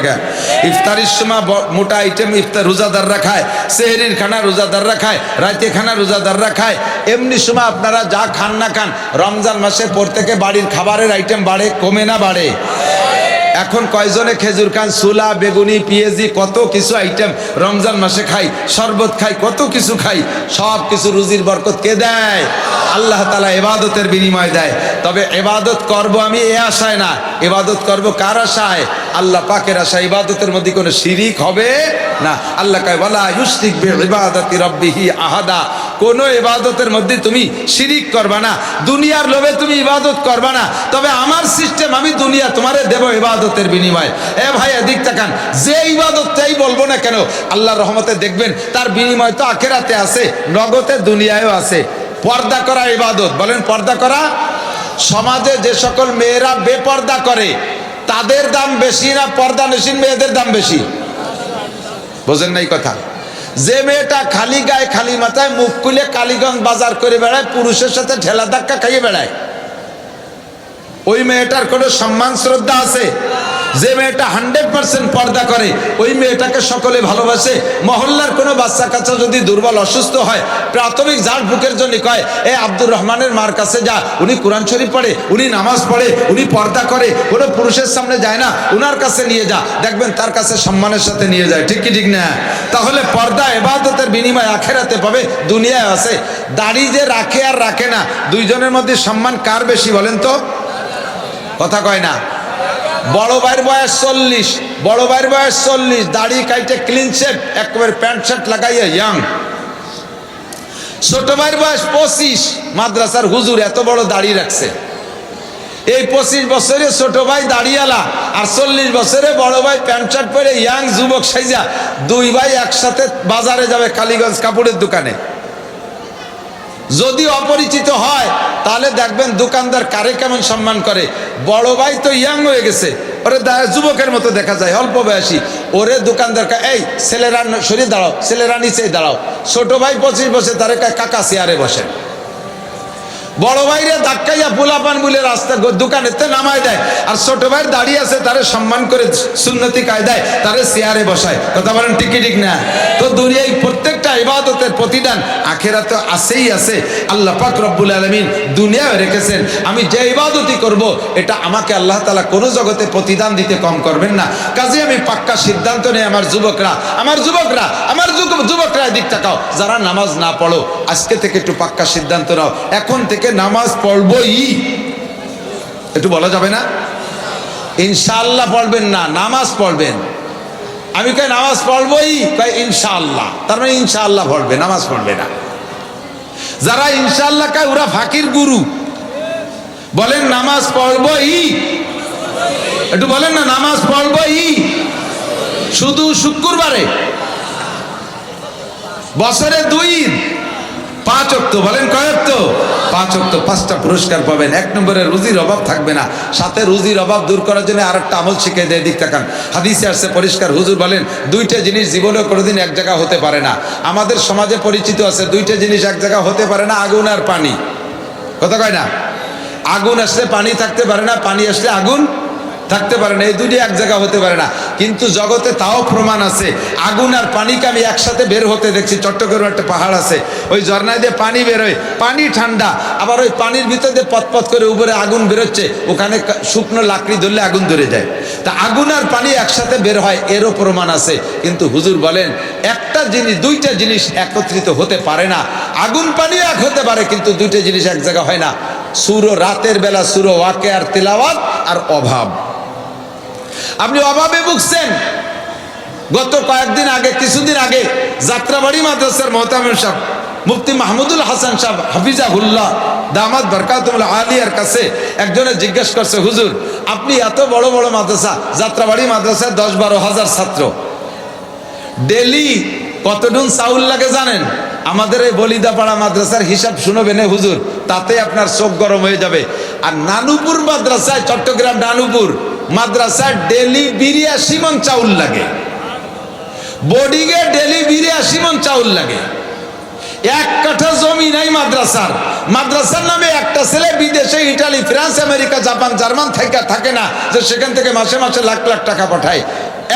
ইফতারির সময় মোটা আইটেম ইফতার রোজাদাররা খায়, সেহরির খানা রোজাদাররা খায়, রাইতে খানা রোজাদাররা খায়। এমনি সময় আপনারা যা খান না খান, রমজান মাসে প্রত্যেকে বাড়ির খাবারের আইটেম বাড়ে, কমে না বাড়ে? এখন কয়জনে খেজুর খান, সুলা, বেগুনি, পেঁয়াজি, কত কিছু আইটেম রমজান মাসে খাই, শরবত খাই, কত কিছু খাই। সব কিছু রুজির বরকত কে দেয়? আল্লাহ তাআলা ইবাদতের বিনিময় দেয়। তবে ইবাদত করব আমি এ আশায় না, ইবাদত করব কার আশায়? আল্লাহ পাকের আশায়। ইবাদতের মধ্যে কোনো শিরিক হবে না। আল্লাহ কয়, ওয়ালা ইউশরিক বিইবাদাতি রাব্বিহি আহাদা, কোনো ইবাদতের মধ্যে তুমি শিরিক করবা না, দুনিয়ার লোভে তুমি ইবাদত করবা না। তবে আমার সিস্টেম, আমি দুনিয়া তোমারে দেব ইবাদতের বিনিময়ে। এ ভাই এদিক তাকান, যে ইবাদতটাই বলবো না কেন আল্লাহর রহমতে দেখবেন তার বিনিময় তো আখিরাতে আছে, নগদে দুনিয়ায়ও আছে। পর্দা করা ইবাদত, বলেন পর্দা করা। সমাজে যে সকল মেয়েরা বেপর্দা করে তাদের দাম বেশি না পর্দানশীল মেয়েদের দাম বেশি? বোঝেন নাই কথা? যে মেয়েটা খালি গায়ে খালি মাথায় মুখ খুলে কালীগঞ্জ বাজার করে বেড়ায়, পুরুষের সাথে ঠেলা ধাক্কা খাইয়ে বেড়ায়, ওই মেয়েটার কোনো সম্মান শ্রদ্ধা আছে? যে মেয়েটা 100% পর্দা করে ওই মেয়েটাকে সকলে ভালোবাসে। মহল্লার কোনো বাচ্চা কাচ্চা যদি দুর্বল অসুস্থ হয়, প্রাথমিক ঝাড় ফুকের জন্য কয়, এ আব্দুর রহমানের মার কাছে যা, উনি কোরআন শরীফ পড়ে, উনি নামাজ পড়ে, উনি পর্দা করে, কোনো পুরুষের সামনে যায় না, উনার কাছে নিয়ে যা, দেখবেন তার কাছে সম্মানের সাথে নিয়ে যায়। ঠিক কি ঠিক না? তাহলে পর্দা ইবাদতের বিনিময় আখিরাতে পাবে, দুনিয়ায় আছে। দাড়ি যে রাখে আর রাখে না, দুইজনের মধ্যে সম্মান কার বেশি বলেন তো? কথা কয় না। বড় ভাইয়ের বয়স 40, বড় ভাইয়ের বয়স 40, দাড়ি কাইটে ক্লিন শেভ, একেবারে প্যান্ট শার্ট লাগাইয়া ইয়াং। ছোট ভাইয়ের বয়স 25, মাদ্রাসার হুজুর, এত বড় দাড়ি রাখছে। এই 25 বছরে ছোট ভাই দাড়িওয়ালা, আর 40 বছরে বড় ভাই প্যান্ট শার্ট পরে ইয়াং যুবক সাইজা, দুই ভাই একসাথে বাজারে যাবে কালীগঞ্জ কাপড়ের দোকানে। যদি অপরিচিত হয় তাহলে দেখবেন দোকানদার কারে কেমন সম্মান করে। বড় ভাই তো ইয়াং হয়ে গেছে, ওরে যুবকের মতো দেখা যায়, অল্প বয়সী, ওরে দোকানদার এই ছেলেরা সরিয়ে দাঁড়াও, ছেলেরা নিচে দাঁড়াও। ছোট ভাই 25 বছর, তারে কাকা চেয়ারে বসেন। বড় ভাইরে ধাক্কাইয়া পোলাপান বলে রাস্তা দোকানেতে নামায় দেয়, আর ছোট ভাই দাঁড়িয়ে আছে তারে সম্মান করে সুন্নতি কায়দায় তারে চেয়ারে বসায়। কথা বলেন ঠিক কি ঠিক না? তো দুনিয়ায় প্রত্যেকটা ইবাদতের প্রতিদান আখিরাতে আছেই আছে। আল্লাহ পাক রব্বুল আলামিন দুনিয়ায় রেখেছেন, আমি যে ইবাদতই করব এটা আমাকে আল্লাহ তাআলা কোনো জগতে প্রতিদান দিতে কম করবেন না। কাজে আমি পাক্কা সিদ্ধান্ত নেই, আমার যুবকরা, এদিক তাকাও, যারা নামাজ না পড়ো আজকে থেকে একটু পাক্কা সিদ্ধান্ত নাও, এখন থেকে নামাজ পড়বই। একটু বলা যাবে না? ইনশাআল্লাহ পড়বেন না, নামাজ পড়বেন। আমি কই নামাজ পড়বই, কই ইনশাআল্লাহ, তার মানে ইনশাআল্লাহ পড়বে, নামাজ পড়বে না। যারা ইনশাআল্লাহ কয় ওরা ফাকির গুরু। বলেন নামাজ পড়বই, একটু বলেন না নামাজ পড়বই। শুধু শুক্রবারে, বছরে 2 ঈদ, 5 ওয়াক্ত, বলেন কয় ওয়াক্ত? 5 ওয়াক্ত, 5টা পুরস্কার পাবেন। 1 নম্বরে রুজির অভাব থাকবে না, সাথে রুজির অভাব দূর করার জন্য আরেকটা আমল শিখে দেয়। দিক তাকান, হাদিসে আসছে পরিষ্কার, হুজুর বলেন 2টা জিনিস জীবনে কোনোদিন এক জায়গা হতে পারে না। আমাদের সমাজে পরিচিত আছে 2টা জিনিস এক জায়গা হতে পারে না, আগুন আর পানি। কথা কয় না? আগুন আসলে পানি থাকতে পারে না, পানি আসলে আগুন থাকতে পারে না, এই দুটি এক জায়গা হতে পারে না। কিন্তু জগতে তাও প্রমাণ আছে, আগুন আর পানিকে আমি একসাথে বের হতে দেখছি। চট্টগ্রামে একটা পাহাড় আছে, ওই ঝর্ণায় দিয়ে পানি বেরোয়, পানি ঠান্ডা, আবার ওই পানির ভিতর দিয়ে পথ করে উপরে আগুন বেরোচ্ছে, ওখানে শুকনো লাকড়ি ধরলে আগুন ধরে যায়। তা আগুন আর পানি একসাথে বের হয়, এরও প্রমাণ আছে। কিন্তু হুজুর বলেন একটা জিনিস, 2টা জিনিস একত্রিত হতে পারে না। আগুন পানি এক হতে পারে, কিন্তু 2টা জিনিস এক জায়গা হয় না। সূরা রাতের বেলা সূরা ওয়াকিয়ার তিলাওয়াত আর অভাব। আপনি অভাবে ভুগছেন। গত কয়েকদিন আগে, কিছুদিন আগে যাত্রাবাড়ি মাদ্রাসার মোহতামিম সাহেব মুফতি মাহমুদুল হাসান সাহেব হাফিজাহুল্লাহ দামাত বরকাতুল আলিয়ার কাছে একজনে জিজ্ঞেস করছে, হুজুর আপনি এত বড় বড় মাদ্রাসা, যাত্রাবাড়ি মাদ্রাসায় 10-12 হাজার ছাত্র, ডেলি কতটুন চাউল লাগে জানেন? আমাদের এই বলিদাপাড়া মাদ্রাসার হিসাব শুনবেন হুজুর, তাতে আপনার চোখ গরম হয়ে যাবে। আর নানুপুর মাদ্রাসায়, চট্টগ্রাম নানুপুর মাদ্রাসায় ডেলি 82 মণ চাউল লাগে, বোর্ডিংয়ে ডেলি 82 মণ চাউল লাগে। 1 কাঠা জমি নাই মাদ্রাসার। মাদ্রাসার নামে একটা ছেলে বিদেশে, Italy, France, America, Japan, German থেকে থাকে না যে সেখান থেকে মাসে মাসে লাখ লাখ টাকা পাঠায়।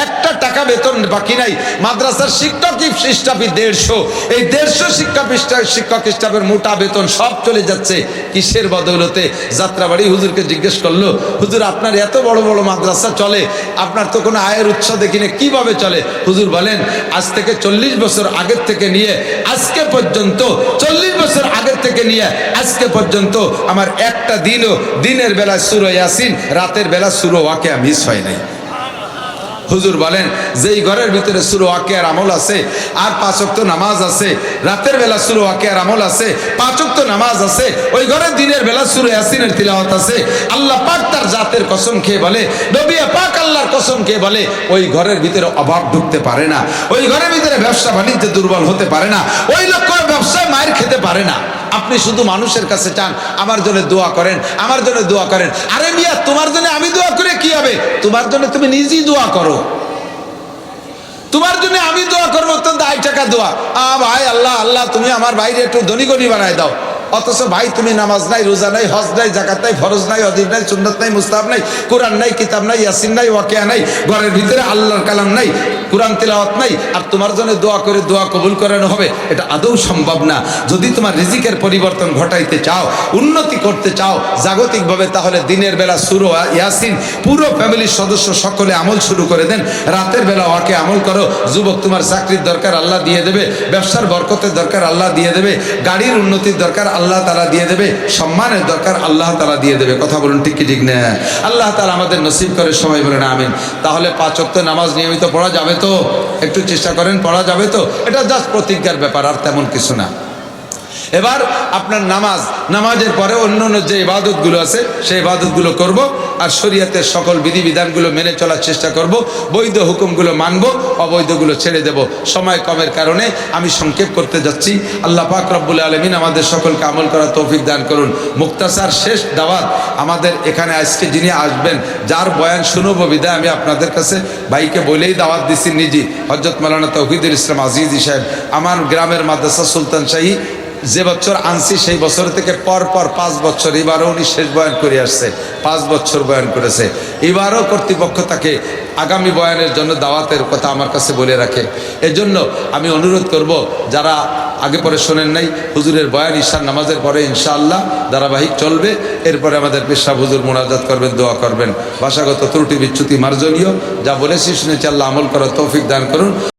1টা টাকা বেতন বাকি নাই। মাদ্রাসার শিক্ষক স্টাফই 150, এই 150 শিক্ষক স্টাফের মোটা বেতন সব চলে যাচ্ছে কিসের বদৌলতে? যাত্রাবাড়ি হুজুরকে জিজ্ঞেস করলো, হুজুর আপনার এত বড় বড় মাদ্রাসা চলে, আপনার তো কোনো আয়ের উৎস দেখি না, কিভাবে চলে? হুজুর বলেন আজ থেকে 40 বছর আগের থেকে নিয়ে আজকে পর্যন্ত, 40 বছর আগের থেকে নিয়ে আজকে পর্যন্ত আমার একটা দিনও দিনের বেলা সূরা ইয়াসিন, রাতের বেলা সূরা ওয়াকিয়া মিস হয় নাই। হুজুর বলেন যেই ঘরের ভিতরে সূরা ওয়াকিয়ার আমল আছে আর 5 ওয়াক্ত নামাজ আছে, রাতের বেলা সূরা ওয়াকিয়ার আমল আছে, 5 ওয়াক্ত নামাজ আছে, ওই ঘরে দিনের বেলা সূরা ইয়াসিনের তিলাওয়াত আছে, আল্লাহ পাক তার জাতের কসম খেয়ে বলে, নবী পাক আল্লাহর কসম খেয়ে বলে, ওই ঘরের ভিতরে অভাব ঢুকতে পারে না, ওই ঘরের ভিতরে ব্যবসা বাণিজ্যে দুর্বল হতে পারে না, ওই লোক কোনো ব্যবসায় মায়ের খেতে পারে না। আপনি শুধু মানুষের কাছে চান আমার জন্য দোয়া করেন, আমার জন্য দোয়া করেন। আরে মিয়া, তোমার জন্য আমি দোয়া করে কি হবে? তোমার জন্য তুমি নিজেই দোয়া করো। তোমার জন্য আমি দোয়া করবো তো 2 টাকা দোয়া, ভাই আল্লাহ আল্লাহ তুমি আমার বাইরে একটু ধনী গনি বানায় দাও। অথচ ভাই তুমি নামাজ নাই, রোজা নাই, হজ নাই, জাকাত নাই, ফরজ নাই, ওয়াজিব নাই, সুন্নাত নাই, মুস্তাহাব নাই, কোরআন নাই, কিতাব নাই, ইয়াসিন নাই, ওয়াকিয়া নাই, ঘরের ভিতরে আল্লাহর কালাম নাই, কোরআন তিলাওয়াত নাই, আর তোমার জন্য দোয়া করে দোয়া কবুল করানো হবে? এটা আদৌ সম্ভব না। যদি তোমার রিজিকের পরিবর্তন ঘটাইতে চাও, উন্নতি করতে চাও জাগতিকভাবে, তাহলে দিনের বেলা সূরা ইয়াসিন পুরো ফ্যামিলির সদস্য সকলে আমল শুরু করে দেন। রাতের বেলা ওয়াকে আমল করো। যুবক, তোমার চাকরির দরকার, আল্লাহ দিয়ে দেবে। ব্যবসার বরকতের দরকার, আল্লাহ দিয়ে দেবে। গাড়ির উন্নতির দরকার, আল্লাহ তাআলা দিয়ে দেবে। সম্মানের দরকার, আল্লাহ তাআলা দিয়ে দেবে। কথা বলুন ঠিক কি ঠিক না? আল্লাহ তাআলা আমাদের নসিব করে, সবাই বলেন আমিন। তাহলে 5 ওয়াক্ত নামাজ নিয়মিত পড়া যাবে তো? একটু চেষ্টা করেন, পড়া যাবে তো? এটা জাস্ট প্রতিজ্ঞার ব্যাপার, আর তেমন কিছু না। এবার আপনার নামাজের পরে অন্য অন্য যে ইবাদতগুলো আছে সেই ইবাদতগুলো করব, আর শরীয়তের সকল বিধিবিধানগুলো মেনে চলার চেষ্টা করব। বৈধ হুকুমগুলো মানব, অবৈধগুলো ছেড়ে দেব। সময় কমের কারণে আমি সংক্ষেপ করতে যাচ্ছি। আল্লাহ পাক রব্বুল আলামিন আমাদের সকলকে আমল করার তৌফিক দান করুন। মুক্তাসার শেষ দাওয়াত আমাদের এখানে আজকে যিনি আসবেন, যার বয়ান শুনবো বিদায় আমি আপনাদের কাছে ভাইকে বলেই দাওয়াত দিচ্ছি নিজে, হযরত মাওলানা তৌহিদুল ইসলাম আজিজি সাহেব। আমার গ্রামের মাদ্রাসা সুলতান শাহী যে বছর আনছি সেই বছর থেকে পর 5 বছর, এবারও উনি শেষ বয়ান করে আসছে, 5 বছর বয়ান করেছে। এবারও কর্তৃপক্ষ তাকে আগামী বয়ানের জন্য দাওয়াতের কথা আমার কাছে বলে রাখে। এজন্য আমি অনুরোধ করব, যারা আগে পরে শোনেন নাই, হুজুরের বয়ান ঈশার নামাজের পরে ইনশাআল্লাহ ধারাবাহিক চলবে। এরপরে আমাদের পেশা হুজুর মোনাজাত করবেন, দোয়া করবেন। ভাষাগত ত্রুটি বিচ্যুতি মার্জনীয়, যা বলেছি শুনেছি, আল্লাহ আমল করার তৌফিক দান করুন।